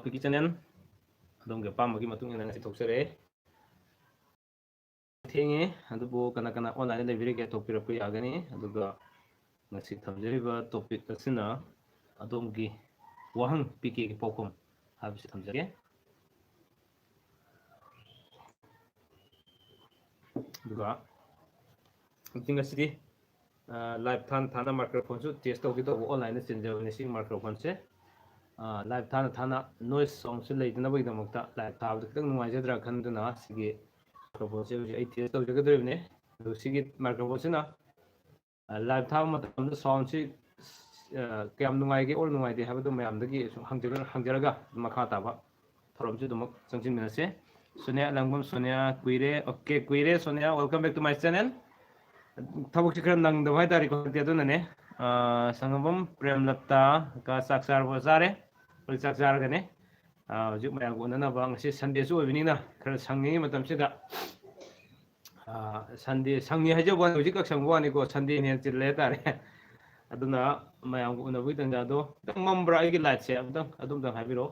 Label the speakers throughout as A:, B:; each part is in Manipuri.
A: ꯄꯤꯀꯤ ꯆꯦꯅꯦꯜ ꯑꯗꯣꯝꯒꯤ ꯑꯄꯥꯝꯕꯒꯤ ꯃꯇꯨꯡ ꯏꯟꯅ ꯉꯁꯤ ꯊꯣꯛꯆꯔꯛꯑꯦ ꯊꯦꯡꯉꯦ ꯑꯗꯨꯕꯨ ꯀꯅꯥ ꯀꯅꯥ ꯑꯣꯟꯂꯥꯏꯟꯗ ꯂꯩꯕꯤꯔꯤꯒꯦ ꯊꯣꯛꯄꯤꯔꯛꯄ ꯌꯥꯒꯅꯤ ꯑꯗꯨꯒ ꯉꯁꯤ ꯊꯝꯖꯔꯤꯕ ꯇꯣꯄꯤꯛ ꯑꯁꯤꯅ ꯑꯗꯣꯝꯒꯤ ꯋꯥꯍꯪ ꯄꯤꯀꯦꯒꯤ ꯄꯥꯎꯈꯨꯝ ꯍꯥꯏꯕꯁꯤ ꯊꯝꯖꯒꯦ ꯑꯗꯨꯒ ꯉꯁꯤꯗꯤ ꯂꯥꯏꯚ ꯊꯥꯅ ꯃꯥꯏꯀ꯭ꯔꯣꯐꯣꯟꯁꯨ ꯇꯦꯁ ꯇꯧꯒꯦ ꯇꯧꯕ ꯑꯣꯟꯂꯥꯏꯟꯗ ꯆꯦꯟꯖꯕꯅꯤ ꯁꯤ ꯃꯥꯏꯀ꯭ꯔꯣꯐꯣꯟꯁꯦ ꯂꯥꯏꯚ ꯊꯥꯅ ꯅꯣꯏꯁ ꯁꯥꯎꯟꯁꯦ ꯂꯩꯗꯅꯕꯒꯤꯗꯃꯛꯇ ꯂꯥꯏꯚ ꯊꯥꯕꯗ ꯈꯤꯇꯪ ꯅꯨꯡꯉꯥꯏꯖꯗ꯭ꯔꯥ ꯈꯟꯗꯨꯅ ꯁꯤꯒꯤ ꯃꯥꯏꯀ꯭ꯔꯣꯐꯣꯟꯁꯦ ꯍꯧꯖꯤꯛ ꯑꯩ ꯇꯦꯁ ꯇꯧꯖꯒꯗꯧꯔꯤꯕꯅꯤ ꯑꯗꯨ ꯁꯤꯒꯤ ꯃꯥꯏꯀ꯭ꯔꯣꯐꯣꯟꯁꯤꯅ ꯂꯥꯏꯚ ꯊꯥꯕ ꯃꯇꯝꯗ ꯁꯥꯎꯟꯁꯤ ꯀꯌꯥꯝ ꯅꯨꯡꯉꯥꯏꯒꯦ ꯑꯣꯔ ꯅꯨꯡꯉꯥꯏꯇꯦ ꯍꯥꯏꯕꯗꯨ ꯃꯌꯥꯝꯗꯒꯤ ꯁꯨꯝ ꯍꯪꯖꯔꯒ ꯃꯈꯥ ꯇꯥꯕ ꯊꯧꯔꯝꯁꯤ ꯑꯗꯨꯃꯛ ꯆꯪꯁꯤꯟꯃꯤꯟꯅꯁꯦ ꯁꯣꯅꯤꯌꯥ ꯂꯪꯕꯝ ꯁꯣꯅꯤꯌꯥ ꯀꯨꯏꯔꯦ ꯑꯣꯀꯦ ꯀꯨꯏꯔꯦ Sonia welcome back to my channel ꯊꯕꯛꯁꯤ ꯈꯔ ꯅꯪꯗꯕ ꯍꯥꯏꯇꯥꯔꯦꯀꯣ ꯑꯗꯨꯅꯅꯦ ꯁꯪꯉꯝꯕꯝ ꯄ꯭ꯔꯦꯝꯂꯇꯥ ꯆꯥꯛ ꯆꯥꯔꯕ ꯆꯥꯔꯦ ꯍꯧꯖꯤꯛ ꯆꯥꯛ ꯆꯥꯔꯒꯅꯤ ꯍꯧꯖꯤꯛ ꯃꯌꯥꯝꯒ ꯎꯅꯅꯕ ꯉꯁꯤ ꯁꯟꯗꯦꯁꯨ ꯑꯣꯏꯕꯅꯤꯅ ꯈꯔ ꯁꯪꯉꯤꯉꯩ ꯃꯇꯝꯁꯤꯗ ꯁꯟꯗꯦ ꯁꯪꯉꯤ ꯍꯥꯏꯖꯕ ꯋꯥꯅꯤ ꯍꯧꯖꯤꯛꯈꯛ ꯁꯪꯕ ꯋꯥꯅꯤꯀꯣ ꯁꯟꯗꯦꯅ ꯍꯦꯟꯅ ꯆꯤꯜꯂꯦ ꯍꯥꯏꯇꯥꯔꯦ ꯑꯗꯨꯅ ꯃꯌꯥꯝꯒ ꯎꯅꯕꯒꯤ ꯇꯥꯟꯖꯥꯗꯣ ꯈꯤꯇꯪ ꯃꯝꯕ꯭ꯔꯥ ꯑꯩꯒꯤ ꯂꯥꯏꯠꯁꯦ ꯑꯗꯨꯝꯇꯪ ꯍꯥꯏꯕꯤꯔꯛꯑꯣ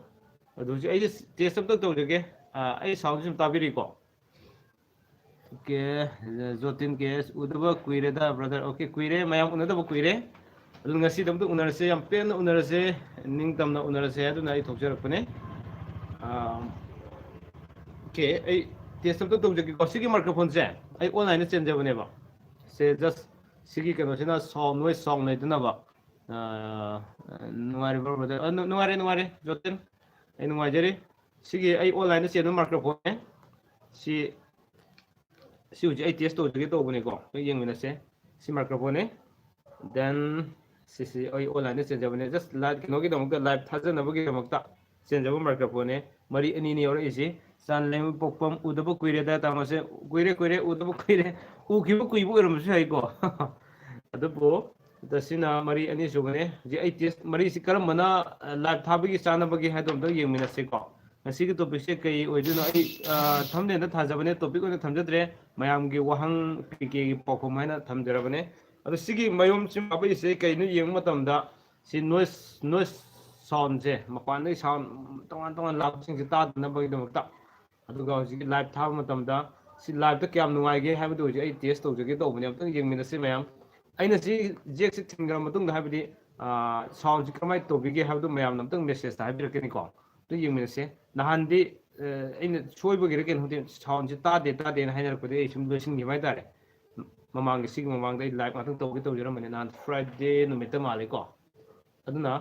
A: ꯑꯗꯨ ꯍꯧꯖꯤꯛ ꯑꯩꯁꯦ ꯇꯦꯁ ꯑꯝꯇꯪ ꯇꯧꯖꯒꯦ ꯑꯩ ꯁꯥꯎꯟꯁꯦ ꯁꯨꯝ ꯇꯥꯕꯤꯔꯤꯀꯣ ꯑꯣꯀꯦ ꯖꯣꯇꯤꯟ ꯀꯦꯁ ꯎꯗꯕ ꯀꯨꯏꯔꯦꯗ ꯕ꯭ꯔꯗꯔ ꯑꯣꯀꯦ ꯀꯨꯏꯔꯦ ꯃꯌꯥꯝ ꯎꯅꯗꯕ ꯀꯨꯏꯔꯦ ꯑꯗꯨ ꯉꯁꯤꯗ ꯑꯝꯇ ꯎꯅꯔꯁꯦ ꯌꯥꯝ ꯄꯦꯟꯅ ꯎꯅꯔꯁꯦ ꯅꯤꯡꯇꯝꯅ ꯎꯅꯔꯁꯦ ꯑꯗꯨꯅ ꯑꯩ ꯊꯣꯛꯆꯔꯛꯄꯅꯦ ꯑꯣꯀꯦ ꯑꯩ ꯇꯦꯁ ꯑꯝꯇ ꯇꯧꯖꯒꯦꯀꯣ ꯁꯤꯒꯤ ꯃꯥꯏꯀ꯭ꯔꯣꯐꯣꯟꯁꯦ ꯑꯩ ꯑꯣꯟꯂꯥꯏꯟꯗ ꯆꯦꯟꯖꯕꯅꯦꯕ ꯁꯦ ꯖꯁ ꯁꯤꯒꯤ ꯀꯩꯅꯣꯁꯤꯅ ꯁꯥꯎꯟ ꯅꯣꯏꯁ ꯁꯥꯎꯟ ꯂꯩꯇꯅꯕ ꯅꯨꯡꯉꯥꯏꯔꯤꯕ꯭ꯔꯣ ꯕ꯭ꯔꯗꯔ ꯅꯨꯡꯉꯥꯏꯔꯦ ꯖꯣꯇꯤꯟ ꯑꯩ ꯅꯨꯡꯉꯥꯏꯖꯔꯤ ꯁꯤꯒꯤ ꯑꯩ ꯑꯣꯟꯂꯥꯏꯟꯗ ꯆꯦꯟꯕ ꯃꯥꯏꯀ꯭ꯔꯣꯐꯣꯟꯅꯦ ꯁꯤ ꯍꯧꯖꯤꯛ ꯑꯩ ꯇꯦꯁ ꯇꯧꯖꯒꯦ ꯇꯧꯕꯅꯦꯀꯣ ꯑꯩ ꯌꯦꯡꯃꯤꯟꯅꯁꯦ ꯁꯤ ꯃꯥꯏꯀ꯭ꯔꯣꯐꯣꯟꯅꯦ ꯗꯦꯟ ꯁꯤꯁꯤ ꯑꯩ ꯑꯣꯟꯂꯥꯏꯟꯗ ꯆꯦꯟꯖꯕꯅꯦ ꯖꯁ ꯂꯥꯏꯚ ꯀꯩꯅꯣꯒꯤꯗꯃꯛꯇ ꯂꯥꯏꯚ ꯊꯥꯖꯅꯕꯒꯤꯗꯃꯛꯇ ꯆꯦꯟꯖꯕ ꯃꯥꯏꯀ꯭ꯔꯣꯐꯣꯟꯅꯦ ꯃꯔꯤ ꯑꯅꯤꯅꯤ ꯌꯥꯎꯔꯛꯏꯁꯤ ꯆꯥꯟꯂꯦꯝ ꯄꯣꯛꯐꯝ ꯎꯗꯕ ꯀꯨꯏꯔꯦꯗ ꯇꯥꯃꯣꯁꯦ ꯀꯨꯏꯔꯦ ꯎꯗꯕ ꯀꯨꯏꯔꯦ ꯎꯈꯤꯕ ꯀꯨꯏꯕ ꯑꯣꯏꯔꯝꯕꯁꯨ ꯌꯥꯏꯀꯣ ꯑꯗꯨꯕꯨ ꯁꯤꯅ ꯃꯔꯤ ꯑꯅꯤ ꯁꯨꯕꯅꯦ ꯍꯧꯖꯤꯛ ꯑꯩ ꯇꯦꯁ ꯃꯔꯤꯁꯤ ꯀꯔꯝꯕꯅ ꯂꯥꯏꯚ ꯊꯥꯕꯒꯤ ꯆꯥꯅꯕꯒꯤ ꯍꯥꯏꯗꯣ ꯑꯝꯇꯪ ꯌꯦꯡꯃꯤꯟꯅꯁꯦꯀꯣ ꯉꯁꯤꯒꯤ ꯇꯣꯄꯤꯛꯁꯦ ꯀꯩ ꯑꯣꯏꯗꯣꯏꯅꯣ ꯑꯩ ꯊꯝꯕꯅꯦꯜꯗ ꯊꯥꯖꯕꯅꯦ ꯇꯣꯄꯤꯛ ꯑꯣꯏꯅ ꯊꯝꯖꯗ꯭ꯔꯦ ꯃꯌꯥꯝꯒꯤ ꯋꯥꯍꯪ ꯄꯤꯀꯦꯒꯤ ꯄꯥꯎꯈꯨꯝ ꯍꯥꯏꯅ ꯊꯝꯖꯔꯕꯅꯦ ꯑꯗꯣ ꯁꯤꯒꯤ ꯃꯌꯨꯝꯁꯤ ꯍꯥꯞꯄꯛꯏꯁꯦ ꯀꯩꯅꯣ ꯌꯦꯡꯕ ꯃꯇꯝꯗ ꯁꯤ ꯅꯣꯏꯁ ꯁꯥꯎꯟꯁꯦ ꯃꯄꯥꯟꯗꯒꯤ ꯁꯥꯎꯟ ꯇꯣꯉꯥꯟ ꯇꯣꯉꯥꯟ ꯂꯥꯛꯄꯁꯤꯡꯁꯦ ꯇꯥꯗꯅꯕꯒꯤꯗꯃꯛꯇ ꯑꯗꯨꯒ ꯍꯧꯖꯤꯛꯀꯤ ꯂꯥꯏꯚ ꯊꯥꯕ ꯃꯇꯝꯗ ꯁꯤ ꯂꯥꯏꯚꯇ ꯀꯌꯥꯝ ꯅꯨꯡꯉꯥꯏꯒꯦ ꯍꯥꯏꯕꯗꯨ ꯍꯧꯖꯤꯛ ꯑꯩ ꯇꯦꯁ ꯇꯧꯖꯒꯦ ꯇꯧꯕꯅꯦ ꯑꯝꯇꯪ ꯌꯦꯡꯃꯤꯟꯅꯁꯤ ꯃꯌꯥꯝ ꯑꯩꯅ ꯁꯤ ꯖꯦꯛꯁꯤ ꯊꯤꯟꯈ꯭ꯔ ꯃꯇꯨꯡꯗ ꯍꯥꯏꯕꯗꯤ ꯁꯥꯎꯟꯁꯤ ꯀꯔꯝꯍꯥꯏꯅ ꯇꯧꯕꯤꯒꯦ ꯍꯥꯏꯕꯗꯨ ꯃꯌꯥꯝꯅ ꯑꯝꯇꯪ ꯃꯦꯁꯦꯖꯇ ꯍꯥꯏꯕꯤꯔꯛꯀꯅꯤꯀꯣ ꯑꯝꯇ ꯌꯦꯡꯃꯤꯟꯅꯁꯦ ꯅꯍꯥꯟꯗꯤ ꯑꯩꯅ ꯁꯣꯏꯕꯒꯤꯔ ꯀꯩꯅꯣ ꯈꯪꯗꯦ ꯁꯥꯎꯟꯁꯦ ꯇꯥꯗꯦꯅ ꯍꯥꯏꯅꯔꯛꯄꯗꯤ ꯑꯩ ꯁꯨꯝ ꯂꯣꯏꯁꯤꯟꯈꯤꯕ ꯍꯥꯏꯇꯥꯔꯦ ꯁꯤꯒꯤ ꯃꯃꯥꯡꯗ ꯑꯩ ꯂꯥꯏꯚ ꯉꯥꯛꯇꯪ ꯇꯧꯖꯔꯝꯕꯅꯦ ꯅꯍꯥꯟ ꯐ꯭ꯔꯥꯏꯗꯦ ꯅꯨꯃꯤꯠꯇ ꯃꯥꯜꯂꯦꯀꯣ ꯑꯗꯨꯅ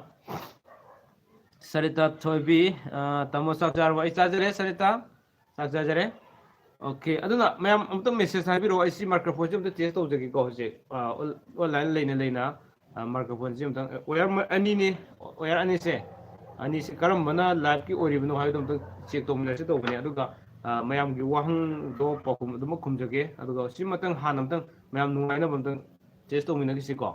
A: ꯁꯔꯤꯇꯥ ꯊꯣꯏꯕꯤ ꯇꯥꯃꯣ ꯆꯥꯛ ꯆꯥꯔꯕ ꯑꯩ ꯆꯥꯖꯔꯦ ꯁꯔꯤꯇꯥ ꯆꯥꯛ ꯆꯥꯖꯔꯦ ꯑꯣꯀꯦ ꯑꯗꯨꯅ ꯃꯌꯥꯝ ꯑꯃꯨꯛꯇꯪ ꯃꯦꯁꯦꯖ ꯍꯥꯏꯕꯤꯔꯛꯑꯣ ꯑꯩ ꯁꯤ ꯃꯥꯏꯀ꯭ꯔꯣꯐꯣꯟꯁꯦ ꯑꯝꯇ ꯇꯦꯁ ꯇꯧꯖꯒꯦꯀꯣ ꯍꯧꯖꯤꯛ ꯑꯣꯟꯂꯥꯏꯟ ꯂꯩꯅ ꯃꯥꯏꯀ꯭ꯔꯣꯐꯣꯟꯁꯤ ꯑꯝꯇꯪ ꯑꯣꯌꯔ ꯑꯅꯤꯅꯤ ꯑꯣꯌꯔ ꯑꯅꯤꯁꯦ ꯀꯔꯝꯕꯅ ꯂꯥꯏꯚꯀꯤ ꯑꯣꯏꯔꯤꯕꯅꯣ ꯍꯥꯏꯕꯗꯣ ꯑꯝꯇꯪ ꯆꯦꯛ ꯇꯧꯃꯤꯟꯅꯁꯤ ꯇꯧꯕꯅꯦ ꯑꯗꯨꯒ ꯃꯌꯥꯝꯒꯤ ꯋꯥꯍꯪꯗꯣ ꯄꯥꯎꯈꯨꯝ ꯑꯗꯨꯃꯛ ꯈꯨꯝꯖꯒꯦ ꯑꯗꯨꯒ ꯁꯤꯃꯇꯪ ꯍꯥꯟꯅ ꯑꯝꯇꯪ ꯃꯌꯥꯝ ꯅꯨꯡꯉꯥꯏꯅꯕ ꯑꯝꯇꯪ ꯇꯦꯁ ꯇꯧꯃꯤꯟꯅꯈꯤꯁꯤꯀꯣ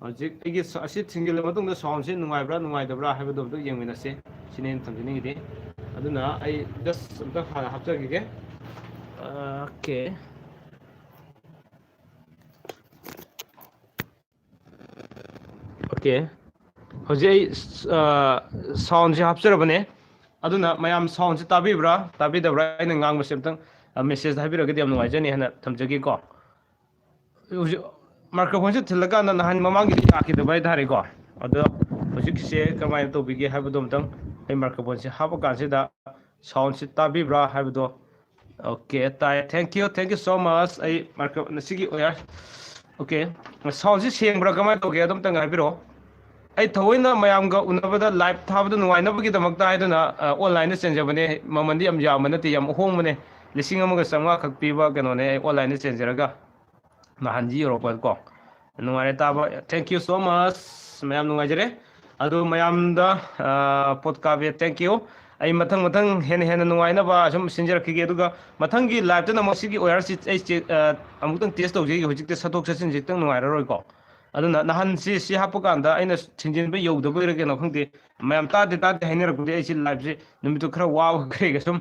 A: ꯍꯧꯖꯤꯛ ꯑꯩꯒꯤ ꯑꯁꯤ ꯊꯤꯡꯖꯤꯜꯂ ꯃꯇꯨꯡꯗ ꯁꯥꯎꯟꯁꯦ ꯅꯨꯡꯉꯥꯏꯕ꯭ꯔꯥ ꯅꯨꯡꯉꯥꯏꯇꯕ꯭ꯔꯥ ꯍꯥꯏꯕꯗꯣ ꯑꯝꯇ ꯌꯦꯡꯃꯤꯟꯅꯁꯦ ꯁꯤꯅꯦ ꯑꯩꯅ ꯊꯝꯖꯅꯤꯡꯉꯤꯗꯤ ꯑꯗꯨꯅ ꯑꯩ ꯖꯁ ꯑꯝꯇꯪ ꯍꯥꯟꯅ ꯍꯥꯞꯆꯈꯤꯒꯦ ꯑꯣꯀꯦ ꯑꯣꯀꯦ ꯍꯧꯖꯤꯛ ꯑꯩ ꯁꯥꯎꯟꯁꯦ ꯍꯥꯞꯆꯔꯕꯅꯦ ꯑꯗꯨꯅ ꯃꯌꯥꯝ ꯁꯥꯎꯟꯁꯦ ꯇꯥꯕꯤꯕ꯭ꯔꯥ ꯇꯥꯕꯤꯗꯕ꯭ꯔꯥ ꯑꯩꯅ ꯉꯥꯡꯕꯁꯦ ꯑꯝꯇꯪ ꯃꯦꯁꯦꯖ ꯍꯥꯏꯕꯤꯔꯒꯗꯤ ꯌꯥꯝ ꯅꯨꯡꯉꯥꯏꯖꯅꯤ ꯍꯥꯏꯅ ꯊꯝꯖꯒꯦꯀꯣ ꯍꯧꯖꯤꯛ ꯃꯥꯏꯀ꯭ꯔꯣꯐꯣꯟꯁꯦ ꯊꯤꯜꯂꯀꯥꯟꯗ ꯅꯍꯥꯟ ꯃꯃꯥꯡꯒꯤꯗꯤ ꯌꯥꯈꯤꯗꯕ ꯍꯥꯏꯇꯥꯔꯦꯀꯣ ꯑꯗꯣ ꯍꯧꯖꯤꯛꯀꯤꯁꯦ ꯀꯃꯥꯏꯅ ꯇꯧꯕꯤꯒꯦ ꯍꯥꯏꯕꯗꯣ ꯑꯝꯇꯪ ꯑꯩ ꯃꯥꯏꯀ꯭ꯔꯣꯐꯣꯟꯁꯦ ꯍꯥꯞꯄ ꯀꯥꯟꯁꯤꯗ ꯁꯥꯎꯟꯁꯤ ꯇꯥꯕꯤꯕ꯭ꯔꯥ ꯍꯥꯏꯕꯗꯣ ꯑꯣꯀꯦ ꯇꯥꯏ ꯊꯦꯡꯛ ꯌꯨ ꯁꯣ ꯃꯆ ꯑꯩ ꯁꯤꯒꯤ ꯑꯣꯌꯔ ꯑꯣꯀꯦ ꯁꯥꯎꯟꯁꯤ ꯁꯦꯡꯕ꯭ꯔꯥ ꯀꯃꯥꯏꯅ ꯇꯧꯒꯦ ꯑꯗꯨꯝꯇꯪ ꯍꯥꯏꯕꯤꯔꯛꯑꯣ ꯑꯩ ꯊꯑꯣꯏꯅ ꯃꯌꯥꯝꯒ ꯎꯅꯕꯗ ꯂꯥꯏꯚ ꯊꯥꯕꯗ ꯅꯨꯡꯉꯥꯏꯅꯕꯒꯤꯗꯃꯛꯇ ꯍꯥꯏꯗꯨꯅ ꯑꯣꯟꯂꯥꯏꯟꯗ ꯆꯦꯟꯖꯕꯅꯦ ꯃꯃꯟꯗꯤ ꯌꯥꯝ ꯌꯥꯝꯕ ꯅꯠꯇꯦ ꯌꯥꯝ ꯍꯣꯡꯕꯅꯦ 1,500 ꯈꯛ ꯄꯤꯕ ꯀꯩꯅꯣꯅꯦ ꯑꯩ ꯑꯣꯟꯂꯥꯏꯟꯗ ꯆꯦꯟꯖꯔꯒ ꯅꯍꯥꯟꯁꯤ ꯌꯧꯔꯛꯄꯀꯣ ꯅꯨꯡꯉꯥꯏꯔꯦ ꯇꯥꯕ ꯊꯦꯡꯛ ꯌꯨ ꯁꯣ ꯃꯆ ꯃꯌꯥꯝ ꯅꯨꯡꯉꯥꯏꯖꯔꯦ ꯑꯗꯨ ꯃꯌꯥꯝꯗ ꯄꯣꯠ ꯀꯥꯕꯤ ꯊꯦꯡꯛ ꯌꯨ ꯑꯩ ꯃꯊꯪ ꯍꯦꯟꯅ ꯅꯨꯡꯉꯥꯏꯅꯕ ꯁꯨꯝ ꯁꯤꯟꯖꯔꯛꯈꯤꯒꯦ ꯑꯗꯨꯒ ꯃꯊꯪꯒꯤ ꯂꯥꯏꯚꯇꯅ ꯑꯃꯨꯛ ꯁꯤꯒꯤ ꯑꯣꯌꯔꯁꯤ ꯑꯩ ꯑꯃꯨꯛꯇꯪ ꯇꯦꯁ ꯇꯧꯖꯩ ꯍꯧꯖꯤꯛꯇꯤ ꯆꯠꯊꯣꯛ ꯆꯠꯁꯤꯟꯁꯤ ꯈꯤꯇꯪ ꯅꯨꯡꯉꯥꯏꯔꯔꯣꯏꯀꯣ ꯑꯗꯨꯅ ꯅꯍꯥꯟꯁꯤ ꯍꯥꯞꯄ ꯀꯥꯟꯗ ꯑꯩꯅ ꯊꯤꯟꯖꯤꯟꯕ ꯌꯧꯗꯕꯩꯔ ꯀꯩꯅꯣ ꯈꯪꯗꯦ ꯃꯌꯥꯝ ꯇꯥꯗꯦ ꯍꯥꯏꯅꯔꯛꯄꯗꯤ ꯑꯩꯁꯤ ꯂꯥꯏꯚꯁꯦ ꯅꯨꯃꯤꯠꯇꯨ ꯈꯔ ꯋꯥꯕ ꯀꯩꯒ ꯁꯨꯝ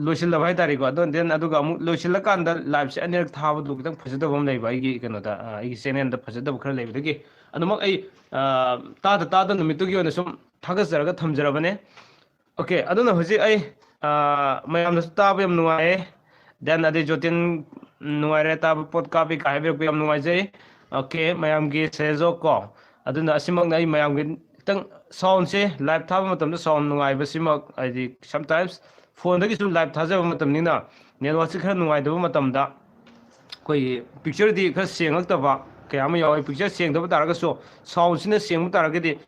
A: ꯂꯣꯏꯁꯤꯜꯂꯕ ꯍꯥꯏꯇꯥꯔꯦꯀꯣ ꯑꯗꯨꯒ ꯑꯃꯨꯛ ꯂꯣꯏꯁꯤꯜꯂꯀꯥꯟꯗ ꯂꯥꯏꯚꯁꯦ ꯑꯅꯤꯔꯛ ꯊꯥꯕꯗꯨ ꯈꯤꯇꯪ ꯐꯖꯗꯕ ꯑꯃ ꯂꯩꯕ ꯑꯩꯒꯤ ꯀꯩꯅꯣꯗ ꯑꯩꯒꯤ ꯆꯦꯅꯦꯜꯗ ꯐꯖꯗꯕ ꯈꯔ ꯂꯩꯕꯗꯒꯤ ꯑꯗꯨꯃꯛ ꯑꯩ ꯇꯥꯗ ꯅꯨꯃꯤꯠꯇꯨꯒꯤ ꯑꯣꯏꯅ ꯁꯨꯝ ꯊꯥꯒꯠꯆꯔꯒ ꯊꯝꯖꯔꯕꯅꯦ Okay, aduna hujik ai mayam na tab yam nuai then ade jotin nuai re tab pod copy kai be yam nuai jai okay mayam gi sejo ko aduna asimak nai mayam gi tang sound se live tab matam da sound nuai ba simak ai sometimes phone da gi su live thaja matam ni na network se khar nuai da matam da koi picture di khar sengak ta ba kaya ma yaw picture seng da ba tar ga so sound sina seng tar ga di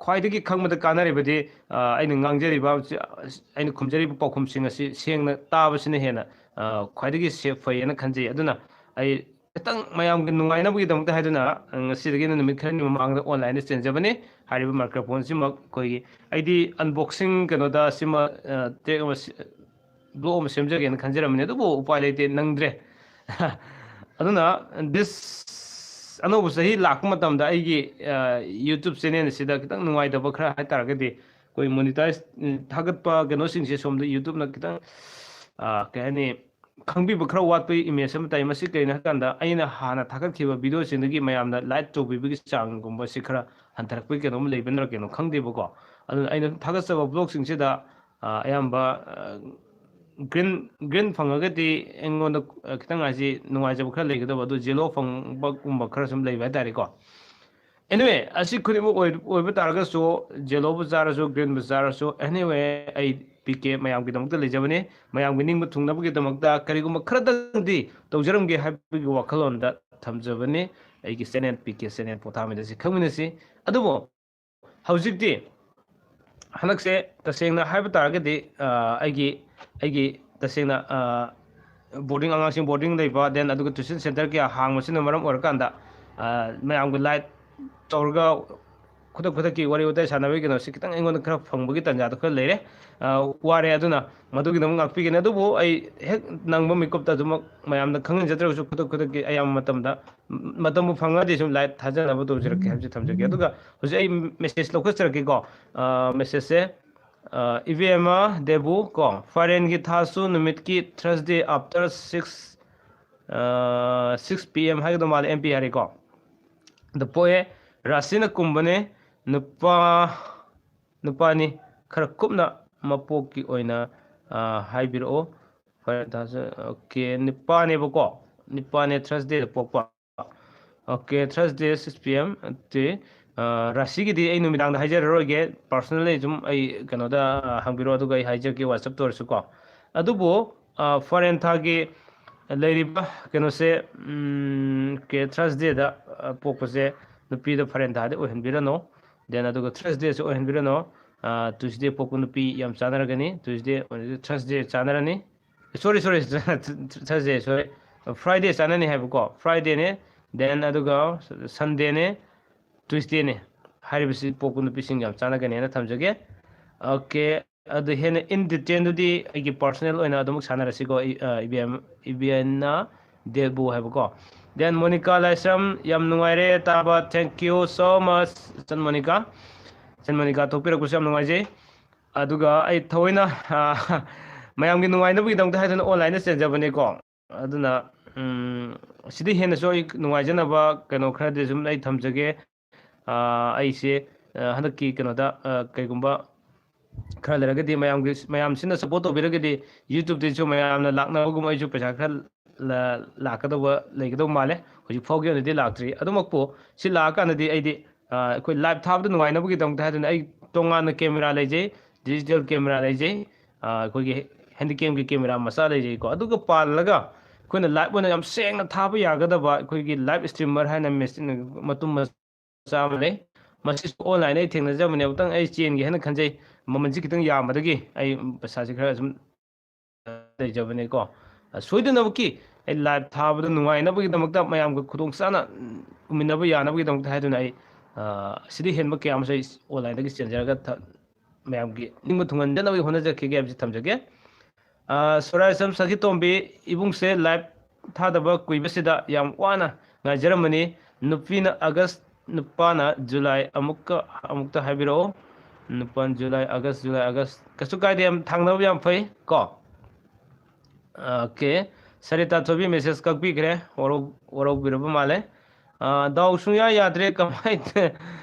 A: ꯈ꯭ꯋꯥꯏꯗꯒꯤ ꯈꯪꯕꯗ ꯀꯥꯟꯅꯔꯤꯕꯗꯤ ꯑꯩꯅ ꯉꯥꯡꯖꯔꯤꯕ ꯑꯩꯅ ꯈꯨꯝꯖꯔꯤꯕ ꯄꯥꯎꯈꯨꯝꯁꯤꯡ ꯑꯁꯤ ꯁꯦꯡꯅ ꯇꯥꯕꯁꯤꯅ ꯍꯦꯟꯅ ꯈ꯭ꯋꯥꯏꯗꯒꯤ ꯁꯦꯐ ꯐꯩꯌꯦꯅ ꯈꯟꯖꯩ ꯑꯗꯨꯅ ꯑꯩ ꯈꯤꯇꯪ ꯃꯌꯥꯝꯒꯤ ꯅꯨꯡꯉꯥꯏꯅꯕꯒꯤꯗꯃꯛꯇ ꯍꯥꯏꯗꯨꯅ ꯉꯁꯤꯗꯒꯤꯅ ꯅꯨꯃꯤꯠ ꯈꯔꯅꯤ ꯃꯃꯥꯡꯗ ꯑꯣꯟꯂꯥꯏꯟꯗ ꯆꯦꯟꯖꯕꯅꯤ ꯍꯥꯏꯔꯤꯕ ꯃꯥꯏꯀ꯭ꯔꯣꯐꯣꯟꯁꯤꯃꯛ ꯑꯩꯈꯣꯏꯒꯤ ꯑꯩꯗꯤ ꯑꯟꯕꯣꯛꯁꯤꯡ ꯀꯩꯅꯣꯗ ꯁꯤꯃ ꯇꯦꯛ ꯑꯃ ꯕ꯭ꯂꯣꯛ ꯑꯃ ꯁꯦꯝꯖꯒꯦꯅ ꯈꯟꯖꯔꯝꯕꯅꯤ ꯑꯗꯨꯕꯨ ꯎꯄꯥꯏ ꯂꯩꯇꯦ ꯅꯪꯗ꯭ꯔꯦ ꯑꯗꯨꯅ ꯗꯤꯁ ꯑꯅꯧꯕ ꯆꯍꯤ ꯂꯥꯛꯄ ꯃꯇꯝꯗ ꯑꯩꯒꯤ ꯌꯨꯇ꯭ꯌꯨꯕ ꯆꯦꯅꯦꯜ ꯑꯁꯤꯗ ꯈꯤꯇꯪ ꯅꯨꯡꯉꯥꯏꯇꯕ ꯈꯔ ꯍꯥꯏꯇꯥꯔꯒꯗꯤ ꯑꯩꯈꯣꯏ ꯃꯣꯅꯤꯇꯥꯏꯁ ꯊꯥꯒꯠꯄ ꯀꯩꯅꯣꯁꯤꯡꯁꯦ ꯁꯣꯝꯗ ꯌꯨꯇ꯭ꯌꯨꯕꯅ ꯈꯤꯇꯪ ꯀꯩ ꯍꯥꯏꯅꯤ ꯈꯪꯕꯤꯕ ꯈꯔ ꯋꯥꯠꯄ ꯏꯃꯦꯖ ꯑꯃ ꯇꯥꯏ ꯃꯁꯤ ꯀꯩꯅꯣ ꯍꯥꯏꯀꯥꯟꯗ ꯑꯩꯅ ꯍꯥꯟꯅ ꯊꯥꯒꯠꯈꯤꯕ ꯚꯤꯗꯤꯑꯣꯁꯤꯡꯗꯒꯤ ꯃꯌꯥꯝꯅ ꯂꯥꯏꯛ ꯇꯧꯕꯤꯕꯒꯤ ꯆꯥꯡꯒꯨꯝꯕꯁꯤ ꯈꯔ ꯍꯟꯊꯔꯛꯄꯒꯤ ꯀꯩꯅꯣꯝ ꯂꯩꯕꯅꯔ ꯀꯩꯅꯣ ꯈꯪꯗꯦꯕꯀꯣ ꯑꯗꯨꯅ ꯑꯩꯅ ꯊꯥꯒꯠꯆꯕ ꯕ꯭ꯂꯣꯒꯁꯤꯡꯁꯤꯗ ꯑꯌꯥꯝꯕ ꯒ꯭ꯔꯤꯟ ꯐꯪꯉꯒꯗꯤ ꯑꯩꯉꯣꯟꯗ ꯈꯤꯇꯪ ꯍꯥꯏꯁꯤ ꯅꯨꯡꯉꯥꯏꯖꯕ ꯈꯔ ꯂꯩꯒꯗꯕ ꯑꯗꯨ ꯖꯦꯂꯣ ꯐꯪꯕꯒꯨꯝꯕ ꯈꯔ ꯁꯨꯝ ꯂꯩꯕ ꯍꯥꯏꯇꯥꯔꯦꯀꯣ ꯑꯦꯅꯤꯋꯦ ꯑꯁꯤ ꯈꯨꯗꯤꯡꯃꯛ ꯑꯣꯏꯕ ꯇꯥꯔꯒꯁꯨ ꯖꯦꯂꯣꯕꯨ ꯆꯥꯔꯁꯨ ꯒ꯭ꯔꯤꯟꯕꯨ ꯆꯥꯔꯁꯨ ꯑꯦꯅꯤꯋꯦ ꯑꯩ ꯄꯤꯀꯦ ꯃꯌꯥꯝꯒꯤꯗꯃꯛꯇ ꯂꯩꯖꯕꯅꯤ ꯃꯌꯥꯝꯒꯤ ꯅꯤꯡꯕ ꯊꯨꯡꯅꯕꯒꯤꯗꯃꯛꯇ ꯀꯔꯤꯒꯨꯝꯕ ꯈꯔꯗꯪꯗꯤ ꯇꯧꯖꯔꯝꯒꯦ ꯍꯥꯏꯕꯒꯤ ꯋꯥꯈꯜꯂꯣꯟꯗ ꯊꯝꯖꯕꯅꯤ ꯑꯩꯒꯤ ꯆꯦꯅꯦꯜ ꯄꯤꯀꯦ ꯆꯦꯅꯦꯜ ꯄꯣꯊꯥꯃꯤꯟꯅꯁꯤ ꯈꯪꯃꯤꯟꯅꯁꯤ ꯑꯗꯨꯕꯨ ꯍꯧꯖꯤꯛꯇꯤ ꯍꯟꯗꯛꯁꯦ ꯇꯁꯦꯡꯅ ꯍꯥꯏꯕ ꯇꯥꯔꯒꯗꯤ ꯑꯩꯒꯤ ꯇꯁꯦꯡꯅ ꯕꯣꯔꯗꯤꯡ ꯑꯉꯥꯡꯁꯤꯡ ꯕꯣꯔꯗꯤꯡ ꯂꯩꯕ ꯗꯦꯟ ꯑꯗꯨꯒ ꯇ꯭ꯌꯨꯁꯟ ꯁꯦꯟꯇꯔ ꯀꯌꯥ ꯍꯥꯡꯕꯁꯤꯅ ꯃꯔꯝ ꯑꯣꯏꯔꯀꯥꯟꯗ ꯃꯌꯥꯝꯒ ꯂꯥꯏꯠ ꯇꯧꯔꯒ ꯈꯨꯗꯛꯀꯤ ꯋꯥꯔꯤ ꯋꯥꯇꯥꯏ ꯁꯥꯟꯅꯕꯒꯤ ꯀꯩꯅꯣꯁꯤ ꯈꯤꯇꯪ ꯑꯩꯉꯣꯟꯗ ꯈꯔ ꯐꯪꯕꯒꯤ ꯇꯥꯟꯖꯥꯗꯣ ꯈꯔ ꯂꯩꯔꯦ ꯋꯥꯔꯦ ꯑꯗꯨꯅ ꯃꯗꯨꯒꯤꯗꯃꯛ ꯉꯥꯛꯄꯤꯒꯅꯤ ꯑꯗꯨꯕꯨ ꯑꯩ ꯍꯦꯛ ꯅꯪꯕ ꯃꯤꯀꯨꯞꯇ ꯑꯗꯨꯃꯛ ꯃꯌꯥꯝꯗ ꯈꯪꯍꯟꯖꯗ꯭ꯔꯒꯁꯨ ꯈꯨꯗꯛꯀꯤ ꯑꯌꯥꯝꯕ ꯃꯇꯝꯗ ꯃꯇꯝꯕꯨ ꯐꯪꯉꯗꯤ ꯁꯨꯝ ꯂꯥꯏꯠ ꯊꯥꯖꯅꯕ ꯇꯧꯖꯔꯛꯀꯦ ꯍꯥꯏꯕꯁꯤ ꯊꯝꯖꯒꯦ ꯑꯗꯨꯒ ꯍꯧꯖꯤꯛ ꯑꯩ ꯃꯦꯁꯦꯖ ꯂꯧꯈꯠꯆꯔꯛꯀꯦꯀꯣ ꯃꯦꯁꯦꯖꯁꯦ ꯏꯕꯦꯝꯃ ꯗꯦꯕꯨ ꯀꯣ ꯐꯥꯏꯔꯦꯟꯒꯤ ꯊꯥꯁꯨ ꯅꯨꯃꯤꯠꯀꯤ ꯊꯔꯁꯗꯦ ꯑꯥꯐꯇꯔ 6 PM ꯍꯥꯏꯒꯗꯧ ꯃꯥꯜꯂꯦ MP ꯍꯥꯏꯔꯦꯀꯣ ꯗ ꯄꯣꯛꯑꯦ ꯔꯥꯁꯤꯅ ꯀꯨꯝꯕꯅꯦ ꯅꯨꯄꯥꯅꯤ ꯈꯔ ꯀꯨꯞꯅ ꯃꯄꯣꯛꯀꯤ ꯑꯣꯏꯅ ꯍꯥꯏꯕꯤꯔꯛꯑꯣ ꯑꯣꯀꯦ ꯅꯤꯄꯥꯅꯦꯕꯀꯣ ꯅꯤꯄꯥꯅꯦ ꯊꯔꯁꯗꯦꯗ ꯄꯣꯛꯄ ꯑꯣꯀꯦ ꯊꯔꯁꯗꯦ 6 PM ꯔꯥꯁꯤꯒꯤꯗꯤ ꯑꯩ ꯅꯨꯃꯤꯗꯥꯡꯗ ꯍꯥꯏꯖꯔꯔꯣꯏꯒꯦ ꯄꯥꯔꯁꯣꯅꯦꯜꯂꯤ ꯁꯨꯝ ꯑꯩ ꯀꯩꯅꯣꯗ ꯍꯪꯕꯤꯔꯛꯑꯣ ꯑꯗꯨꯒ ꯑꯩ ꯍꯥꯏꯖꯒꯦ ꯋꯥꯆꯞꯇ ꯑꯣꯏꯔꯁꯨ ꯀꯣ ꯑꯗꯨꯕꯨ ꯐꯣꯔꯦꯟ ꯊꯥꯒꯤ ꯂꯩꯔꯤꯕ ꯀꯩꯅꯣꯁꯦ ꯊꯔꯁꯗꯦꯗ ꯄꯣꯛꯄꯁꯦ ꯅꯨꯄꯤꯗ ꯐꯔꯦꯟ ꯊꯥꯗꯤ ꯑꯣꯏꯍꯟꯕꯤꯔꯅꯣ ꯗꯦꯟ ꯑꯗꯨꯒ ꯊꯔꯁꯗꯦꯁꯨ ꯑꯣꯏꯍꯟꯕꯤꯔꯅꯣ ꯇ꯭ꯌꯨꯁꯗे ꯄꯣꯛꯄ ꯅꯨꯄꯤ ꯌꯥꯝ ꯆꯥꯟꯅꯔꯒꯅꯤ ꯇ꯭ꯌꯨꯁꯗꯦ ꯊꯔꯁꯗꯦ ꯆꯥꯟꯅꯔꯅꯤ ꯁꯣꯔꯤ ꯊꯔꯁꯗꯦ ꯁꯣꯔꯤ ꯐ꯭ꯔꯥꯏꯗꯦ ꯆꯥꯟꯅꯅꯤ ꯍꯥꯏꯕꯀꯣ ꯐ꯭ꯔꯥꯏꯗꯦꯅꯦ ꯗꯦꯟ ꯑꯗꯨꯒ ꯁꯟꯗꯦꯅꯦ ꯇ꯭ꯋꯤꯁꯗꯦꯅꯦ ꯍꯥꯏꯔꯤꯕꯁꯤ ꯄꯣꯛꯄ ꯅꯨꯄꯤꯁꯤꯡ ꯌꯥꯝ ꯆꯥꯟꯅꯒꯅꯤ ꯍꯥꯏꯅ ꯊꯝꯖꯒꯦ ꯑꯣꯀꯦ ꯑꯗꯨ ꯍꯦꯟꯅ ꯏꯟ ꯗꯤꯇꯦꯜꯗꯨꯗꯤ ꯑꯩꯒꯤ ꯄꯥꯔꯁꯣꯅꯦꯜ ꯑꯣꯏꯅ ꯑꯗꯨꯃꯛ ꯁꯥꯟꯅꯔꯁꯤꯀꯣ ꯏꯕꯦꯟꯅ ꯗꯦꯕꯨ ꯍꯥꯏꯕꯀꯣ ꯗꯦꯟ ꯃꯣꯅꯤꯀꯥ ꯂꯥꯏꯁ꯭ꯔꯝ ꯌꯥꯝ ꯅꯨꯡꯉꯥꯏꯔꯦ ꯇꯥꯕ ꯊꯦꯡꯛ ꯌꯨ ꯁꯣ ꯃꯆ ꯆꯟ ꯃꯣꯅꯤꯀꯥ ꯊꯣꯛꯄꯤꯔꯛꯄꯁꯨ ꯌꯥꯝ ꯅꯨꯡꯉꯥꯏꯖꯩ ꯑꯗꯨꯒ ꯑꯩ ꯊꯑꯣꯏꯅ ꯃꯌꯥꯝꯒꯤ ꯅꯨꯡꯉꯥꯏꯅꯕꯒꯤꯗꯃꯛꯇ ꯍꯥꯏꯗꯅ ꯑꯣꯟꯂꯥꯏꯟꯗ ꯆꯦꯟꯖꯕꯅꯦꯀோ ꯑꯗꯨꯅ ꯁꯤꯗꯤ ꯍꯦꯟꯅꯁꯨ ꯑꯩ ꯅꯨꯡꯉꯥꯏꯖꯅꯕ ꯀꯩꯅꯣ ꯈꯔꯗꯤ ꯁꯨꯝ ꯑꯩ ꯊꯝꯖꯒꯦ ꯑꯩꯁꯦ ꯍꯟꯗꯛꯀꯤ ꯀꯩꯅꯣꯗ ꯀꯩꯒꯨꯝꯕ ꯈꯔ ꯂꯩꯔꯒꯗꯤ ꯃꯌꯥꯝꯁꯤꯅ ꯁꯞꯄꯣꯔꯠ ꯇꯧꯕꯤꯔꯒꯗꯤ ꯌꯨꯇ꯭ꯌꯨꯕꯇꯁꯨ ꯃꯌꯥꯝꯅ ꯂꯥꯛꯅꯕꯒꯨꯝꯕ ꯑꯩꯁꯨ ꯄꯩꯁꯥ ꯈꯔ ꯂꯩꯒꯗꯧꯕ ꯃꯥꯜꯂꯦ ꯍꯧꯖꯤꯛ ꯐꯥꯎꯒꯤ ꯑꯣꯏꯅꯗꯤ ꯂꯥꯛꯇ꯭ꯔꯤ ꯑꯗꯨꯃꯛꯄꯨ ꯁꯤ ꯂꯥꯛꯑꯀꯥꯟꯗꯗꯤ ꯑꯩꯗꯤ ꯑꯩꯈꯣꯏ ꯂꯥꯏꯚ ꯊꯥꯕꯗ ꯅꯨꯡꯉꯥꯏꯅꯕꯒꯤꯗꯃꯛꯇ ꯍꯥꯏꯗꯅ ꯑꯩ ꯇꯣꯉꯥꯟꯅ ꯀꯦꯃꯦꯔꯥ ꯂꯩꯖꯩ ꯗꯤꯖꯤꯇꯦꯜ ꯀꯦꯃꯦꯔꯥ ꯂꯩꯖꯩ ꯑꯩꯈꯣꯏꯒꯤ ꯍꯦꯟꯗꯤꯀꯦꯝꯒꯤ ꯀꯦꯃꯦꯔꯥ ꯃꯆꯥ ꯂꯩꯖꯩꯀꯣ ꯑꯗꯨꯒ ꯄꯥꯜꯂꯒ ꯑꯩꯈꯣꯏꯅ ꯂꯥꯏꯚ ꯑꯣꯏꯅ ꯌꯥꯝ ꯁꯦꯡꯅ ꯊꯥꯕ ꯌꯥꯒꯗꯕ ꯑꯩꯈꯣꯏꯒꯤ ꯂꯥꯏꯚ ꯏꯁꯇ꯭ꯔꯤꯃꯔ ꯍꯥꯏꯅ ꯃꯇꯨꯝ ꯃꯆꯥ ꯑꯃ ꯂꯩ ꯃꯁꯤꯁꯨ ꯑꯣꯟꯂꯥꯏꯟꯗ ꯑꯩ ꯊꯦꯡꯅꯖꯕꯅꯦ ꯑꯃꯨꯛꯇꯪ ꯑꯩ ꯆꯦꯟꯒꯦ ꯍꯥꯏꯅ ꯈꯟꯖꯩ ꯃꯃꯜꯁꯤ ꯈꯤꯇꯪ ꯌꯥꯝꯕꯗꯒꯤ ꯑꯩ ꯄꯩꯁꯥꯁꯤ ꯈꯔ ꯁꯨꯝ ꯂꯩꯖꯕꯅꯦꯀꯣ ꯁꯣꯏꯗꯅꯃꯛꯀꯤ ꯑꯩ ꯂꯥꯏꯚ ꯊꯥꯕꯗ ꯅꯨꯡꯉꯥꯏꯅꯕꯒꯤꯗꯃꯛꯇ ꯃꯌꯥꯝꯒ ꯈꯨꯗꯣꯡ ꯆꯥꯅ ꯎꯃꯤꯟꯅꯕ ꯌꯥꯅꯕꯒꯤꯗꯃꯛꯇ ꯍꯥꯏꯗꯨꯅ ꯑꯩ ꯁꯤꯗꯤ ꯍꯦꯟꯕ ꯀꯌꯥ ꯑꯃꯁꯨ ꯑꯩ ꯑꯣꯟꯂꯥꯏꯟꯗꯒꯤ ꯆꯦꯟꯖꯔꯒ ꯃꯌꯥꯝꯒꯤ ꯅꯤꯡꯕ ꯊꯨꯡꯍꯟꯖꯅꯕꯒꯤ ꯍꯣꯠꯅꯖꯈꯤꯒꯦ ꯍꯥꯏꯕꯁꯤ ꯊꯝꯖꯒꯦ ꯁꯣꯔꯥꯏꯁꯝ ꯁꯈꯤꯇꯣꯝꯕꯤ ꯏꯕꯨꯡꯁꯦ ꯂꯥꯏꯚ ꯊꯥꯗꯕ ꯀꯨꯏꯕꯁꯤꯗ ꯌꯥꯝ ꯋꯥꯅ ꯉꯥꯏꯖꯔꯝꯕꯅꯤ ꯅꯨꯄꯤꯅ ꯑꯥꯒꯁ ꯅꯨꯄꯥꯅ ꯖꯨꯂꯥꯏ ꯑꯃꯨꯛꯇ ꯍꯥꯏꯕꯤꯔꯛꯑꯣ ꯅꯨꯄꯥ ꯖꯨꯂꯥꯏ ꯑꯥꯒꯁ ꯀꯩꯁꯨ ꯀꯥꯏꯗꯦ ꯌꯥꯝ ꯊꯥꯡꯅꯕ ꯌꯥꯝ ꯐꯩ ꯀꯣ ꯑꯣꯀꯦ ꯁꯔꯤꯇꯥ ꯊꯣꯏꯕꯤ ꯃꯦꯁꯦꯖ ꯀꯛꯄꯤꯈ꯭ꯔꯦ ꯋꯥꯔꯧꯕꯤꯔꯕ ꯃꯥꯜꯂꯦ ꯗꯥꯎ ꯁꯨꯡꯌꯥ ꯌꯥꯗ꯭ꯔꯦ ꯀꯃꯥꯏꯅ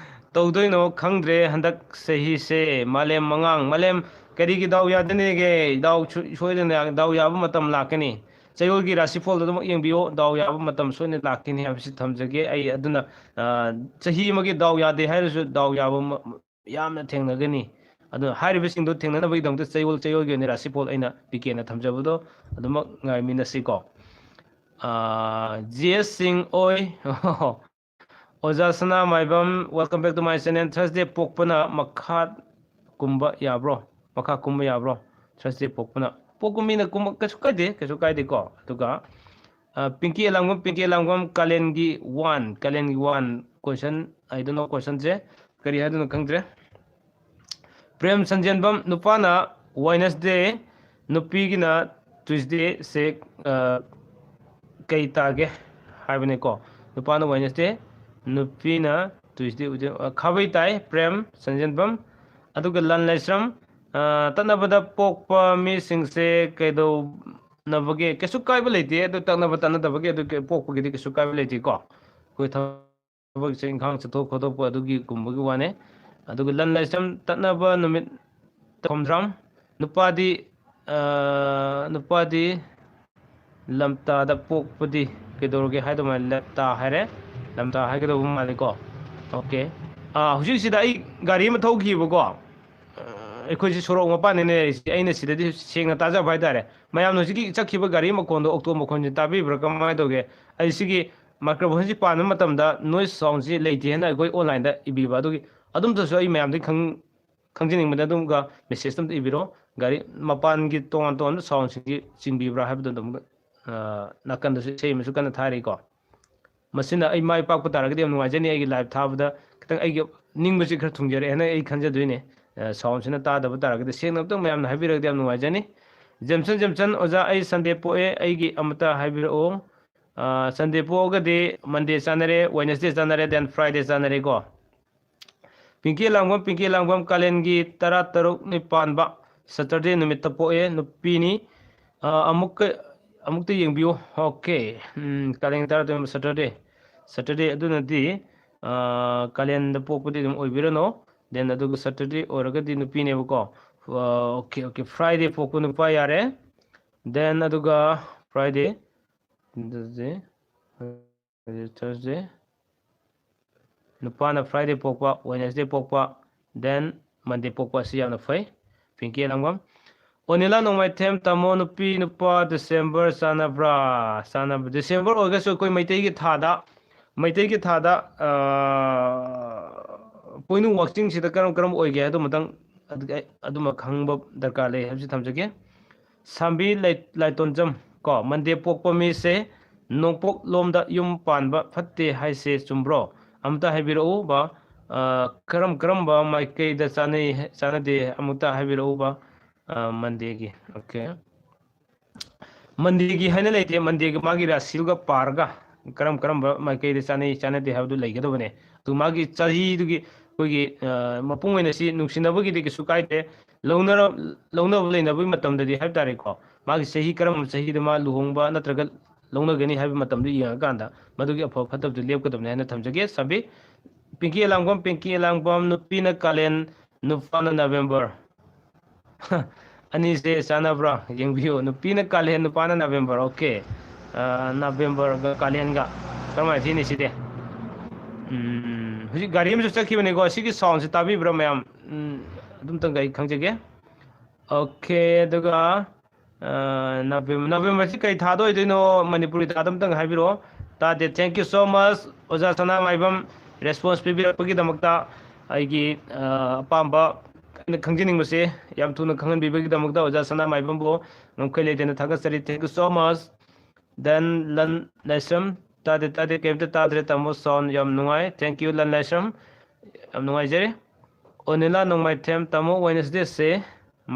A: ꯇꯧꯗꯣꯏꯅꯣ ꯈꯪꯗ꯭ꯔꯦ ꯍꯟꯗꯛ ꯆꯍꯤꯁꯦ ꯃꯥꯂꯦꯝ ꯃꯉꯥꯡ ꯃꯥꯂꯦꯝ ꯀꯔꯤꯒꯤ ꯗꯥꯎ ꯌꯥꯗꯅꯤꯒꯦ ꯗꯥꯎ ꯁꯣꯏꯗꯅ ꯗꯥꯎ ꯌꯥꯕ ꯃꯇꯝ ꯂꯥꯛꯀꯅꯤ ꯆꯌꯣꯜꯒꯤ ꯔꯥꯁꯤꯐꯣꯜꯗꯨ ꯑꯗꯨꯃꯛ ꯌꯦꯡꯕꯤꯌꯣ ꯗꯥꯎ ꯌꯥꯕ ꯃꯇꯝ ꯁꯣꯏꯅ ꯂꯥꯛꯀꯅꯤ ꯍꯥꯏꯕꯁꯤ ꯊꯝꯖꯒꯦ ꯑꯩ ꯑꯗꯨꯅ ꯆꯍꯤ ꯑꯃꯒꯤ ꯗꯥꯎ ꯌꯥꯗꯦ ꯍꯥꯏꯔꯁꯨ ꯗꯥꯎ ꯌꯥꯕ ꯌꯥꯝꯅ ꯊꯦꯡꯅꯒꯅꯤ ꯑꯗꯨ ꯍꯥꯏꯔꯤꯕꯁꯤꯡꯗꯣ ꯊꯦꯡꯅꯅꯕꯒꯤꯗꯃꯛꯇ ꯆꯌꯣꯜꯒꯤ ꯑꯣꯏꯅ ꯔꯥꯁꯤꯐꯣꯜ ꯑꯩꯅ ꯄꯤꯀꯦꯅ ꯊꯝꯖꯕꯗꯣ ꯑꯗꯨꯃꯛ ꯉꯥꯏꯃꯤꯟꯅꯁꯤꯀꯣ ꯖꯤ ꯑꯦꯁ ꯁꯤꯡ ꯑꯣꯏ ꯑꯣꯖꯥ Sanamaibam welcome back to my channel ꯊꯔꯁꯗꯦ ꯄꯣꯛꯄꯅ ꯃꯈꯥ ꯀꯨꯝꯕ ꯌꯥꯕ꯭ꯔꯣ ꯃꯈꯥ ꯀꯨꯝꯕ ꯌꯥꯕ꯭ꯔꯣ ꯊꯔꯁꯗꯦ ꯄꯣꯛꯄꯅ ꯄꯣꯛꯄ ꯃꯤꯅ ꯀꯨꯝꯕ ꯀꯩꯁꯨ ꯀꯥꯏꯗꯦꯀꯣ ꯑꯗꯨꯒ ꯄꯤꯡꯀꯤ ꯑꯦꯂꯥꯡꯕꯝ ꯀꯥꯂꯦꯟꯒꯤ ꯋꯥꯟ ꯀꯣꯏꯁꯟ ꯍꯥꯏꯗꯅꯣ ꯀꯣꯏꯁꯟꯁꯦ ꯀꯔꯤ ꯍꯥꯏꯗꯣꯏꯅꯣ ꯈꯪꯗ꯭ꯔꯦ ꯄ꯭ꯔꯦꯝ ꯁꯟꯖꯦꯟꯕꯝ ꯅꯨꯄꯥꯅ ꯋꯦꯗꯅꯁꯗꯦ ꯅꯨꯄꯤꯒꯤꯅ ꯇ꯭ꯌꯨꯁꯗꯦꯁꯦ ꯀꯩ ꯇꯥꯒꯦ ꯍꯥꯏꯕꯅꯤꯀꯣ ꯅꯨꯄꯥꯅ ꯋꯦꯗꯅꯁꯗꯦ ꯅꯨꯄꯤꯅ ꯇ꯭ꯌꯨꯁꯗꯦ ꯈꯥꯕꯩ ꯇꯥꯏ ꯄ꯭ꯔꯦꯝ ꯁꯟꯖꯦꯟꯕꯝ ꯑꯗꯨꯒ ꯂꯟ ꯂꯩꯁ꯭ꯔꯝ ꯇꯠꯅꯕꯗ ꯄꯣꯛꯄ ꯃꯤꯁꯤꯡꯁꯦ ꯀꯩꯗꯧꯅꯕꯒꯦ ꯀꯩꯁꯨ ꯀꯥꯏꯕ ꯂꯩꯇꯦ ꯑꯗꯨ ꯇꯠꯅꯕ ꯇꯠꯅꯗꯕꯒꯤ ꯑꯗꯨ ꯄꯣꯛꯄꯒꯤꯗꯤ ꯀꯩꯁꯨ ꯀꯥꯏꯕ ꯂꯩꯇꯦꯀꯣ ꯑꯩꯈꯣꯏ ꯊꯕꯛꯁꯦ ꯏꯪꯈꯥꯡ ꯆꯠꯊꯣꯛ ꯈꯣꯠꯇꯣꯛꯄ ꯑꯗꯨꯒꯤ ꯒꯨꯝꯕꯒꯤ ꯋꯥꯅꯦ ꯑꯗꯨꯒ ꯂꯟ ꯂꯩꯁ꯭ꯔꯝ ꯇꯠꯅꯕ ꯅꯨꯃꯤꯠ ꯈꯣꯝꯗ꯭ꯔꯥꯝ ꯅꯨꯄꯥꯗꯤ ꯂꯝꯇꯥꯗ ꯄꯣꯛꯄꯗꯤ ꯀꯩꯗꯧꯔꯒꯦ ꯍꯥꯏꯗꯧꯃꯥꯏꯅ ꯂꯝꯇꯥ ꯍꯥꯏꯔꯦ ꯂꯝꯇꯥ ꯍꯥꯏꯒꯗꯧꯕ ꯃꯥꯜꯂꯦꯀꯣ ꯑꯣꯀꯦ ꯍꯧꯖꯤꯛꯁꯤꯗ ꯑꯩ ꯒꯥꯔꯤ ꯑꯃ ꯊꯧꯈꯤꯕꯀꯣ ꯑꯩꯈꯣꯏꯁꯤ ꯁꯣꯔꯣꯛ ꯃꯄꯥꯟꯗꯅꯦ ꯑꯩꯅ ꯁꯤꯗꯗꯤ ꯁꯦꯡꯅ ꯇꯥꯖꯕ ꯍꯥꯏꯇꯥꯔꯦ ꯃꯌꯥꯝꯅ ꯍꯧꯖꯤꯛꯀꯤ ꯆꯠꯈꯤꯕ ꯒꯥꯔꯤ ꯃꯈꯣꯟꯗꯣ ꯑꯣꯛꯇꯣ ꯃꯈꯣꯟꯁꯤ ꯇꯥꯕꯤꯕ꯭ꯔꯥ ꯀꯃꯥꯏꯅ ꯇꯧꯒꯦ ꯑꯩ ꯁꯤꯒꯤ ꯃꯥꯏꯀ꯭ꯔꯣꯐꯣꯟꯁꯤ ꯄꯥꯟꯕ ꯃꯇꯝꯗ ꯅꯣꯏꯁ ꯁꯥꯎꯟꯁꯤ ꯂꯩꯇꯦ ꯍꯥꯏꯅ ꯑꯩꯈꯣꯏ ꯑꯣꯟꯂꯥꯏꯟꯗ ꯏꯕꯤꯕ ꯑꯗꯨꯒꯤ ꯑꯗꯨꯝꯇꯁꯨ ꯑꯩ ꯃꯌꯥꯝꯗꯒꯤ ꯈꯪꯖꯅꯤꯡꯕꯗ ꯑꯗꯨꯝꯒ ꯃꯦꯁꯦꯖ ꯑꯝꯇ ꯏꯕꯤꯔꯛꯑꯣ ꯒꯥꯔꯤ ꯃꯄꯥꯟꯒꯤ ꯇꯣꯉꯥꯟ ꯇꯣꯉꯥꯟꯕ ꯁꯥꯎꯟꯁꯤꯡꯁꯤ ꯆꯤꯡꯕꯤꯕ꯭ꯔꯥ ꯍꯥꯏꯕꯗꯨ ꯑꯗꯨꯝ ꯅꯥꯀꯟꯗꯁꯨ ꯏꯁꯩ ꯑꯃꯁꯨ ꯀꯟꯅ ꯊꯥꯔꯤꯀꯣ ꯃꯁꯤꯅ ꯑꯩ ꯃꯥꯏ ꯄꯥꯛꯄ ꯇꯥꯔꯒꯗꯤ ꯌꯥꯝ ꯅꯨꯡꯉꯥꯏꯖꯅꯤ ꯑꯩꯒꯤ ꯂꯥꯏꯚ ꯊꯥꯕꯗ ꯈꯤꯇꯪ ꯑꯩꯒꯤ ꯅꯤꯡꯕꯁꯤ ꯈꯔ ꯊꯨꯡꯖꯔꯛꯑꯦꯅ ꯑꯩ ꯈꯟꯖꯗꯣꯏꯅꯦ ꯁꯥꯎꯟꯁꯤꯅ ꯇꯥꯗꯕ ꯇꯥꯔꯒꯗꯤ ꯁꯦꯡꯅ ꯑꯝꯇꯪ ꯃꯌꯥꯝꯅ ꯍꯥꯏꯕꯤꯔꯒꯗꯤ ꯌꯥꯝ ꯅꯨꯡꯉꯥꯏꯖꯅꯤ ꯖꯦꯝꯁꯟ ꯑꯣꯖꯥ ꯑꯩ ꯁꯟꯗꯦ ꯄꯣꯛꯑꯦ ꯑꯩꯒꯤ ꯑꯃꯇ ꯍꯥꯏꯕꯤꯔꯛꯑꯣ ꯁꯟꯗꯦ ꯄꯣꯛꯑꯒꯗꯤ ꯃꯟꯗे ꯆꯥꯅꯔꯦ ꯋꯦꯗꯅꯁꯗꯦ ꯆꯥꯅꯔꯦ ꯗꯦꯟ ꯐ꯭ꯔꯥꯏꯗꯦ ꯆꯥꯅꯔꯦꯀꯣ ꯄꯤꯡꯀꯤ ꯂꯥꯡꯕꯝ ꯀꯥꯂꯦꯟꯒꯤ 16ꯅꯤ ꯄꯥꯟꯕ ꯁꯇꯔꯗꯦ ꯅꯨꯃꯤꯠꯇ ꯄꯣꯛꯑꯦ ꯅꯨꯄꯤꯅꯤ ꯑꯃꯨꯛꯇ ꯌꯦꯡꯕꯤꯌꯨ ꯑꯣꯀꯦ ꯀꯥꯂꯦꯟ 16 ꯁꯇꯔꯗꯦ ꯑꯗꯨꯅꯗꯤ ꯀꯥꯂꯦꯟꯗ ꯄꯣꯛꯄꯗꯤ ꯑꯗꯨꯝ ꯑꯣꯏꯕꯤꯔꯅꯣ ꯗꯦꯟ ꯑꯗꯨꯒ ꯁꯇꯔꯗꯦ ꯑꯣꯏꯔꯒꯗꯤ ꯅꯨꯄꯤꯅꯦꯕꯀꯣ ꯑꯣꯀꯦ ꯐ꯭ꯔꯥꯏꯗꯦ ꯄꯣꯛꯄ ꯅꯨꯄꯥ ꯌꯥꯔꯦ ꯗꯦꯟ ꯑꯗꯨꯒ ꯐ꯭ꯔꯥꯏꯗꯦ ꯊꯔꯁꯗे ꯅꯨꯄꯥꯅ ꯐ꯭ꯔꯥꯏꯗꯦ ꯄꯣꯛꯄ ꯋꯦꯗꯅꯁꯗꯦ ꯄꯣꯛꯄ ꯗꯦꯟ ꯃꯟꯗꯦ ꯄꯣꯛꯄ ꯑꯁꯤ ꯌꯥꯝꯅ ꯐꯩ ꯄꯤꯡꯀꯤ ꯑꯦꯂꯥꯡꯕꯝ ꯑꯣꯅꯤꯂꯥ ꯅꯣꯡꯃꯥꯏꯊꯦꯝ ꯇꯥꯃꯣ ꯅꯨꯄꯤ ꯅꯨꯄꯥ ꯗꯤꯁꯦꯝꯕꯔ ꯆꯥꯟꯅꯕ꯭ꯔꯥ ꯗꯤꯁꯦꯝꯕꯔ ꯑꯣꯏꯔꯒꯁꯨ ꯑꯩꯈꯣꯏ ꯃꯩꯇꯩꯒꯤ ꯊꯥꯗ ꯄꯣꯏꯅꯨ ꯋꯥꯛꯆꯤꯡꯁꯤꯗ ꯀꯔꯝ ꯑꯣꯏꯒꯦ ꯍꯥꯏꯕꯗꯨ ꯑꯗꯨꯃ ꯈꯪꯕ ꯗꯔꯀꯥꯔ ꯂꯩ ꯍꯥꯏꯕꯁꯤ ꯊꯝꯖꯒꯦ ꯁꯥꯝꯕꯤ ꯂꯥꯏꯇꯣꯟꯖꯝ ꯀꯣ ꯃꯟꯗꯦ ꯄꯣꯛꯄ ꯃꯤꯁꯦ ꯅꯣꯡꯄꯣꯛ ꯂꯣꯝꯗ ꯌꯨꯝ ꯄꯥꯟꯕ ꯐꯠꯇꯦ ꯍꯥꯏꯁꯦ ꯆꯨꯝꯕ꯭ꯔꯣ ꯑꯃꯇ ꯍꯥꯏꯕꯤꯔꯛꯎꯕ ꯀꯔꯝꯕ ꯃꯥꯏꯀꯩꯗ ꯆꯥꯟꯅꯗꯦ ꯑꯃꯨꯛꯇ ꯍꯥꯏꯕꯤꯔꯛꯎꯕ ꯃꯟꯗꯦꯒꯤ ꯑꯣꯀꯦ ꯃꯟꯗꯦꯒꯤ ꯍꯥꯏꯅ ꯂꯩꯇꯦ ꯃꯟꯗꯦꯒ ꯃꯥꯒꯤ ꯔꯥꯁꯤꯗꯨꯒ ꯄꯥꯔꯒ ꯀꯔꯝꯕ ꯃꯥꯏꯀꯩꯗ ꯆꯥꯟꯅꯗꯦ ꯍꯥꯏꯕꯗꯨ ꯂꯩꯒꯗꯕꯅꯦ ꯑꯗꯨ ꯃꯥꯒꯤ ꯆꯍꯤꯗꯨꯒꯤ ꯑꯩꯈꯣꯏꯒꯤ ꯃꯄꯨꯡ ꯑꯣꯏꯅ ꯁꯤ ꯅꯨꯡꯁꯤꯅꯕꯒꯤꯗꯤ ꯀꯩꯁꯨ ꯀꯥꯏꯗꯦ ꯂꯧꯅꯕ ꯂꯩꯅꯕꯒꯤ ꯃꯇꯝꯗꯗꯤ ꯍꯥꯏꯕ ꯇꯥꯔꯦꯀꯣ ꯃꯥꯒꯤ ꯆꯍꯤ ꯀꯔꯝꯕ ꯆꯍꯤꯗ ꯃꯥ ꯂꯨꯍꯣꯡꯕ ꯅꯠꯇ꯭ꯔꯒ ꯂꯧꯅꯒꯅꯤ ꯍꯥꯏꯕ ꯃꯇꯝꯗꯨ ꯌꯦꯡꯉꯀꯥꯟꯗ ꯃꯗꯨꯒꯤ ꯑꯐꯕ ꯐꯠꯇꯕꯗꯨ ꯂꯦꯞꯀꯗꯕꯅꯤ ꯍꯥꯏꯅ ꯊꯝꯖꯒꯦ ꯁꯥꯕꯤ ꯄꯤꯡꯀꯤ ꯑꯦꯂꯥꯡꯕꯝ ꯅꯨꯄꯤꯅ ꯀꯥꯂꯦꯟ ꯅꯨꯄꯥꯅ ꯅꯕꯦꯝꯕꯔ ꯑꯅꯤꯁꯦ ꯆꯥꯟꯅꯕ꯭ꯔꯥ ꯌꯦꯡꯕꯤꯌꯨ ꯅꯨꯄꯤꯅ ꯀꯥꯂꯦꯟ ꯅꯨꯄꯥꯅ ꯅꯕꯦꯝꯕꯔ ꯑꯣꯀꯦ ꯅꯕꯦꯝꯕꯔꯒ ꯀꯥꯂꯦꯟꯒ ꯀꯔꯝꯍꯥꯏꯅ ꯊꯤꯅꯤ ꯁꯤꯗꯤ ꯍꯧꯖꯤꯛ ꯒꯥꯔꯤ ꯑꯃꯁꯨ ꯆꯠꯈꯤꯕꯅꯦꯀꯣ ꯁꯤꯒꯤ ꯁꯥꯎꯟꯁꯦ ꯇꯥꯕꯤꯕ꯭ꯔꯥ ꯃꯌꯥꯝ ꯑꯗꯨꯝꯇꯪꯒ ꯑꯩ ꯈꯪꯖꯒꯦ ꯑꯣꯀꯦ ꯑꯗꯨꯒ ꯅꯕꯦꯝꯕꯔꯁꯤ ꯀꯩ ꯊꯥꯗ ꯑꯣꯏꯗꯣꯏꯅꯣ ꯃꯅꯤꯄꯨꯔꯤ ꯊꯥꯗ ꯑꯝꯇꯪ ꯍꯥꯏꯕꯤꯔꯛꯑꯣ ꯇꯥꯗꯦ ꯊꯦꯡꯛ ꯌꯨ ꯁꯣ ꯃꯆ ꯑꯣꯖꯥ ꯁꯅꯥꯃꯥꯏꯕꯝ ꯔꯦꯁꯄꯣꯟꯁ ꯄꯤꯕꯤꯔꯛꯄꯒꯤꯗꯃꯛꯇ ꯑꯩꯒꯤ ꯑꯄꯥꯝꯕ ꯑꯩꯅ ꯈꯪꯖꯅꯤꯡꯕꯁꯦ ꯌꯥꯝ ꯊꯨꯅ ꯈꯪꯍꯟꯕꯤꯕꯒꯤꯗꯃꯛꯇ ꯑꯣꯖꯥ ꯁꯅꯥꯃꯥꯏꯕꯝꯕꯨ ꯉꯝꯈꯩ ꯂꯩꯇꯅ ꯊꯥꯒꯠꯆꯔꯤ ꯊꯦꯡꯛ ꯌꯨ ꯁꯣ ꯃꯆ ꯗꯦꯟ ꯂꯟ ꯂꯥꯏꯁ꯭ꯔꯝ ꯇꯥꯗꯦ ꯀꯩꯝꯇ ꯇꯥꯗ꯭ꯔꯦ ꯇꯥꯃꯣ ꯁꯥꯎꯟ ꯌꯥꯝ ꯅꯨꯡꯉꯥꯏ ꯊꯦꯡꯛ ꯌꯨ ꯂꯟ ꯂꯥꯏꯁ꯭ꯔꯝ ꯌꯥꯝ ꯅꯨꯡꯉꯥꯏꯖꯔꯦ ꯑꯣꯅꯤꯂꯥ ꯅꯣꯡꯃꯥꯏꯊꯦꯝ ꯇꯥꯃꯣ ꯋꯦꯗꯅꯁꯗꯦꯁꯦ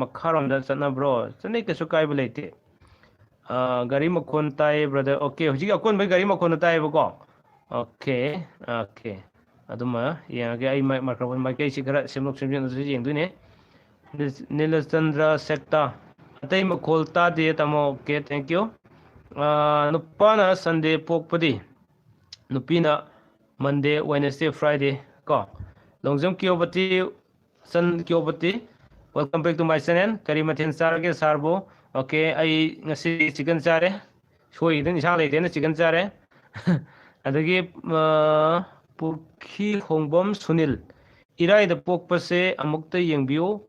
A: ꯃꯈꯥꯔꯣꯝꯗ ꯆꯠꯅꯕ꯭ꯔꯣ ꯆꯠꯅꯩ ꯀꯩꯁꯨ ꯀꯥꯏꯕ ꯂꯩꯇꯦ ꯒꯥꯔꯤ ꯃꯈꯣꯟ ꯇꯥꯏꯌꯦ ꯕ꯭ꯔꯗꯔ ꯑꯣꯀꯦ ꯍꯧꯖꯤꯛ ꯑꯀꯣꯟꯕꯒꯤ ꯒꯥꯔꯤ ꯃꯈꯣꯟꯗ ꯇꯥꯏꯌꯦꯕꯀோ ꯑꯣꯀꯦ ꯑꯗꯨꯃ ꯌꯦꯡꯉꯒꯦ ꯑꯩ ꯃꯥꯏꯀ꯭ꯔꯣꯐꯣꯟ ꯃꯥꯏꯀꯩꯁꯤ ꯈꯔ ꯁꯦꯝꯗꯣꯛ ꯁꯦꯝꯖꯤꯟ ꯌꯦꯡꯗꯣꯏꯅꯦ ꯅꯤꯂꯆꯟꯗ꯭ꯔ ꯁꯦꯛꯇ ꯑꯇꯩ ꯃꯈꯣꯜ ꯇꯥꯗꯦ ꯇꯥꯃꯣ ꯑꯣꯀꯦ ꯊꯦꯡꯛ ꯌꯨ ꯅꯨꯄꯥꯅ ꯁꯟꯗꯦ ꯄꯣꯛꯄꯗꯤ ꯅꯨꯄꯤꯅ ꯃꯟꯗꯦ ꯋꯦꯗꯅꯁꯗꯦ ꯐ꯭ꯔꯥꯏꯗꯦ ꯀꯣ Longjam Kyobati, San Kyobati. Welcome back to my channel. Kari mathen sarge sarbo. Okay, I ngasi chicken chare. Shoi din isang leite na chicken chare. Adagi Purki Hongbom Sunil. Irai the pokpase amukta yengbiu.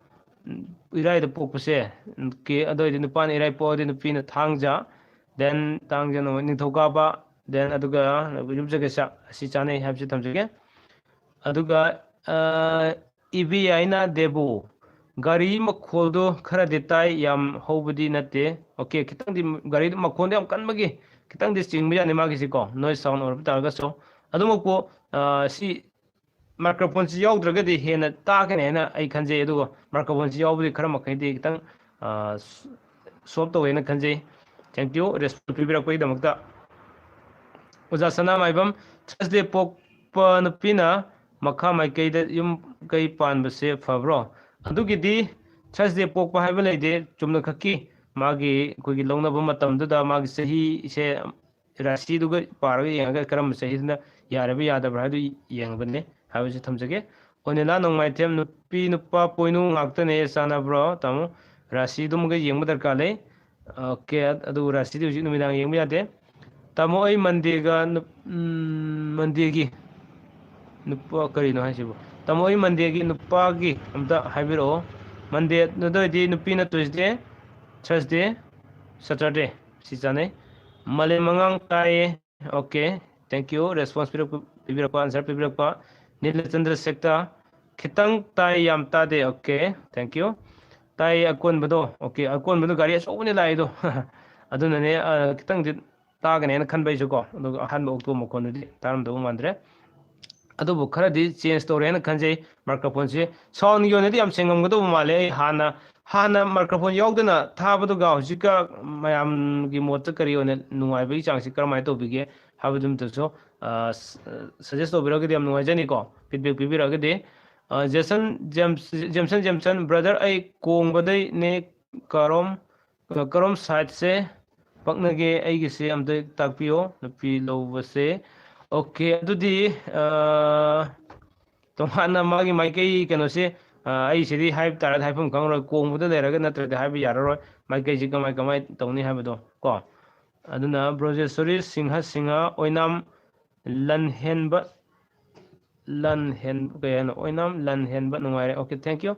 A: Irai the pokpase. Ke ado din pan irai po din pin thangja. Then tangja no nithokaba. Then aduga yubjaga si chane have si thamjage. Aduga ibi aina debu. Gari makoldo khara detai yam hobudi nate. Okay, kitang di gari makoldo yam kan magi. Kitang di chingbiya ni magi siko. Noise sound or targa so. Adumoko si microphone si yaudra gadi hena taken na ay kanje adugo microphone si yaudri khara makai di kitang swap to wena kanje. Thank you. Respect pibira ko idamakta. Uza sana maibam Thursday pok pan pina makha mai kai da yum kai pan base fabro. Adugidi Thursday pok pa haiba leide chumna khaki magi kogi longna ba matam da magi sahi se rasi duga paraga yenga karam sahi na yarabe yada bra du yeng bane haiba thamjage onela nongmai tem nu pi nu pa poinu ngakta ne sana bro tamo rasi dum ga yeng badar kale okay adu rasi du nu midang yeng yade tamo ai mandega mandegi nupa kari no hasibo tamo ai mandegi nupa gi amta haibiro Monday no di nupi na Tuesday Thursday Saturday si chane male mangang kai okay thank you response pibira ko answer pibira ko Nilchandra sekta khitang tai yam ta de okay thank you tai akon bado okay akon bado gari so ne lai do aduna ne khitang di तागने न खन बैसो को अहन बक तो मकोन दि तारम दो मांद्रे अदो खरा दि चेंज तो रेन खनजे माइक्रोफोन से साउंड यो नदि हम सेंगम गदो माले हाना माइक्रोफोन यावदना थाबदो गा हुजिका मयाम गी मोत करियो ने नुवाई बि चांगसि करमाय तो बिगे हाबदुम तो सो सजेस्ट तो बिरो गदि हम नुवाई जनी को फीडबैक बिबिरो गदि जेमसन ब्रदर आई कोंग बदई ने करम साइड से पक्नगे ऐगिसे अमते ताकपियो नपि लौबसे ओके अदुदी तोहाना मागी माइकै कनोसे आई सिदी हाइब तारा हाइफम खंगरो कोंगबुदा लेरगा नत्रदे हाइब याररो माइकै जि कमाय कमाय तौनी हाइबदो को अदुना ब्रोजेसरी सिंहा ओइनाम लनहेन कयन ओइनाम लनहेनबा नुवारे ओके थैंक यू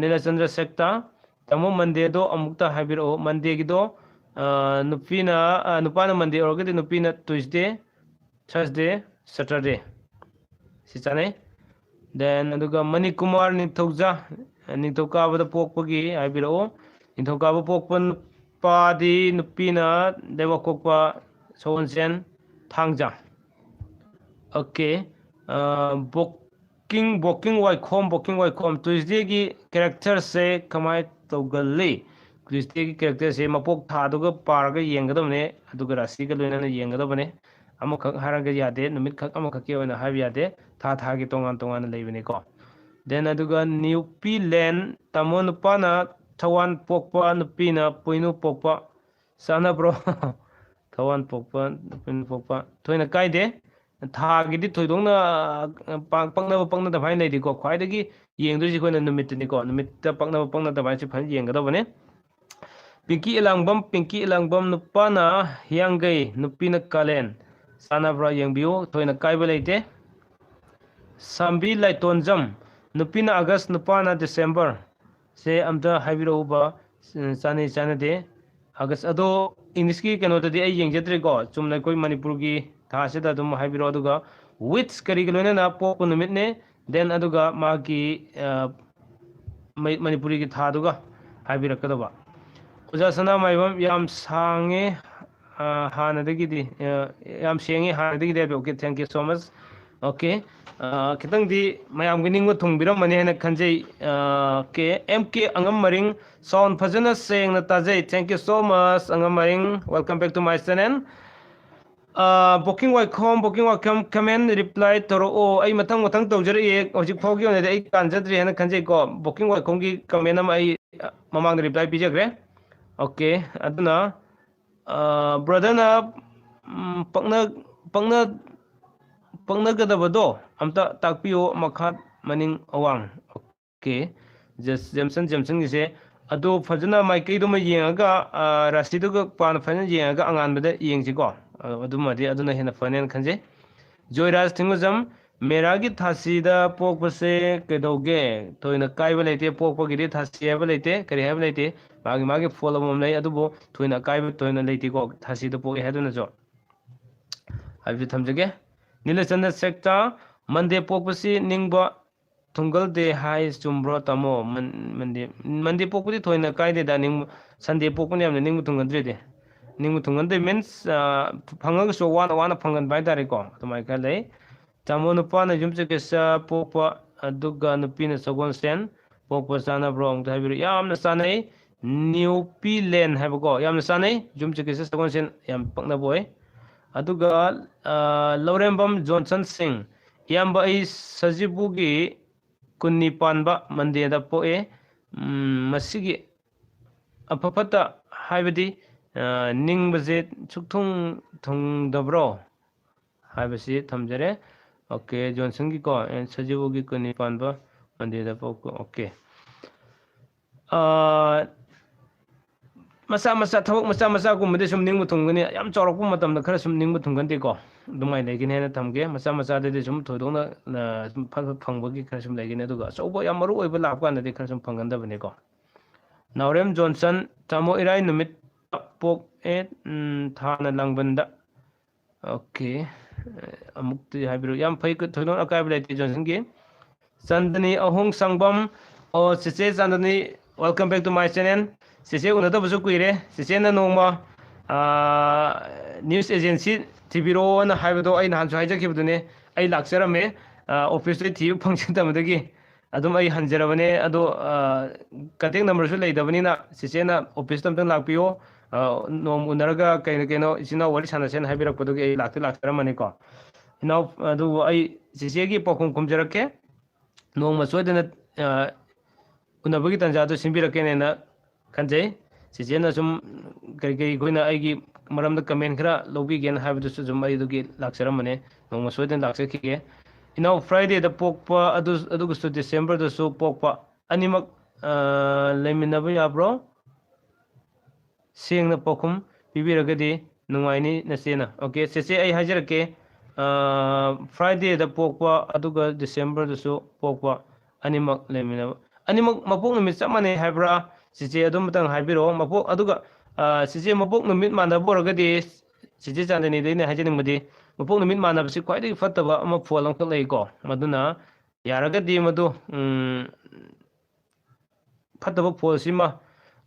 A: नीलचंद्र सेक्टा तमो मंडे दो अमुक्ता हाइबिरो मंडे गिदो नुपाना मंडे और नुपीना Tuesday Thursday Saturday सिचाने then अदुगा Mani Kumar निथौजा निथौकाबदा पोकपगी हाइबिरो निथौकाब पोकपन पादी नुपीना देवा कोकपा सोनसेन थांजा ओके बोकिंग वाइखोम ट्यूसडे की कैरेक्टर से कमाई तौगल्ली ट्यूसडे की कैरेक्टर से मपोक थादुगा पारगा येंगदबने अदुगा राशिगा लोइनाना येंगदबने अमखक हारगा यादे नुमित खक अमखके ओइना हाइब यादे था की तोंगान लेबने को देन अदुगा न्यूपी लैंड तमो नुपाना थवान पोकपा नुपीना पुइनु पोकपा साना ब्रो थवान पोकपा नुपीनु पोकपा थोइना काइदे थागिदि थोइदोंना पक्ना दबाइ लेदिको ख्वाइदगी येंगदोजि कोइना नुमितनिको नुमितता पक्ना दबाइ से फन येंगदबने पिंकी इलांगबम नुपाना हियांगई नुपीना कालेन सानाब्रा येंबियो थोइना काइबा लेते साम्बी लाइटोनजम नुपीना अगस्त नुपाना दिसंबर से अमदा हाइबिरोबा चाने दे अगस्त अदो इंग्लिश की कनोदि आई येंगजत्रेको चुमना कोई मणिपुर की थासेदा दुम हाइबिरो अदुगा विथ्स करी लोइना पोको नुमितने देन अदुगा मागी मणिपुरी की थादुगा हाइबिरकदबा ओजा सना माइबम याम सांगे हानदगिदी याम सेंगे हानदगिदी okay thank you so much okay खितंग दी मयाम गिनिंगो थुंगबिरम मने हेना खंजे के एमके अंगम मरिंग साउंड फजना सेंग न ताजे थैंक यू सो मच अंगम मरिंग welcome back to my channel बुकिंग वाइकम कमेंट रिप्लाई तोरो ओ आई मथंग तौजरे हजिक फाउगी ओने आई कानजद्रे हेना खंजे को बुकिंग वाइकम की कमेंट am आई ममांग रिप्लाई पिजग्रे ओके अदुना ब्रदर ना पक्ना ꯄꯪꯅꯒꯗꯕꯗꯣ ꯑꯝꯇ ꯇꯥꯛꯄꯤꯌꯣ ꯃꯈꯥ ꯃꯅꯤꯡ ꯑꯋꯥꯡ ꯑꯣꯀꯦ ꯖꯦꯝꯁꯟꯒꯤꯁꯦ ꯑꯗꯣ ꯐꯖꯅ ꯃꯥꯏꯀꯩꯗꯨꯃ ꯌꯦꯡꯉꯒ ꯔꯥꯁꯤꯗꯨꯒ ꯄꯥꯅ ꯐꯖꯅ ꯌꯦꯡꯉꯒ ꯑꯉꯥꯟꯕꯗ ꯌꯦꯡꯁꯤꯀꯣ ꯑꯗꯨꯃꯗꯤ ꯑꯗꯨꯅ ꯍꯦꯟꯅ ꯐꯅꯦꯅ ꯈꯟꯖꯩ ꯖꯣꯏꯔꯥꯖ ꯊꯤꯡꯉꯨꯖꯝ ꯃꯦꯔꯥꯒꯤ ꯊꯥꯁꯤꯗ ꯄꯣꯛꯄꯁꯦ ꯀꯩꯗꯧꯒꯦ ꯊꯣꯏꯅ ꯀꯥꯏꯕ ꯂꯩꯇꯦ ꯄꯣꯛꯄꯒꯤꯗꯤ ꯊꯥꯁꯤ ꯍꯥꯏꯕ ꯂꯩꯇꯦ ꯀꯔꯤ ꯍꯥꯏꯕ ꯂꯩꯇꯦ ꯃꯥꯒꯤ ꯐꯣꯜ ꯑꯃꯃꯝ ꯂꯩ ꯑꯗꯨꯕꯨ ꯊꯣꯏꯅ ꯑꯀꯥꯏꯕ ꯊꯣꯏꯅ ꯂꯩꯇꯦꯀꯣ ꯊꯥꯁꯤꯗ ꯄꯣꯛꯑꯦ ꯍꯥꯏꯗꯨꯅꯁꯨ ꯍꯥꯏꯕꯁꯤ ꯊꯝꯖꯒꯦ ꯅꯤꯂꯆꯟꯗ ꯁꯦꯛꯇ ꯃꯟꯗꯦ ꯄꯣꯛꯄꯁꯤ ꯅꯤꯡꯕ ꯊꯨꯡꯒꯜꯗꯦ ꯍꯥꯏ ꯆꯨꯝꯕ꯭ꯔꯣ ꯇꯥꯃꯣ ꯃꯟꯗꯦ ꯄꯣꯛꯄꯗꯤ ꯊꯣꯏꯅ ꯀꯥꯏꯗꯦꯗ ꯁꯟꯗꯦ ꯄꯣꯛꯄꯅ ꯌꯥꯝꯅ ꯅꯤꯡꯕ ꯊꯨꯡꯒꯟꯗ꯭ꯔꯤꯗꯤ ꯅꯤꯡꯕ ꯊꯨꯡꯒꯟꯗꯦ ꯃꯤꯟꯁ ꯐꯪꯉꯒꯁꯨ ꯋꯥꯅ ꯋꯥꯅ ꯐꯪꯒꯟꯕ ꯍꯥꯏꯇꯥꯔꯦꯀꯣ ꯑꯗꯨꯃꯥꯏꯅ ꯈꯔ ꯂꯩ ꯇꯥꯃꯣ ꯅꯨꯄꯥꯅ ꯌꯨꯝꯁꯀꯩꯁ ꯄꯣꯛꯄ ꯑꯗꯨꯒ ꯅꯨꯄꯤꯅ ꯁꯒꯣꯜꯁꯦꯟ ꯄꯣꯛꯄ ꯆꯥꯅꯕ꯭ꯔꯣ ꯑꯃꯨꯛꯇ ꯍꯥꯏꯕꯤꯔꯛꯎ ꯌꯥꯝꯅ ꯆꯥꯅꯩ ꯅ꯭ꯌꯨꯄꯤꯂꯦꯟ ꯍꯥꯏꯕꯀꯣ ꯌꯥꯝꯅ ꯆꯥꯅꯩ ꯌꯨꯝꯁꯀꯩꯁ ꯁꯒꯣꯜꯁꯦꯟ ꯌꯥꯝ ꯄꯛꯅꯕ ꯑꯣꯏ ꯑꯗꯨꯒ ꯂꯧꯔꯦꯝꯕꯝ ꯖꯣꯟꯁꯟ ꯁꯤꯡ ꯏꯌꯥꯝꯕ ꯑꯩ ꯁꯖꯤꯕꯨꯒꯤ ꯀꯨꯟꯅꯤ ꯄꯥꯟꯕ ꯃꯟꯗꯦꯗ ꯄꯣꯛꯑꯦ ꯃꯁꯤꯒꯤ ꯑꯐ ꯐꯠꯇ ꯍꯥꯏꯕꯗꯤ ꯅꯤꯡꯕꯁꯦ ꯁꯨꯛꯊꯨꯡ ꯊꯨꯡꯗꯕ꯭ꯔꯣ ꯍꯥꯏꯕꯁꯤ ꯊꯝꯖꯔꯦ ꯑꯣꯀꯦ ꯖꯣꯟꯁꯟꯒꯤꯀꯣ ꯁꯖꯤꯕꯨꯒꯤ ꯀꯨꯟꯅꯤ ꯄꯥꯟꯕ ꯃꯟꯗꯦꯗ ꯄꯣꯛꯄ ꯑꯣꯀꯦ ꯃꯆꯥ ꯊꯕꯛ ꯃꯆꯥꯒꯨꯝꯕꯗꯤ ꯁꯨꯝ ꯅꯤꯡꯕ ꯊꯨꯡꯒꯅꯤ ꯌꯥꯝ ꯆꯥꯎꯔꯛꯄ ꯃꯇꯝꯗ ꯈꯔ ꯁꯨꯝ ꯅꯤꯡꯕ ꯊꯨꯡꯒꯟꯗꯦꯀꯣ ꯑꯗꯨꯃꯥꯏꯅ ꯂꯩꯒꯅꯤ ꯍꯥꯏꯅ ꯊꯝꯒꯦ ꯃꯆꯥꯗꯗꯤ ꯁꯨꯝ ꯊꯣꯏꯗꯣꯛꯅ ꯁꯨꯝ ꯐꯪꯕꯒꯤ ꯈꯔ ꯁꯨꯝ ꯂꯩꯒꯅꯤ ꯑꯗꯨꯒ ꯑꯆꯧꯕ ꯌꯥꯝ ꯃꯔꯨ ꯑꯣꯏꯕ ꯂꯥꯛꯄ ꯀꯥꯟꯗꯗꯤ ꯈꯔ ꯁꯨꯝ ꯐꯪꯒꯟꯗꯕꯅꯤꯀꯣ ꯅꯥꯎꯔꯦꯝ ꯖꯣꯟꯁꯟ ꯇꯥꯃꯣ ꯏꯔꯥꯏ ꯅꯨꯃꯤꯠ ꯄꯣꯛꯑꯦ ꯊꯥꯅ ꯂꯥꯡꯕꯟꯗ ꯑꯣꯀꯦ ꯑꯃꯨꯛꯇꯤ ꯍꯥꯏꯕꯤꯔꯛꯎ ꯌꯥꯝ ꯐꯩ ꯊꯣꯏꯗꯣꯛꯅ ꯑꯀꯥꯏꯕ ꯂꯩꯇꯦ ꯖꯣꯟꯁꯟꯒꯤ ꯆꯟꯗꯅꯤ ꯑꯍꯣꯡ ꯁꯪꯕꯝ ꯑꯣ ꯆꯦꯆꯦ ꯆꯥꯟꯗꯅꯤ welcome back to my channel ꯆꯦꯆꯦ ꯎꯅꯗꯕꯁꯨ ꯀꯨꯏꯔꯦ ꯆꯦꯆꯦꯅ ꯅꯣꯡꯃ ꯅ꯭ꯌꯨꯁ ꯑꯦꯖꯦꯟꯁꯤ ꯊꯤꯕꯤꯔꯛꯑꯣꯅ ꯍꯥꯏꯕꯗꯣ ꯑꯩ ꯅꯍꯥꯟꯁꯨ ꯍꯥꯏꯖꯈꯤꯕꯗꯨꯅꯦ ꯑꯩ ꯂꯥꯛꯆꯔꯝꯃꯦ ꯑꯣꯐꯤꯁꯇ ꯊꯤꯕ ꯐꯪꯖꯗꯕꯗꯒꯤ ꯑꯗꯨꯝ ꯑꯩ ꯍꯟꯖꯔꯕꯅꯦ ꯑꯗꯣ ꯀꯟꯇꯦꯛ ꯅꯝꯕꯔꯁꯨ ꯂꯩꯇꯕꯅꯤꯅ ꯆꯦꯆꯦꯅ ꯑꯣꯐꯤꯁꯇ ꯑꯝꯇꯪ ꯂꯥꯛꯄꯤꯌꯣ ꯅꯣꯡ ꯎꯅꯔꯒ ꯀꯩꯅꯣ ꯏꯆꯤꯜ ꯏꯅꯥꯎ ꯋꯥꯔꯤ ꯁꯥꯟꯅꯁꯦꯅ ꯍꯥꯏꯕꯤꯔꯛꯄꯗꯨꯒꯤ ꯑꯩ ꯂꯥꯛꯆꯔꯝꯃꯅꯤꯀꯣ ꯏꯅꯥꯎ ꯑꯗꯨꯕꯨ ꯑꯩ ꯆꯦꯆꯦꯒꯤ ꯄꯥꯎꯈꯨꯝ ꯈꯨꯝꯖꯔꯛꯀꯦ ꯅꯣꯡꯃ ꯁꯣꯏꯗꯅ ꯎꯅꯕꯒꯤ ꯇꯥꯟꯖꯥꯗꯨ ꯁꯤꯟꯕꯤꯔꯛꯀꯦꯅꯦꯅ ꯈꯟꯖꯩ ꯆꯦꯆꯦꯅ ꯁꯨꯝ ꯀꯔꯤ ꯑꯩꯈꯣꯏꯅ ꯑꯩꯒꯤ ꯃꯔꯝꯗ ꯀꯃꯦꯟ ꯈꯔ ꯂꯧꯕꯤꯒꯦꯅ ꯍꯥꯏꯕꯗꯨꯁꯨ ꯁꯨꯝ ꯑꯩꯗꯨꯒꯤ ꯂꯥꯛꯆꯔꯝꯕꯅꯦ ꯅꯣꯡꯃ ꯁꯣꯏꯗꯅ ꯂꯥꯛꯆꯈꯤꯒꯦ ꯏꯅꯥꯎ ꯐ꯭ꯔꯥꯏꯗꯦꯗ ꯄꯣꯛꯄ ꯑꯗꯨꯒꯁꯨ ꯗꯤꯁꯦꯝꯕꯔꯗꯁꯨ ꯄꯣꯛꯄ ꯑꯅꯤꯃꯛ ꯂꯩꯃꯤꯟꯅꯕ ꯌꯥꯕ꯭ꯔꯣ ꯁꯦꯡꯅ ꯄꯥꯎꯈꯨꯝ ꯄꯤꯕꯤꯔꯒꯗꯤ ꯅꯨꯡꯉꯥꯏꯅꯤ ꯅꯆꯦꯅ ꯑꯣꯀꯦ ꯆꯦꯆꯦ ꯑꯩ ꯍꯥꯏꯖꯔꯛꯀꯦ ꯐ꯭ꯔꯥꯏꯗꯦꯗ ꯄꯣꯛꯄ ꯑꯗꯨꯒ ꯗꯤꯁꯦꯝꯕꯔꯗꯁꯨ ꯄꯣꯛꯄ ꯑꯅꯤꯃꯛ ꯂꯩꯃꯤꯟꯅꯕ ꯑꯅꯤꯃꯛ ꯃꯄꯣꯛ ꯅꯨꯃꯤꯠ ꯆꯞ ꯃꯥꯟꯅꯩ ꯍꯥꯏꯕ꯭ꯔꯥ ꯆꯦꯆꯦ ꯑꯗꯨꯃꯇꯪ ꯍꯥꯏꯕꯤꯔꯛꯑꯣ ꯑꯗꯨꯒ ꯆꯦꯆꯦ ꯃꯄꯣꯛ ꯅꯨꯃꯤꯠ ꯃꯥꯟꯅꯕ ꯑꯣꯏꯔꯒꯗꯤ ꯆꯦꯆꯦ ꯆꯥꯟꯗꯅꯤꯗ ꯑꯩꯅ ꯍꯥꯏꯖꯅꯤꯡꯕꯗꯤ ꯃꯄꯣꯛ ꯅꯨꯃꯤꯠ ꯃꯥꯟꯅꯕꯁꯤ ꯈ꯭ꯋꯥꯏꯗꯒꯤ ꯐꯠꯇꯕ ꯑꯃ ꯐꯣꯜ ꯑꯃꯈꯛ ꯂꯩꯀꯣ ꯃꯗꯨꯅ ꯌꯥꯔꯒꯗꯤ ꯃꯗꯨ ꯐꯠꯇꯕ ꯐꯣꯜꯁꯤꯃ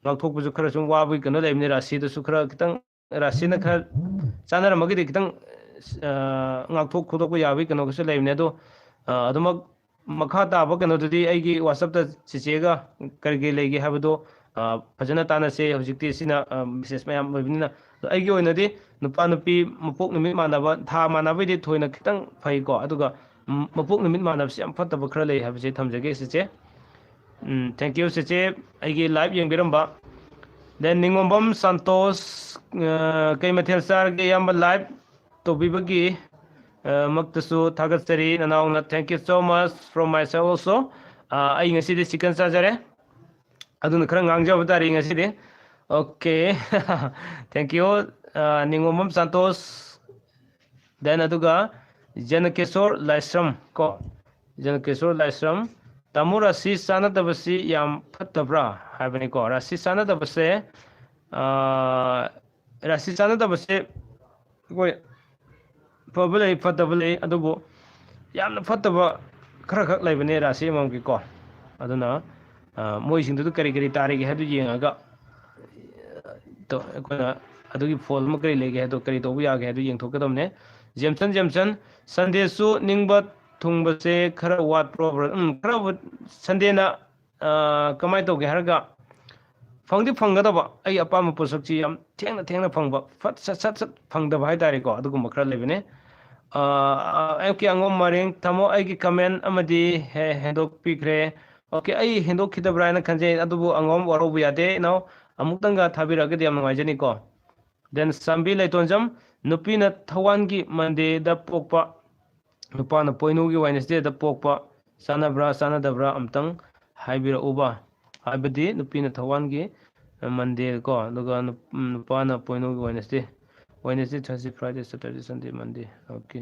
A: ꯉꯥꯛꯊꯣꯛꯄꯁꯨ ꯈꯔ ꯁꯨꯝ ꯋꯥꯕꯒꯤ ꯀꯩꯅꯣ ꯂꯩꯕꯅꯤ ꯔꯥꯁꯤꯗꯁꯨ ꯈꯔ ꯈꯤꯇꯪ ꯔꯥꯁꯤꯅꯈꯔ ꯆꯥꯅꯔꯝꯃꯒꯗꯤ ꯈꯤꯇꯪ ꯉꯥꯛꯊꯣꯛ ꯈꯣꯠꯇꯣꯛꯄ ꯌꯥꯕꯒꯤ ꯀꯩꯅꯣꯒꯁꯨ ꯂꯩꯕꯅꯦ ꯑꯗꯣ ꯑꯗꯨꯃꯛ ꯃꯈꯥ ꯇꯥꯕ ꯀꯩꯅꯣꯗꯨꯗꯤ ꯑꯩꯒꯤ ꯋꯥꯆꯞꯇ ꯆꯦꯆꯦꯒ ꯀꯔꯤ ꯂꯩꯒꯦ ꯍꯥꯏꯕꯗꯣ ꯐꯖꯅ ꯇꯥꯟꯅꯁꯦ ꯍꯧꯖꯤꯛꯇꯤ ꯁꯤꯅ ꯃꯦꯁꯦꯖ ꯃꯌꯥꯝ ꯑꯣꯏꯕꯅꯤꯅ ꯑꯩꯒꯤ ꯑꯣꯏꯅꯗꯤ ꯅꯨꯄꯥ ꯅꯨꯄꯤ ꯃꯄꯣꯛ ꯅꯨꯃꯤꯠ ꯃꯥꯟꯅꯕ ꯊꯥ ꯃꯥꯟꯅꯕꯩꯗꯤ ꯊꯣꯏꯅ ꯈꯤꯇꯪ ꯐꯩꯀꯣ ꯑꯗꯨꯒ ꯃꯄꯣꯛ ꯅꯨꯃꯤꯠ ꯃꯥꯟꯅꯕꯁꯤ ꯌꯥꯝ ꯐꯠꯇꯕ ꯈꯔ ꯂꯩ ꯍꯥꯏꯕꯁꯦ ꯊꯝꯖꯒꯦ ꯆꯦꯆꯦ ꯊꯦꯡꯛ ꯌꯨ ꯆꯦꯆꯦ ꯑꯩꯒꯤ ꯂꯥꯏꯚ ꯌꯦꯡꯕꯤꯔꯝꯕ ꯗꯦꯟ ꯅꯤꯡꯉꯣꯝꯕꯝ ꯁꯟꯇꯣꯁ ꯀꯩ ꯃꯊꯦꯜ ꯆꯥꯔꯒꯦ ꯑꯌꯥꯝꯕ ꯂꯥꯏꯚ ꯇꯧꯕꯤꯕꯒꯤ ꯃꯛꯇꯁꯨ ꯊꯥꯒꯠꯆꯔꯤ ꯅꯅꯥꯎꯅ thank you so much from myself also ꯑꯩ ꯉꯁꯤꯗꯤ ꯆꯤꯛꯀꯟ ꯆꯥꯖꯔꯦ ꯑꯗꯨꯅ ꯈꯔ ꯉꯥꯡꯖꯕ ꯇꯥꯔꯦ ꯉꯁꯤꯗꯤ okay thank you Ningombam Santosh ꯗꯦꯟ ꯑꯗꯨꯒ ꯖꯅꯀꯦꯁꯣꯔ ꯂꯥꯏꯁ꯭ꯔꯝ ꯀꯣ ꯖꯅꯀꯦꯁꯣꯔ ꯂꯥꯏꯁ꯭ꯔꯝ ꯇꯥꯃꯣ ꯔꯥꯁꯤ ꯆꯥꯟꯅꯗꯕꯁꯤ ꯌꯥꯝ ꯐꯠꯇꯕ꯭ꯔꯥ ꯍꯥꯏꯕꯅꯤꯀꯣ ꯔꯥꯁꯤ ꯆꯥꯟꯅꯗꯕꯁꯦ ꯔꯥꯁꯤ ꯆꯥꯟꯅꯗꯕꯁꯦ ꯑꯩꯈꯣꯏ ꯐꯕ ꯂꯩ ꯐꯠꯇꯕ ꯂꯩ ꯑꯗꯨꯕꯨ ꯌꯥꯝꯅ ꯐꯠꯇꯕ ꯈꯔꯈꯛ ꯂꯩꯕꯅꯦ ꯔꯥꯁꯤ ꯑꯃꯃꯝꯒꯤꯀꯣ ꯑꯗꯨꯅ ꯃꯣꯏꯁꯤꯡꯗꯨꯗ ꯀꯔꯤ ꯇꯥꯔꯤꯒꯦ ꯍꯥꯏꯕꯗꯨ ꯌꯦꯡꯉꯒ ꯑꯩꯈꯣꯏꯅ ꯑꯗꯨꯒꯤ ꯐꯣꯜ ꯑꯃ ꯀꯔꯤ ꯂꯩꯒꯦ ꯍꯥꯏꯕꯗꯣ ꯀꯔꯤ ꯇꯧꯕ ꯌꯥꯒꯦ ꯍꯥꯏꯕꯗꯨ ꯌꯦꯡꯊꯣꯛꯀꯗꯕꯅꯦ ꯖꯦꯝꯁꯟ ꯁꯟꯗꯦꯁꯨ ꯅꯤꯡꯕ ꯊꯨꯡꯕꯁꯦ ꯈꯔ ꯋꯥꯠꯄ꯭ꯔꯣ ꯈꯔ ꯁꯟꯗꯦꯅ ꯀꯃꯥꯏꯅ ꯇꯧꯒꯦ ꯍꯥꯏꯔꯒ ꯐꯪꯗꯤ ꯐꯪꯒꯗꯕ ꯑꯩ ꯑꯄꯥꯝꯕ ꯄꯣꯠꯁꯛꯁꯤ ꯌꯥꯝ ꯊꯦꯡꯅ ꯐꯪꯕ ꯁꯠ ꯐꯪꯗꯕ ꯍꯥꯏꯇꯥꯔꯦꯀꯣ ꯑꯗꯨꯒꯨꯝꯕ ꯈꯔ ꯂꯩꯕꯅꯦ ꯑꯣꯀꯦ ꯑꯉꯣꯝ ꯃꯔꯤꯡ ꯊꯝꯃꯣ ꯑꯩꯒꯤ ꯀꯃꯦꯟ ꯑꯃꯗꯤ ꯍꯦꯟꯗꯣꯛꯄꯤꯈ꯭ꯔꯦ ꯑꯣꯀꯦ ꯑꯩ ꯍꯦꯟꯗꯣꯛꯈꯤꯗꯕ꯭ꯔꯥ ꯍꯥꯏꯅ ꯈꯟꯖꯩ ꯑꯗꯨꯕꯨ ꯑꯉꯣꯝ ꯋꯥꯔꯧꯕ ꯌꯥꯗꯦ ꯏꯅꯥꯎ ꯑꯃꯨꯛꯇꯪꯒ ꯊꯥꯕꯤꯔꯛꯑꯒꯗꯤ ꯌꯥꯝ ꯅꯨꯡꯉꯥꯏꯖꯅꯤꯀꯣ ꯗꯦꯟ ꯆꯥꯝꯕꯤ ꯂꯩꯇꯣꯟꯖꯝ ꯅꯨꯄꯤꯅ ꯊꯋꯥꯟꯒꯤ ꯃꯟꯗꯦꯗ ꯄꯣꯛꯄ ꯅꯨꯄꯥꯅ ꯄꯣꯏꯅꯨꯒꯤ ꯋꯦꯗꯅꯁꯗꯦꯗ ꯄꯣꯛꯄ ꯆꯥꯟꯅꯕ꯭ꯔꯥ ꯆꯥꯟꯅꯗꯕ꯭ꯔꯥ ꯑꯝꯇꯪ ꯍꯥꯏꯕꯤꯔꯛꯎꯕ ꯍꯥꯏꯕꯗꯤ ꯅꯨꯄꯤꯅ ꯊꯧꯋꯥꯟꯒꯤ ꯃꯟꯗꯦ ꯀꯣ ꯑꯗꯨꯒ ꯅꯨꯄꯥꯅ ꯄꯣꯏꯅꯨꯒꯤ ꯋꯦꯗꯅꯁꯗꯦ ꯊꯔꯁꯗꯦ ꯐ꯭ꯔꯥꯏꯗꯦ ꯁꯦꯇꯔꯗꯦ ꯁꯟꯗꯦ ꯃꯟꯗꯦ ꯑꯣꯀꯦ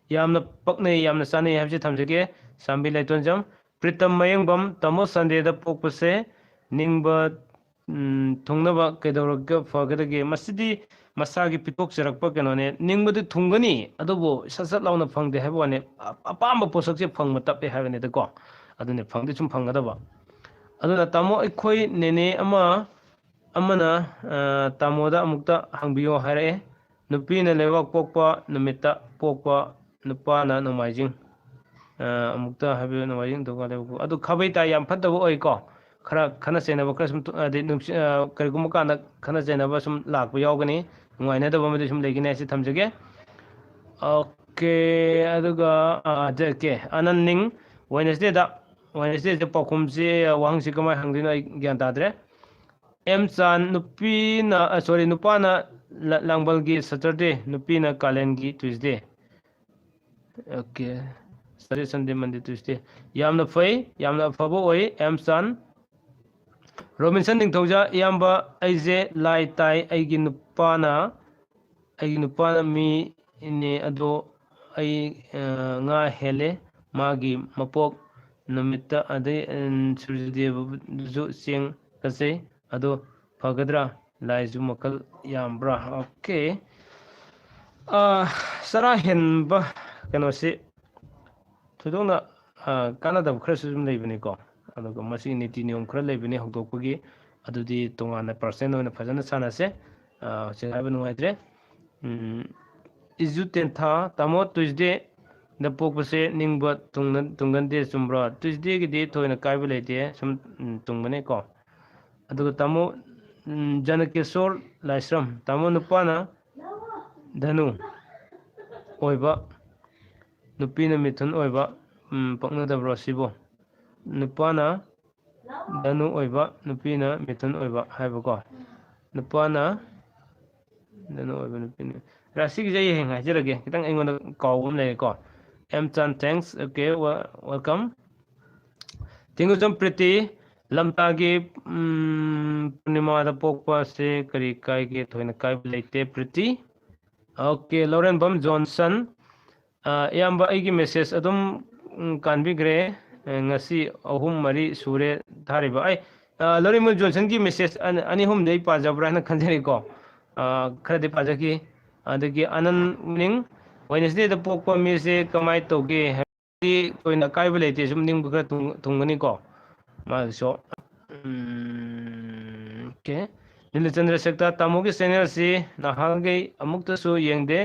A: ꯌꯥꯝꯅ ꯄꯛꯅꯩ ꯌꯥꯝꯅ ꯆꯥꯅꯩ ꯍꯥꯏꯕꯁꯤ ꯊꯝꯖꯒꯦ ꯁꯥꯝꯕꯤ ꯂꯩꯇꯣꯟꯖꯝ ꯄ꯭ꯔꯤꯇꯝ ꯃꯌꯦꯡꯕꯝ ꯇꯥꯃꯣ ꯁꯟꯗꯦꯗ ꯄꯣꯛꯄꯁꯦ ꯅꯤꯡꯕ ꯊꯨꯡꯅꯕ ꯀꯩꯗꯧꯔꯒ ꯐꯒꯗꯒꯦ ꯃꯁꯤꯗꯤ ꯃꯁꯥꯒꯤ ꯄꯤꯊꯣꯛꯆꯔꯛꯄ ꯀꯩꯅꯣꯅꯦ ꯅꯤꯡꯕꯗꯤ ꯊꯨꯡꯒꯅꯤ ꯑꯗꯨꯕు ꯁꯠ ꯁꯠ ꯂꯥꯎꯅ ꯐꯪꯗꯦ ꯍꯥꯏꯕ ꯋꯥꯅꯤ ꯑꯄꯥꯝꯕ ꯄꯣꯠꯁꯛꯁꯦ ꯐꯪꯕ ꯇꯞꯄꯦ ꯍꯥꯏꯕꯅꯤꯗꯀꯣ ꯑꯗꯨꯅꯤ ꯐꯪꯗꯤ ꯁꯨꯝ ꯐꯪꯒꯗꯕ ꯑꯗꯨꯅ ꯇꯥꯃꯣ ꯑꯩꯈꯣꯏ ꯅꯦꯅꯦ ꯑꯃꯅ ꯇꯥꯃꯣꯗ ꯑꯃꯨꯛꯇ ꯍꯪꯕꯤꯌꯣ ꯍꯥꯏꯔꯛꯑꯦ ꯅꯨꯄꯤꯅ ꯂꯩꯕꯥꯛ ꯄꯣꯛꯄ ꯅꯨꯃꯤꯠꯇ ꯄꯣꯛꯄ ꯅꯨꯄꯥꯅ ꯅꯣꯡꯃꯥꯏꯖꯤꯡ ꯑꯃꯨꯛꯇ ꯍꯥꯏꯕꯤꯌꯨ ꯅꯣꯡꯃꯥꯏꯖꯤꯡ ꯑꯗꯨ ꯈꯥꯕꯩ ꯇꯥꯏ ꯌꯥꯝ ꯐꯠꯇꯕ ꯑꯣꯏꯀꯣ ꯈꯔ ꯈꯠꯅ ꯆꯩꯅꯕ ꯈꯔ ꯁꯨꯝ ꯑꯗꯩ ꯀꯔꯤꯒꯨꯝꯕ ꯀꯥꯟꯗ ꯈꯠꯅ ꯆꯩꯅꯕ ꯁꯨꯝ ꯂꯥꯛꯄ ꯌꯥꯎꯒꯅꯤ ꯅꯨꯡꯉꯥꯏꯅꯗꯕ ꯑꯃꯗꯤ ꯁꯨꯝ ꯂꯩꯒꯅꯤ ꯍꯥꯏꯁꯤ ꯊꯝꯖꯒꯦ ꯑꯣꯀꯦ ꯑꯗꯨꯒ ꯀꯦ ꯑꯅꯟꯅꯤꯡ ꯋꯦꯗꯅꯁꯗꯦꯗ ꯄꯥꯎꯈꯨꯝꯁꯤ ꯋꯥꯍꯪꯁꯤ ꯀꯃꯥꯏꯅ ꯍꯪꯗꯣꯏꯅꯣ ꯑꯩ ꯒ꯭ꯌꯥꯟ ꯇꯥꯗ꯭ꯔꯦ ꯑꯦꯝ ꯆꯥꯟ ꯅꯨꯄꯥꯅ ꯂꯥꯡꯕꯜꯒꯤ ꯁꯇꯔꯗꯦ ꯅꯨꯄꯤꯅ ꯀꯥꯂꯦꯟꯒꯤ ꯇ꯭ꯌꯨꯁꯗꯦ ꯑꯣꯀꯦ ꯁꯇꯔꯗꯦ ꯁꯟꯗꯦ ꯃꯟꯗꯦ ꯇ꯭ꯌꯨꯁꯗꯦ ꯌꯥꯝꯅ ꯐꯩ ꯌꯥꯝꯅ ꯑꯐꯕ ꯑꯣꯏ ꯑꯦꯝ ꯆꯥꯟ ꯔꯣꯕꯤꯟꯁꯟ ꯅꯤꯡꯊꯧꯖꯥ ꯏꯌꯥꯝꯕ ꯑꯩꯁꯦ ꯂꯥꯏ ꯇꯥꯏ ꯑꯩꯒꯤ ꯅꯨꯄꯥꯅ ꯃꯤꯅꯦ ꯑꯗꯣ ꯑꯩ ꯉꯥ ꯍꯦꯜꯂꯦ ꯃꯥꯒꯤ ꯃꯄꯣꯛ ꯅꯨꯃꯤꯠꯇ ꯑꯗꯩ ꯁꯨꯔꯖꯗꯦꯕꯗꯨꯁꯨ ꯆꯦꯡ ꯀꯠꯆꯩ ꯑꯗꯣ ꯐꯒꯗ꯭ꯔꯥ ꯂꯥꯏꯁꯨ ꯃꯈꯜ ꯌꯥꯝꯕ꯭ꯔꯥ ꯑꯣꯀꯦ ꯆꯔꯥ ꯍꯦꯟꯕ ꯀꯩꯅꯣꯁꯤ ꯊꯣꯏꯗꯣꯛꯅ ꯀꯥꯟꯅꯗꯕ ꯈꯔꯁꯨ ꯑꯗꯨꯝ ꯂꯩꯕꯅꯤꯀꯣ ꯑꯗꯨꯒ ꯃꯁꯤꯒꯤ ꯅꯤꯇꯤ ꯅꯤꯌꯣꯝ ꯈꯔ ꯂꯩꯕꯅꯤ ꯍꯧꯗꯣꯛꯄꯒꯤ ꯑꯗꯨꯗꯤ ꯇꯣꯉꯥꯟꯅ ꯄꯥꯔꯁꯦꯟ ꯑꯣꯏꯅ ꯐꯖꯅ ꯁꯥꯟꯅꯁꯦ ꯍꯧꯖꯤꯛ ꯍꯥꯏꯕ ꯅꯨꯡꯉꯥꯏꯇ꯭ꯔꯦ ꯏꯖꯨ ꯇꯦꯟꯊꯥ ꯇꯥꯃꯣ ꯇ꯭ꯌꯨꯁꯗꯦꯗ ꯄꯣꯛꯄꯁꯦ ꯅꯤꯡꯕ ꯇꯨꯡꯒꯟꯗꯦ ꯆꯨꯝꯕ꯭ꯔꯣ ꯇ꯭ꯌꯨꯁꯗꯦꯒꯤꯗꯤ ꯊꯣꯏꯅ ꯀꯥꯏꯕ ꯂꯩꯇꯦ ꯁꯨꯝ ꯇꯨꯡꯕꯅꯦꯀꯣ ꯑꯗꯨꯒ ꯇꯥꯃꯣ ꯖꯅꯀꯦꯁꯣꯔ ꯂꯥꯏꯁ꯭ꯔꯝ ꯇꯥꯃꯣ ꯅꯨꯄꯥꯅ ꯙꯅꯨ ꯑꯣꯏꯕ ꯅꯨꯄꯤꯅ ꯃꯤꯊꯨꯟ ꯑꯣꯏꯕ ꯄꯛꯅꯗꯕ꯭ꯔꯣ ꯁꯤꯕꯨ ꯅꯨꯄꯥꯅ ꯙꯅꯨ ꯑꯣꯏꯕ ꯅꯨꯄꯤꯅ ꯃꯤꯊꯨꯟ ꯑꯣꯏꯕ ꯍꯥꯏꯕꯀꯣ ꯅꯨꯄꯥꯅ ꯙꯅꯨ ꯑꯣꯏꯕ ꯅꯨꯄꯤꯅ ꯁꯤꯒꯤꯁꯦ ꯑꯩ ꯍꯌꯦꯡ ꯍꯥꯏꯖꯔꯒꯦ ꯈꯤꯇꯪ ꯑꯩꯉꯣꯟꯗ ꯀꯥꯎꯕ ꯑꯃ ꯂꯩꯔꯦꯀꯣ ꯑꯦꯝ ꯆꯥꯟ ꯊꯦꯡꯛꯁ ꯑꯣꯀꯦ ꯋꯦꯜꯀꯝ ꯊꯦꯡꯒꯨꯖꯝ ꯄ꯭ꯔꯤꯇꯤ ꯂꯝꯇꯥꯒꯤ ꯄꯨꯔꯅꯤꯃꯥꯗ ꯄꯣꯛꯄ ꯑꯁꯤ ꯀꯔꯤ ꯀꯥꯏꯒꯦ ꯊꯣꯏꯅ ꯀꯥꯏꯕ ꯂꯩꯇꯦ ꯄ꯭ꯔꯤꯇꯤ ꯑꯣꯀꯦ ꯂꯧꯔꯦꯟꯕꯝ ꯖꯣꯟꯁꯟ ꯏꯌꯥꯝꯕ ꯑꯩꯒꯤ ꯃꯦꯁꯦꯖ ꯑꯗꯨꯝ ꯀꯥꯟꯕꯤꯈ꯭ꯔꯦ ꯉꯁꯤ 3-4 ꯁꯨꯔꯦ ꯊꯥꯔꯤꯕ ꯂꯧꯔꯦꯟꯕꯝ ꯖꯣꯟꯁꯟꯒꯤ ꯃꯦꯁꯦꯖ ꯑꯅꯤ ꯑꯍꯨꯝꯗꯤ ꯑꯩ ꯄꯥꯖꯕ꯭ꯔꯥ ꯍꯥꯏꯅ ꯈꯟꯖꯔꯤꯀꯣ ꯈꯔꯗꯤ ꯄꯥꯖꯈꯤ ꯑꯗꯒꯤ ꯑꯅꯟꯅꯤꯡ ꯋꯦꯗꯅꯁꯗꯦꯗ ꯄꯣꯛꯄ ꯃꯤꯁꯦ ꯀꯃꯥꯏꯅ ꯇꯧꯒꯦ ꯍꯥꯏꯕꯗꯤ ꯊꯣꯏꯅ ꯑꯀꯥꯏꯕ ꯂꯩꯇꯦ ꯁꯨꯝ ꯅꯤꯡꯕ ꯈꯔ ꯊꯨꯡꯒꯅꯤꯀꯣ ꯃꯥꯒꯤꯁꯨ ꯑꯣꯀꯦ ꯅꯤꯂꯆꯟꯗ꯭ꯔ ꯁꯦꯛꯇ ꯇꯥꯃꯣꯒꯤ ꯆꯦꯅꯦꯜꯁꯤ ꯅꯍꯥꯟꯈꯩ ꯑꯃꯨꯛꯇꯁꯨ ꯌꯦꯡꯗꯦ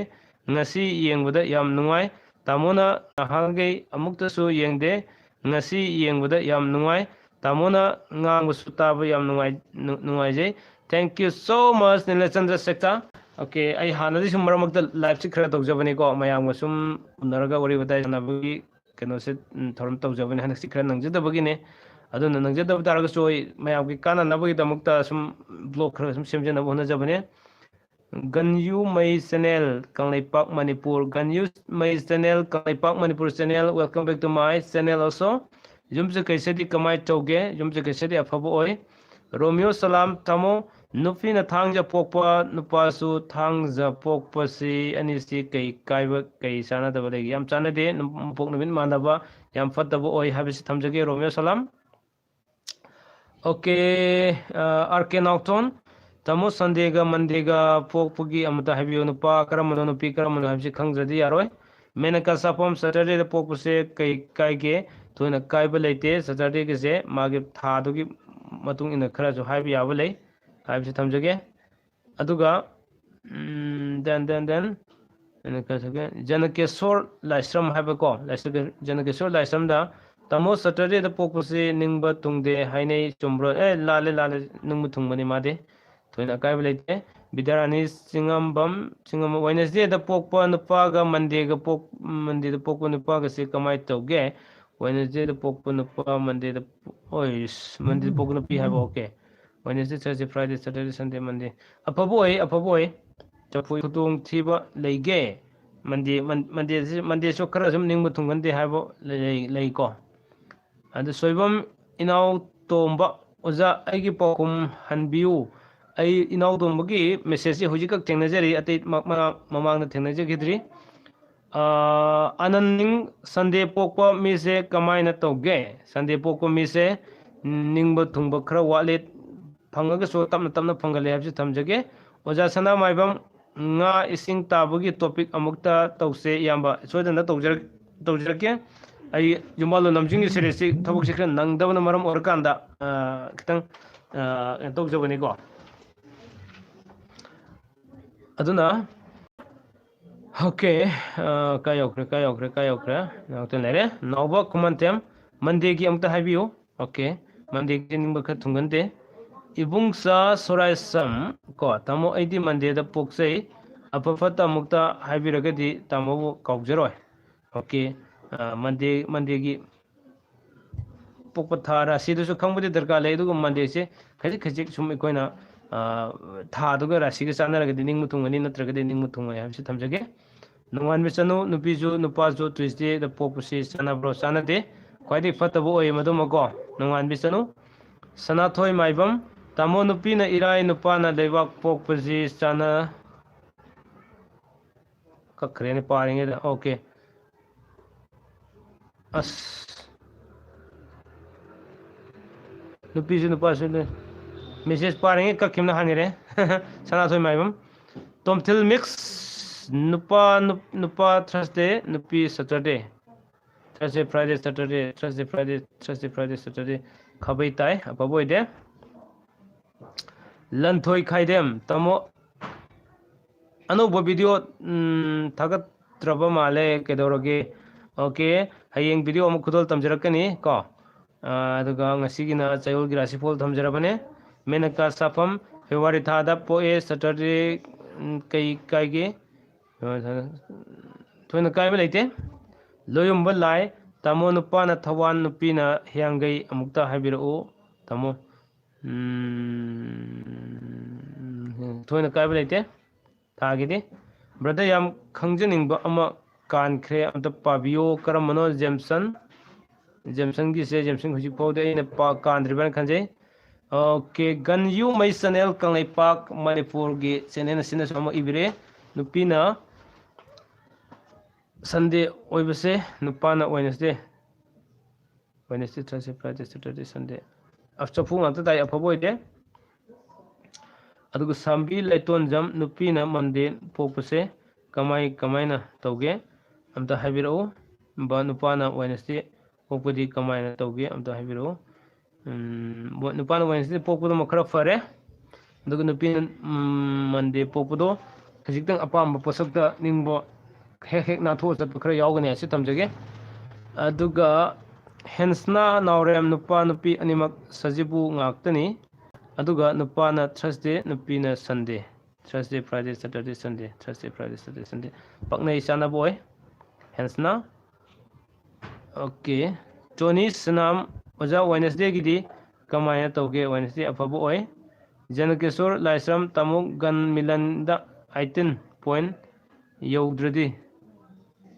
A: ꯉꯁꯤ ꯌꯦꯡꯕꯗ ꯌꯥꯝ ꯅꯨꯡꯉꯥꯏ ꯇꯥꯃꯣꯅ ꯅꯍꯥꯟꯈꯩ ꯑꯃꯨꯛꯇꯁꯨ ꯌꯦꯡꯗꯦ ꯉꯁꯤ ꯌꯦꯡꯕꯗ ꯌꯥꯝ ꯅꯨꯡꯉꯥꯏ ꯇꯥꯃꯣꯅ ꯉꯥꯡꯕꯁꯨ ꯇꯥꯕ ꯌꯥꯝ ꯅꯨꯡꯉꯥꯏꯖꯩ ꯊꯦꯡꯛ ꯌꯨ ꯁꯣ ꯃꯆ ꯅꯤꯂꯆꯟꯗ꯭ꯔ ꯁꯦꯛꯇ ꯑꯣꯀꯦ ꯑꯩ ꯍꯥꯟꯅꯗꯤ ꯁꯨꯝ ꯃꯔꯛ ꯃꯔꯛꯇ ꯂꯥꯏꯚꯁꯤ ꯈꯔ ꯇꯧꯖꯕꯅꯤꯀோ ꯃꯌꯥꯝꯒ ꯁꯨꯝ ꯎꯅꯔꯒ ꯋꯥꯔꯤ ꯋꯥꯇꯥꯏ ꯁꯥꯟꯅꯕꯒꯤ ꯀꯩꯅꯣꯁꯦ ꯊꯧꯔꯝ ꯇꯧꯖꯕꯅꯤ ꯍꯟꯗꯛꯁꯤ ꯈꯔ ꯅꯪꯖꯗꯕꯒꯤꯅꯦ ꯑꯗꯨꯅ ꯅꯪꯖꯗꯕ ꯇꯥꯔꯒꯁꯨ ꯑꯩ ꯃꯌꯥꯝꯒꯤ ꯀꯥꯟꯅꯅꯕꯒꯤꯗꯃꯛꯇ ꯁꯨꯝ ꯕ꯭ꯂꯣꯛ ꯈꯔ ꯁꯨꯝ ꯁꯦꯝꯖꯅꯕ ꯍꯣꯠꯅꯖꯕꯅꯦ ꯒꯟꯌꯨꯃꯩ ꯆꯦꯅꯦꯜ ꯀꯪꯂꯩꯄꯥꯛ ꯃꯅꯤꯄꯨꯔ ꯒꯟꯌꯨꯃꯩ channel Kangleipak Manipur channel welcome back to my channel also ꯌꯨꯝꯁꯀꯩꯁꯗꯤ ꯀꯃꯥꯏꯅ ꯇꯧꯒꯦ ꯌꯨꯝꯁꯀꯩꯁꯗꯤ ꯑꯐꯕ ꯑꯣꯏ ꯔꯣꯃꯤꯌꯣ ꯁꯂꯥꯝ ꯇꯥꯃꯣ ꯅꯨꯄꯤꯅ ꯊꯥꯡꯖ ꯄꯣꯛꯄ ꯅꯨꯄꯥꯁꯨ ꯊꯥꯡꯖ ꯄꯣꯛꯄꯁꯤ ꯑꯅꯤꯁꯤ ꯀꯩ ꯆꯥꯟꯅꯗꯕ ꯂꯩꯒꯦ ꯌꯥꯝ ꯆꯥꯟꯅꯗꯦ ꯃꯄꯣꯛ ꯅꯨꯃꯤꯠ ꯃꯥꯟꯅꯕ ꯌꯥꯝ ꯐꯠꯇꯕ ꯑꯣꯏ ꯍꯥꯏꯕꯁꯤ ꯊꯝꯖꯒꯦ ꯔꯣꯃꯤꯌꯣ ꯁꯂꯥꯝ ꯑꯣꯀꯦ ꯑꯥꯔ ꯀꯦ ꯅꯥꯎꯊꯣꯟ ꯇꯥꯃꯣ ꯁꯟꯗꯦꯒ ꯃꯟꯗꯦꯒ ꯄꯣꯛꯄꯒꯤ ꯑꯃꯇ ꯍꯥꯏꯕꯤꯌꯨ ꯅꯨꯄꯥ ꯀꯔꯝꯕꯅꯣ ꯅꯨꯄꯤ ꯀꯔꯝꯕꯅꯣ ꯍꯥꯏꯕꯁꯤ ꯈꯪꯗ꯭ꯔꯗꯤ ꯌꯥꯔꯣꯏ ꯃꯦꯅꯀꯥ ꯁꯥꯐꯝ ꯁꯦꯇꯔꯗꯦꯗ ꯄꯣꯛꯄꯁꯦ ꯀꯩ ꯀꯥꯏꯒꯦ ꯊꯣꯏꯅ ꯀꯥꯏꯕ ꯂꯩꯇꯦ ꯁꯦꯇꯔꯗꯦꯒꯤꯁꯦ ꯃꯥꯒꯤ ꯊꯥꯗꯨꯒꯤ ꯃꯇꯨꯡ ꯏꯟꯅ ꯈꯔꯁꯨ ꯍꯥꯏꯕ ꯌꯥꯕ ꯂꯩ ꯍꯥꯏꯕꯁꯤ ꯊꯝꯖꯒꯦ ꯑꯗꯨꯒ ꯖꯅꯀꯦꯁꯣꯔ ꯂꯥꯏꯁ꯭ꯔꯝ ꯍꯥꯏꯕꯀꯣ ꯖꯅꯀꯦꯁꯣꯔ ꯂꯥꯏꯁ꯭ꯔꯝꯗ ꯇꯥꯃꯣ ꯁꯦꯇꯔꯗꯦꯗ ꯄꯣꯛꯄꯁꯤ ꯅꯤꯡꯕ ꯊꯨꯡꯗꯦ ꯍꯥꯏꯅꯩ ꯆꯨꯝꯕ꯭ꯔꯣ ꯂꯥꯜꯂꯦ ꯅꯤꯡꯕ ꯊꯨꯡꯕꯅꯤ ꯃꯥꯗꯤ ꯊꯣꯏꯅ ꯑꯀꯥꯏꯕ ꯂꯩꯇꯦ ꯕꯤꯗ꯭ꯌꯥꯔꯥꯅꯤ ꯆꯤꯉꯝꯕꯝ ꯋꯦꯗꯅꯁꯗꯦꯗ ꯄꯣꯛꯄ ꯅꯨꯄꯥꯒ ꯃꯟꯗꯦꯗ ꯄꯣꯛꯄ ꯅꯨꯄꯥꯒꯁꯤ ꯀꯃꯥꯏꯅ ꯇꯧꯒꯦ ꯋꯦꯗꯅꯁꯗꯦꯗ ꯄꯣꯛꯄ ꯅꯨꯄꯥ ꯃꯟꯗꯦꯗ ꯄꯣꯛꯄ ꯅꯨꯄꯤ ꯍꯥꯏꯕ ꯑꯣꯀꯦ ꯋꯦꯗꯅꯁꯗꯦ ꯊꯔꯁꯗꯦ ꯐ꯭ꯔꯥꯏꯗꯦ ꯁꯦꯇꯔꯗꯦ ꯁꯟꯗꯦ ꯃꯟꯗꯦ ꯑꯐꯕ ꯑꯣꯏ ꯆꯐꯨ ꯈꯨꯗꯣꯡꯊꯤꯕ ꯂꯩꯒꯦ Monday so khara sum ning bu thungan de haibo lei ko adu soibam inaw tomba oza aigi pokum hanbiu ai inaw tomba gi message hujik kak thengnajari ate mamang na thengnajagidri ananding Sunday pokpa mi se kamai na toge Sunday pokpa mi se ningba thungba khara walet phangaga so tamna phangale habsi thamjage oza sana maibam nga ising tabagi topic amukta tause yamba soidana tawjarake ai yumbalo namjing series thobok sikra nangdabna maram orkanda kitang tawjabani ko aduna okay kayokre nawten lere nawba kumantem Monday gi amta habiyo okay Monday gi ningba kha thungante ibungsa sorai sam ko tamo aidi Monday da poksei apafata mukta haibiragadi tamo kaujaroi okay Monday gi pokpa thara sidusu khangbudi darka le du Monday se khajik sum ikoina tha duga rasi ga sanaragadi ningmuthungani natragadi ningmuthungai habsi thamjage nungan bichanu nupiju nupaju Tuesday da pokpusi sanabro sanade khwaidi fatabo oi madumako nungan bichanu sanathoi maibam tamo nupi na irai nupa na leibak pokpusi sana kakrene paringe da okay as nupiju nupaju message paringe kakimna hanire sanathoi maibam tomthil mix nupa Thursday nupi Saturday Thursday Friday Saturday khabai tai apaboi de lanthoi khaidem tamo anuba video thagat traba male kedoroge okay hayeng video amu khudol tamjarakani ko aduga ngasigina chayol gi rasifol thamjarabane menaka safam February thada poe Saturday kai ge thoina kai belaite loyumba lai tamo nupa na thawan nupi na hiangai amukta habiru tamo thoina kai belaite thagide brother yam khangjaningba ama kankhre amta pabiyo karamano Jameson gi se Jameson hujik pawde ina pa kandriban khanje okay gan yu mai channel kangai pak Manipur gi channel sina sama ibire nupina Sunday oibase nupana Wednesday Thursday Friday Saturday Sunday after phung anta dai aphaboide aduga sambi laiton jam nupina Monday pokpase kamai na tauge amta habiro ba nupana Wednesday pokpadi kamai na tauge amta habiro nupana Wednesday pokpado makhara fare aduga nupina Monday pokpado khajiktang apamba posakta ningbo hek na tho chat khara yawgani ase tamjage aduga hensna naurem nupa nupi animak sajibu ngaktani aduga nupa na Thursday nupi na Sunday Thursday Friday Saturday Sunday Thursday Friday Saturday Sunday paknai sana boy hensna okay Johnny sanam oja Wednesday gidi kamaya tauge Wednesday afabu oi Janakeshwar Laisram tamuk gan milanda 18 point yaudradi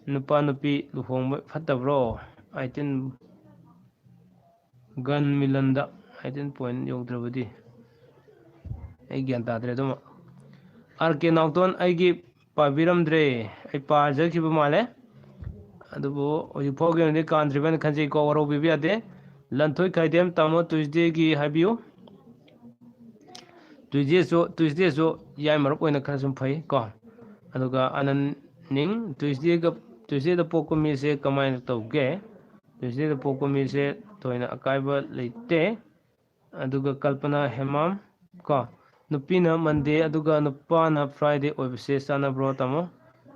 A: nupa nupi luhongba fatabro 18 gan milanda 18 point yaudrabadi ai gyan tadre dum RK Nauton aigi pabiramdre ai pajakhiba male adubo oyi phoge ne kandriban khanje ko waro bibiade lanthoi khaidem tamo Tuesday gi habiu Tuesday so yai marap oina khasum phai ko aduga anan ning Tuesday da pokko mi se kamai tauge Tuesday da pokko mi se toina akaiba leite aduga kalpana hemam ko nupina Monday aduga nupana Friday oibse sana bro tamo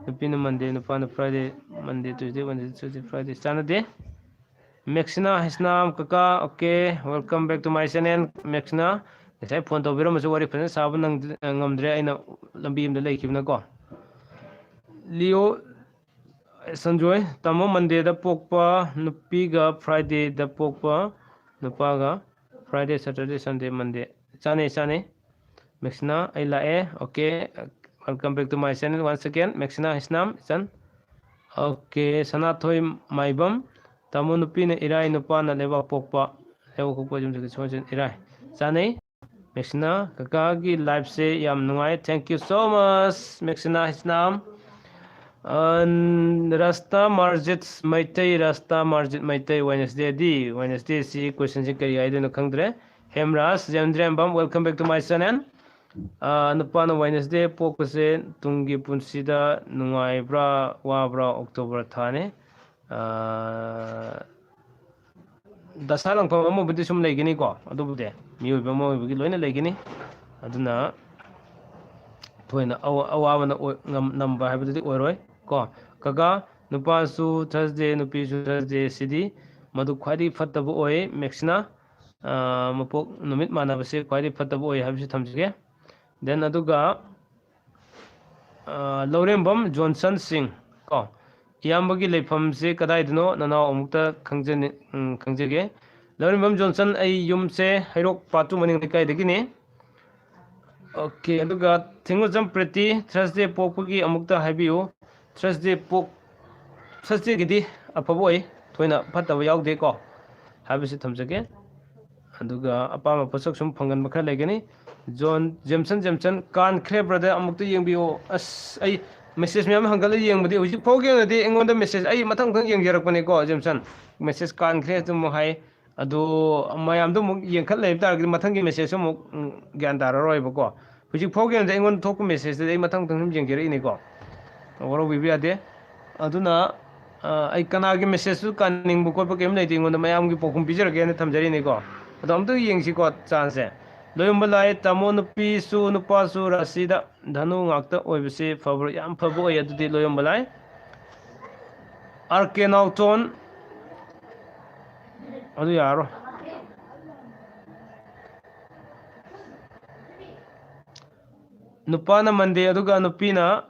A: nupina Monday nupana Friday Monday Tuesday Wednesday Thursday Friday sana de Maxina Hisnam kaka okay welcome back to my channel Maxina sai phone to biro masu wari phane sabu nang ngamdre aina lambi imda leikibna ko Leo Sanjoy tamo Monday da pokpa nupi ga Friday da pokpa nupa ga Friday Saturday Sunday Monday chane Maxina ai lae okay welcome back to my channel once again. Maxina Hisnam Chan. Okay, Sanathoi Maibam. Tamu nupi na irai nupa na lewa pokpa. Lewa pokpa jum jagi sojan irai. Sanai. Maxina kakagi live se yam nungai. Thank you so much. Maxina Hisnam. Rasta Marjit Maitai Rasta Marjit Maitai Wednesday si question si kari ay no khangdre. Hemras Jandrembam, welcome back to my channel. Nupana Wednesday pokase tungi punsida nungai bra wabra October thane. Dasalang pa mo budi sum legini ko adu bude miu ba mo bigi loina legini aduna thoina awa na namba habudi oroi ko kaga nupa su Thursday nupi su Thursday sidi madu khwadi fattaba oi Maxina mapok numit manabase khwadi fattaba oi habisi thamjige then aduga Lorembam Johnson Singh ko iyambagi leifam se kadai dino nana omukta khangjege Lorembam Johnson ai yum se hairok patu maning kai degini okay aduga Thingojam Preti Thursday pokpagi amukta habiu Thursday gidi apaboi thoina fattaba yaude ko habisi thamjage aduga apama posak sum phangan makha legani John Jameson kan khre brother amukta yengbio as ai message myam hangal yengbadi hoji phoge ngade engonda message ai mathang thang yengjerakpane ko Jameson message kan khre tum hai adu mayam do muk yengkhat leib tar mathang gi message muk gyan dararoi ba ko hoji phoge ngade engon thok message dei mathang thang yengjeri ni ko waro bibi ade aduna ai kana gi message su kan ning bu ko ba kem nei tingon mayam gi pokum bijarage ne thamjari ni ko adam to yengsi ko chance Loyumbalai Tamo Nupi Su Nupa Su Rasida Dhanu Ngakta Oibisi Favor Yam Fabu Yadudi Loyumbalai Arke Nauton Adu Yaro Nupana Monday Aduga Nupina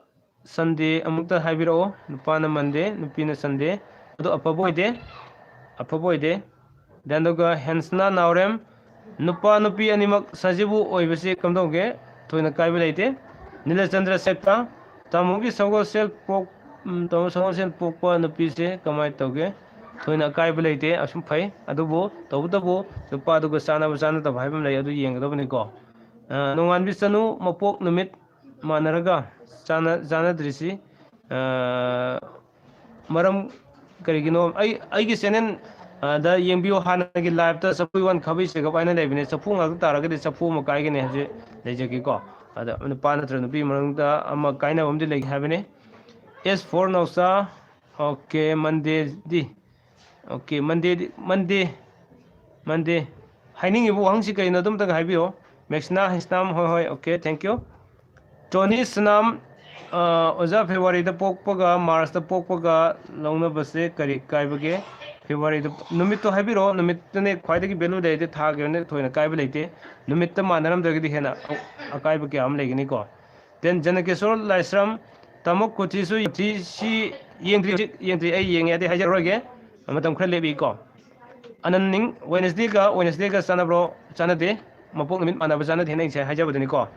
A: Sunday Amukta Habiro Nupana Monday Nupina Sunday Adu Apaboide Danduga Hensna Naurem Nupa Nupi Animak Sajibu Oibisi Kamdoge Toina Kaibilate Nilachandra Sekta Tamugi Sago Sel Pok Tamu Sago Sel Pokpa Nupise Kamai Toge Toina Kaibilate Asum Pai Adubo Tabu Nupa Duga Sana Basana the Bible Layadu Yang Dominiko Nongan Bisanu Mapok Numit Manaraga Sana Drisi Maram Karigino I guess the Yembio Hanagi live to Sapuan Kabish, a wine and evidence, a pung of Target, a puma kagan, the Jakiko, the Panatran, the Pimanga, Amakaina of the lake having yes, for no sir. Okay, Monday. Okay, Monday. Hiding Wangsika in Adum Habio, Maxna Hisnam Hoi. Okay, thank you. Tony Snam Oza February the Pokpoga, Mars the Pokpoga, Lona Base, Kaibage. February the Numito Habiro, Numitane quite a belu de target to a Kaibilate, Numita Manam the Hena, a Kaibakam Leginico. Then Janakesol Lysram, Tamokotisu, she Yentri a Yang at the Hajaroge, a Matam Krelebico. Anning Wednesday, Sanabro, Sanade, Mapok Manabazana, Hajabanico.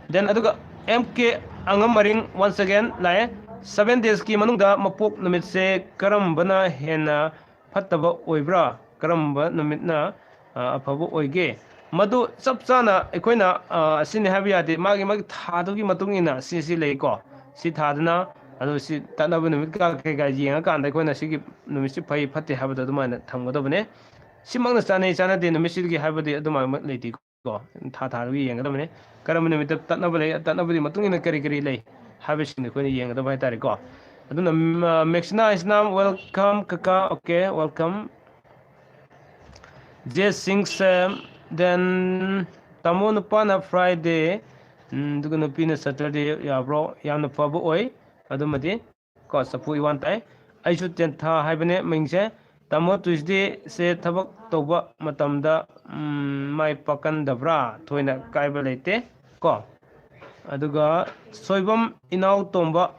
A: Then Aduga MK Angamaring once again, Lai 7 days ki Manunga, Mapok Numitse, Karambana Hena. Fattaba oibra karamba numitna afabu oige madu sapsana ekoina asini habiade magi thadugi matungina si leiko si thadna adu si tanabu numit ka ke ga yenga kan ekoina sigi numisi phai phatte habada dumana thamgodobne simangna chana de numisi gi habade aduma leiti ko thadugi yenga domne karamba numit tanabu matungina kari lei habisini koina yenga do bai tari ko aduna Maxina Isnam welcome kaka okay welcome J Sings then Tamun Pana Friday Duguna Pina Saturday ya bro Yamna Pabu Oi Adumadi cause Sapu one time I should tend to have a mingse Tamo Tuesday say Tabak Toba Matamda my Pakan Dabra Toina Kaibalete ko Aduga Soibam Inau Tomba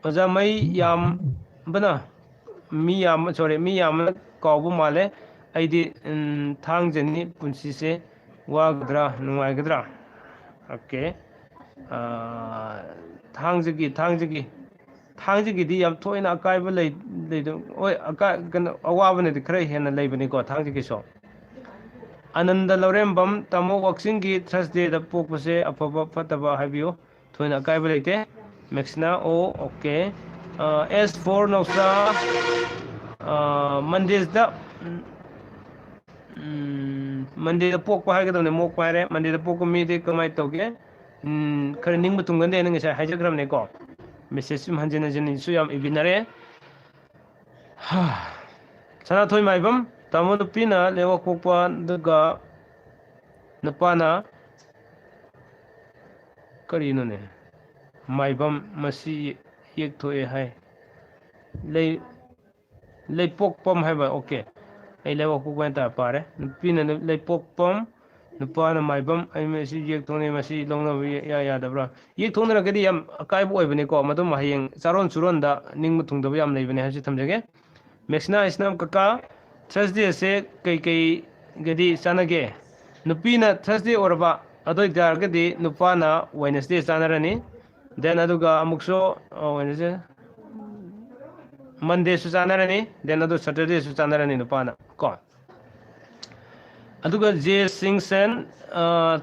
A: Oza Mai Yam Bana Miyam Kaubu Male I did Tang Jenny Punsise Wagadra Nuagadra. Okay. ꯊꯥꯡꯖꯒꯤꯗꯤ ꯌꯥꯝ ꯊꯣꯏꯅ ꯑꯀꯥꯏꯕ ꯂꯩꯗꯣ ꯍꯣꯏ ꯀꯩꯅꯣ ꯑꯋꯥꯕꯅꯗꯤ ꯈꯔ ꯍꯦꯟꯅ ꯂꯩꯕꯅꯤꯀꯣ ꯊꯥꯡꯖꯒꯤꯁꯨ ꯑꯅꯟꯗ ꯂꯧꯔꯦꯝꯕꯝ ꯇꯥꯃꯣ ꯋꯥꯛꯆꯤꯡꯒꯤ ꯊꯔꯁꯗꯦꯗ ꯄꯣꯛꯄꯁꯦ ꯑꯐꯕ ꯐꯠꯇꯕ ꯍꯥꯏꯕꯤꯌꯨ ꯊꯣꯏꯅ ꯑꯀꯥꯏꯕ ꯂꯩꯇꯦ ꯃꯦꯛꯁꯤꯅꯥ ꯑꯣꯀꯦ ꯑꯦꯁ ꯐꯣꯔ ꯅꯧꯁꯥ ꯃꯟꯗꯦꯁꯗ ꯃꯟꯗꯦꯗ ꯄꯣꯛꯄ ꯍꯥꯏꯒꯗꯕꯅꯦ ꯃꯣꯛꯄ ꯍꯥꯏꯔꯦ ꯃꯟꯗꯦꯗ ꯄꯣꯛꯄ ꯃꯤꯗꯤ ꯀꯃꯥꯏꯅ ꯇꯧꯒꯦ ꯈꯔ ꯅꯤꯡꯕ ꯊꯨꯡꯒꯟꯗꯦ ꯑꯩꯅ ꯉꯁꯥꯏ ꯍꯥꯏꯖꯈ꯭ꯔꯕꯅꯦꯀꯣ ꯃꯦꯁꯦꯖ ꯁꯨꯝ ꯍꯟꯖꯤꯟ ꯍꯟꯖꯤꯟꯁꯨ ꯌꯥꯝ ꯏꯕꯤꯟꯅꯔꯦ ꯁꯅꯥꯊꯣꯏ ꯃꯥꯏꯕꯝ ꯇꯥꯃꯣ ꯅꯨꯄꯤꯅ ꯂꯩꯕꯥꯛ ꯄꯣꯛꯄ ꯑꯗꯨꯒ ꯅꯨꯄꯥꯅ ꯀꯔꯤꯅꯣꯅꯦ ꯃꯥꯏꯕꯝ ꯃꯁꯤ ꯌꯦꯛꯊꯣꯛꯑꯦ ꯍꯥꯏ ꯂꯩꯄꯣꯛꯄꯝ ꯍꯥꯏꯕ ꯑꯣꯀꯦ ꯑꯩ ꯂꯩꯕꯥꯛ ꯄꯣꯛꯄ ꯍꯥꯏꯇꯥꯔꯦ ꯄꯥꯔꯦ ꯅꯨꯄꯤꯅ ꯂꯩꯄꯣꯛꯄꯝ ꯅꯨꯄꯥꯅ ꯃꯥꯏꯕꯝ ꯑꯩ ꯃꯁꯤ ꯌꯦꯛꯊꯣꯛꯅꯩ ꯃꯁꯤ ꯂꯧꯅꯕ ꯌꯥꯗꯕ꯭ꯔꯥ ꯌꯦꯛꯊꯣꯛꯅꯔꯒꯗꯤ ꯌꯥꯝ ꯑꯀꯥꯏꯕ ꯑꯣꯏꯕꯅꯤꯀꯣ ꯃꯗꯨꯝ ꯍꯌꯦꯡ ꯆꯥꯔꯣꯟ ꯁꯨꯔꯣꯟꯗ ꯅꯤꯡꯕ ꯊꯨꯡꯗꯕ ꯌꯥꯝ ꯂꯩꯕꯅꯦ ꯍꯥꯏꯕꯁꯤ ꯊꯝꯖꯒꯦ ꯃꯦꯛꯁꯤꯅꯥ ꯏꯁꯅꯥꯝ ꯀꯀꯥ ꯊꯔꯁꯗꯦꯁꯦ ꯀꯩꯀꯩꯒꯗꯤ ꯆꯥꯟꯅꯒꯦ ꯅꯨꯄꯤꯅ ꯊꯔꯁꯗꯦ ꯑꯣꯏꯔꯕ ꯑꯗꯨ ꯑꯣꯏꯇꯥꯔꯒꯗꯤ ꯅꯨꯄꯥꯅ ꯋꯦꯅꯁꯗꯦ ꯆꯥꯟꯅꯔꯅꯤ ꯗꯦꯟ ꯑꯗꯨꯒ ꯑꯃꯨꯛꯁꯨ ꯋꯦꯅꯁꯗꯦ ꯃꯟꯗꯦꯁꯨ ꯆꯥꯟꯅꯔꯅꯤ ꯗꯦꯟ ꯑꯗꯨ ꯁꯇꯔꯗꯦꯁꯨ ꯆꯥꯟꯅꯔꯅꯤ ꯅꯨꯄꯥꯅ ꯀꯣ ꯑꯗꯨꯒ ꯖꯦ ꯁꯤꯡꯁꯦꯟ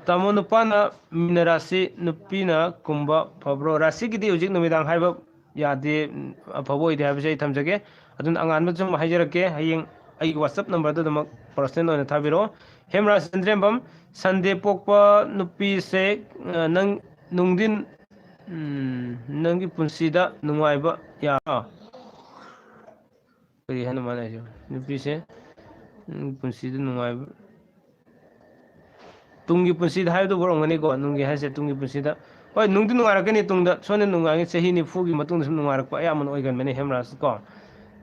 A: ꯇꯥꯃꯣ ꯅꯨꯄꯥꯅ ꯃꯤꯅ ꯔꯥꯁꯤ ꯅꯨꯄꯤꯅ ꯀꯨꯝꯕ ꯐꯕ꯭ꯔꯣ ꯔꯥꯁꯤꯒꯤꯗꯤ ꯍꯧꯖꯤꯛ ꯅꯨꯃꯤꯗꯥꯡ ꯍꯥꯏꯕ ꯌꯥꯗꯦ ꯑꯐꯕ ꯑꯣꯏꯗꯦ ꯍꯥꯏꯕꯁꯦ ꯑꯩ ꯊꯝꯖꯒꯦ ꯑꯗꯨꯅ ꯑꯉꯥꯟꯕ ꯁꯨꯝ ꯍꯥꯏꯖꯔꯛꯀꯦ ꯍꯌꯦꯡ ꯑꯩꯒꯤ ꯋꯥꯆꯞ ꯅꯝꯕꯔꯗꯨꯗꯃꯛ ꯄꯔꯁꯅꯦꯜ ꯑꯣꯏꯅ ꯊꯥꯕꯤꯔꯛꯑꯣ ꯍꯦꯃꯔꯥꯖ ꯆꯟꯗ꯭ꯔꯦꯝꯕꯝ ꯁꯟꯗꯦ ꯄꯣꯛꯄ ꯅꯨꯄꯤꯁꯦ ꯅꯪ ꯅꯨꯡꯗꯤꯟ ꯅꯪꯒꯤ ꯄꯨꯟꯁꯤꯗ ꯅꯨꯡꯉꯥꯏꯕ ꯀꯔꯤ ꯍꯥꯏꯅ ꯃꯥꯅ ꯍꯥꯏꯁꯦ ꯅꯨꯄꯤꯁꯦ ꯄꯨꯟꯁꯤꯗ ꯅꯨꯡꯉꯥꯏꯕ ꯇꯨꯡꯒꯤ ꯄꯨꯟꯁꯤꯗ ꯍꯥꯏꯕꯗꯨ ꯑꯣꯏꯔꯝꯒꯅꯤꯀꯣ ꯅꯨꯡꯒꯤ ꯍꯥꯏꯁꯦ ꯇꯨꯡꯒꯤ ꯄꯨꯟꯁꯤꯗ ꯍꯣꯏ ꯅꯨꯡꯗꯤ ꯅꯨꯡꯉꯥꯏꯔꯛꯀꯅꯤ ꯇꯨꯡꯗ ꯁꯣꯏꯅ ꯅꯨꯡꯉꯥꯏꯒꯅꯤ ꯆꯍꯤ ꯅꯤꯐꯨꯒꯤ ꯃꯇꯨꯡꯗ ꯁꯨꯝ ꯅꯨꯡꯉꯥꯏꯔꯛꯄ ꯑꯌꯥꯝꯕꯅ ꯑꯣꯏꯒꯟꯕꯅꯤ ꯍꯦꯃꯔꯥꯖ ꯀꯣ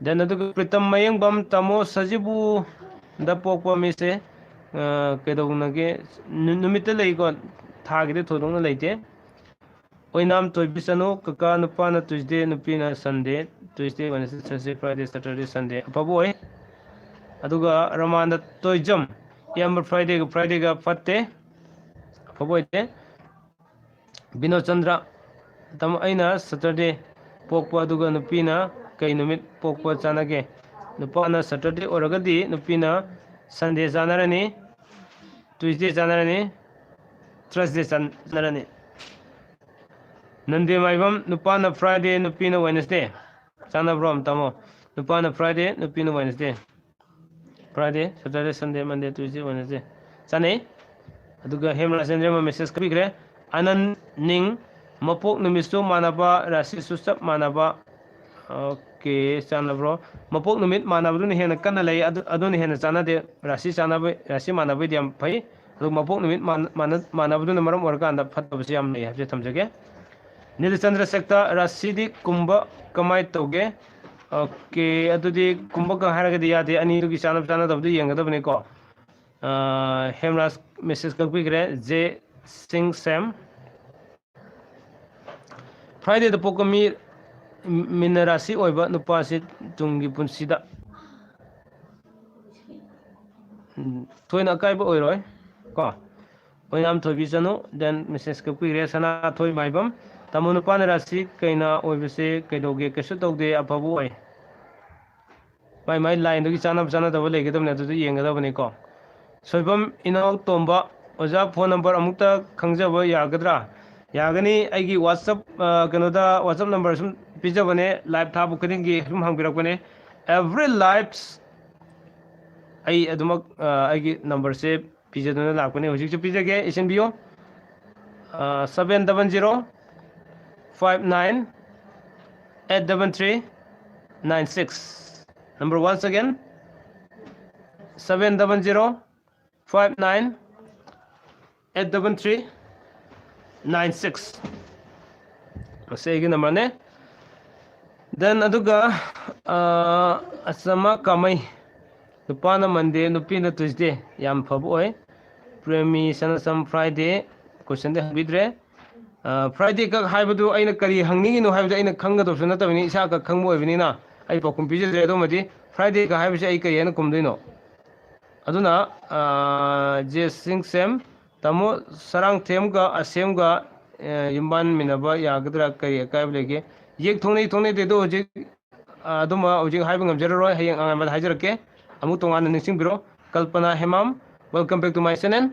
A: ꯗꯦꯟ ꯑꯗꯨꯒ ꯄ꯭ꯔꯤꯇꯝ ꯃꯌꯦꯡꯕꯝ ꯇꯥꯃꯣ ꯁꯖꯤꯕꯨꯗ ꯄꯣꯛꯄ ꯃꯤꯁꯦ ꯀꯩꯗꯧꯅꯒꯦ ꯅꯨꯃꯤꯠꯇ ꯂꯩꯀꯣ ꯊꯥꯒꯤꯗꯤ ꯊꯣꯏꯗꯣꯛꯅ ꯂꯩꯇꯦ ꯑꯣꯏꯅꯥꯝ ꯊꯣꯏꯕꯤ ꯆꯅꯨ ꯀꯀꯥ ꯅꯨꯄꯥꯅ ꯇꯨꯏꯁꯗꯦ ꯅꯨꯄꯤꯅ ꯁꯟꯗꯦ ꯇꯨꯏꯁꯗꯦ ꯋꯦꯅꯁꯗꯦ ꯊꯔꯁꯗꯦ ꯐ꯭ꯔꯥꯏꯗꯦ ꯁꯦꯇꯔꯗꯦ ꯁꯟꯗꯦ ꯑꯐꯕ ꯑꯣꯏ ꯑꯗꯨꯒ ꯔꯃꯥꯅꯟꯗ ꯇꯣꯏꯖꯝ ꯏꯌꯥꯝꯕ ꯐ꯭ꯔꯥꯏꯗꯦꯒ ꯐꯠꯇꯦ ꯑꯐꯕ ꯑꯣꯏꯗꯦ ꯕꯤꯅꯣꯗ ꯆꯟꯗ꯭ꯔ ꯇꯥꯃꯣ ꯑꯩꯅ ꯁꯇꯔꯗꯦ ꯄꯣꯛꯄ ꯑꯗꯨꯒ ꯅꯨꯄꯤꯅ ꯀꯩ ꯅꯨꯃꯤꯠ ꯄꯣꯛꯄ ꯆꯥꯟꯅꯒꯦ ꯅꯨꯄꯥꯅ ꯁꯇꯔꯗꯦ ꯑꯣꯏꯔꯒꯗꯤ ꯅꯨꯄꯤꯅ ꯁꯟꯗꯦ ꯆꯥꯟꯅꯔꯅꯤ ꯇꯨꯏꯁꯗꯦ ꯆꯥꯟꯅꯔꯅꯤ ꯊꯔꯁꯗꯦ ꯆꯥꯟꯅꯔꯅꯤ ꯅꯟꯗꯦ ꯃꯥꯏꯕꯝ ꯅꯨꯄꯥꯅ ꯐ꯭ꯔꯥꯏꯗꯦ ꯅꯨꯄꯤꯅ ꯋꯦꯅꯁꯗꯦ ꯆꯥꯟꯅꯕ꯭ꯔꯣ ꯇꯥꯃꯣ ꯅꯨꯄꯥꯅ ꯐ꯭ꯔꯥꯏꯗꯦ ꯅꯨꯄꯤꯅ ꯋꯦꯅꯁꯗꯦ ꯐ꯭ꯔꯥꯏꯗꯦ ꯁꯦꯇꯔꯗꯦ ꯁꯟꯗꯦ ꯃꯟꯗꯦ ꯇ꯭ꯌꯨꯁꯗꯦ ꯋꯦꯅꯁꯗꯦ ꯆꯥꯅꯩ ꯑꯗꯨꯒ ꯍꯦꯃꯔꯥꯖꯦꯟꯗ꯭ꯔ ꯑꯃ ꯃꯦꯁꯦꯖ ꯈꯛꯄꯤꯈ꯭ꯔꯦ ꯑꯅꯟ ꯅꯤꯡ ꯃꯄꯣꯛ ꯅꯨꯃꯤꯠꯁꯨ ꯃꯥꯟꯅꯕ ꯔꯥꯁꯤꯁꯨ ꯆꯞ ꯃꯥꯟꯅꯕ ꯑꯣꯀꯦ ꯆꯥꯟꯅꯕ꯭ꯔꯣ ꯃꯄꯣꯛ ꯅꯨꯃꯤꯠ ꯃꯥꯟꯅꯕꯗꯨꯅ ꯍꯦꯟꯅ ꯀꯟꯅ ꯂꯩ ꯑꯗꯨꯅ ꯍꯦꯟꯅ ꯆꯥꯟꯅꯗꯦ ꯔꯥꯁꯤ ꯃꯥꯟꯅꯕꯩꯗꯤ ꯌꯥꯝ ꯐꯩ ꯑꯗꯨꯒ ꯃꯄꯣꯛ ꯅꯨꯃꯤꯠ ꯃꯥꯟꯅꯕꯗꯨꯅ ꯃꯔꯝ ꯑꯣꯏꯔꯀꯥꯟꯗ ꯐꯠꯇꯕꯁꯤ ꯌꯥꯝ ꯂꯩ ꯍꯥꯏꯕꯁꯦ ꯊꯝꯖꯒꯦ ꯅꯤꯂꯆꯟꯗ꯭ꯔ ꯁꯦꯛꯇ ꯔꯥꯁꯤꯗꯤ ꯀꯨꯝꯕ ꯀꯃꯥꯏꯅ ꯇꯧꯒꯦ ꯑꯣꯀꯦ ꯑꯗꯨꯗꯤ ꯀꯨꯝꯕꯒ ꯍꯥꯏꯔꯒꯗꯤ ꯌꯥꯗꯦ ꯑꯅꯤꯗꯨꯒꯤ ꯆꯥꯟꯅꯕꯗꯨ ꯌꯦꯡꯒꯗꯕꯅꯤꯀꯣ ꯍꯦꯃꯔꯥꯖ ꯃꯦꯁꯦꯖ ꯀꯛꯄꯤꯈ꯭ꯔꯦ ꯖꯦ ꯁꯤꯡ ꯁꯦꯝ ꯐ꯭ꯔꯥꯏꯗꯦꯗ ꯄꯣꯛꯄ ꯃꯤꯅ ꯔꯥꯁꯤ ꯑꯣꯏꯕ ꯅꯨꯄꯥꯁꯤ ꯇꯨꯡꯒꯤ ꯄꯨꯟꯁꯤꯗ ꯊꯣꯏꯅ ꯑꯀꯥꯏꯕ ꯑꯣꯏꯔꯣꯏ ꯀꯣ ꯑꯣꯏꯅꯥꯝ ꯊꯣꯏꯕꯤ ꯆꯅꯨ ꯗꯦꯟ ꯃꯦꯁꯦꯖ ꯀꯛꯄꯤꯈ꯭ꯔꯦ ꯁꯅꯥꯊꯣꯏ ꯃꯥꯏꯕꯝ ꯇꯥꯃꯣ ꯅꯨꯄꯥꯅ ꯔꯥꯁꯤ ꯀꯩꯅꯥ ꯑꯣꯏꯕꯁꯦ ꯀꯩꯗꯧꯒꯦ ꯀꯩꯁꯨ ꯇꯧꯗꯦ ꯑꯐꯕ ꯑꯣꯏ ꯃꯥꯏ ꯂꯥꯏꯟꯗꯨꯒꯤ ꯆꯥꯟꯅꯕ ꯂꯩꯒꯗꯕꯅꯤ ꯑꯗꯨꯗ ꯌꯦꯡꯒꯗꯕꯅꯤꯀꯣ ꯁꯣꯏꯕꯝ ꯏꯅꯥꯎ ꯇꯣꯝꯕ ꯑꯣꯖꯥ ꯐꯣꯟ ꯅꯝꯕꯔ ꯑꯃꯨꯛꯇ ꯈꯪꯖꯕ ꯌꯥꯒꯗ꯭ꯔꯥ ꯌꯥꯒꯅꯤ ꯑꯩꯒꯤ ꯋꯥꯆꯞ ꯀꯩꯅꯣꯗ ꯋꯥꯆꯞ ꯅꯝꯕꯔ ꯁꯨꯝ ꯄꯤꯖꯕꯅꯦ ꯂꯥꯏꯚ ꯊꯥꯕ ꯈꯨꯗꯤꯡꯒꯤ ꯁꯨꯝ ꯍꯪꯕꯤꯔꯛꯄꯅꯦ ꯑꯦꯚ꯭ꯔꯤ ꯂꯥꯏꯚ ꯑꯩ ꯑꯗꯨꯃꯛ ꯑꯩꯒꯤ ꯅꯝꯕꯔꯁꯦ ꯄꯤꯖꯗꯨꯅ ꯂꯥꯛꯄꯅꯦ ꯍꯧꯖꯤꯛꯁꯨ ꯄꯤꯖꯒꯦ ꯏꯁꯤꯟꯕꯤꯌꯨ 700-5983396 number once again 700-5983396 ꯃꯁꯤ ꯑꯩꯒꯤ ꯅꯝꯕꯔꯅꯦ ꯗꯦꯟ ꯑꯗꯨꯒ ꯑꯆꯃ ꯀꯥꯃꯩ ꯅꯨꯄꯥꯅ ꯃꯟꯗꯦ ꯅꯨꯄꯤꯅ ꯇꯨꯏꯁꯗꯦ ꯌꯥꯝ ꯐꯕ ꯑꯣꯏ ꯄ꯭ꯔꯦꯃꯤ ꯁꯅꯁꯝ ꯐ꯭ꯔꯥꯏꯗꯦ ꯀꯣꯏꯁꯟꯗꯤ ꯍꯪꯕꯤꯗ꯭ꯔꯦ ꯐ꯭ꯔꯥꯏꯗꯦ ꯈꯛ ꯍꯥꯏꯕꯗꯨ ꯑꯩꯅ ꯀꯔꯤ ꯍꯪꯅꯤꯡꯉꯤꯅꯣ ꯍꯥꯏꯕꯗꯨ ꯑꯩꯅ ꯈꯪꯒꯗꯕꯁꯨ ꯅꯠꯇꯕꯅꯤ ꯏꯁꯥ ꯈꯛ ꯈꯪꯕ ꯑꯣꯏꯕꯅꯤꯅ ꯑꯩ ꯄꯥꯎꯈꯨꯝ ꯄꯤꯖꯗ꯭ꯔꯦ ꯑꯗꯨꯃꯗꯤ ꯐ꯭ꯔꯥꯏꯗꯦꯒ ꯍꯥꯏꯕꯁꯤ ꯑꯩ ꯀꯔꯤ ꯍꯥꯏꯅ ꯈꯨꯝꯗꯣꯏꯅꯣ ꯑꯗꯨꯅ ꯖꯦ ꯁꯤꯡ ꯁꯦꯝ ꯇꯥꯃꯣ ꯁꯔꯥꯡꯊꯦꯝꯒ ꯑꯁꯦꯝꯒ ꯌꯨꯝꯕꯥꯟ ꯃꯤꯟꯅꯕ ꯌꯥꯒꯗ꯭ꯔꯥ ꯀꯔꯤ ꯑꯀꯥꯏꯕ ꯂꯩꯒꯦ ꯌꯦꯛ ꯊꯣꯡꯅꯩꯗꯣ ꯍꯧꯖꯤꯛ ꯑꯗꯨꯝꯕ ꯍꯧꯖꯤꯛ ꯍꯥꯏꯕ ꯉꯝꯖꯔꯔꯣꯏ ꯍꯌꯦꯡ ꯑꯉꯥꯡꯕꯗ ꯍꯥꯏꯖꯔꯛꯀꯦ ꯑꯃꯨꯛ ꯇꯣꯉꯥꯟꯅ ꯅꯤꯡꯁꯤꯡꯕꯤꯔꯣ ꯀꯜꯄꯅꯥ ꯍꯦꯃꯥꯝ welcome back to my channel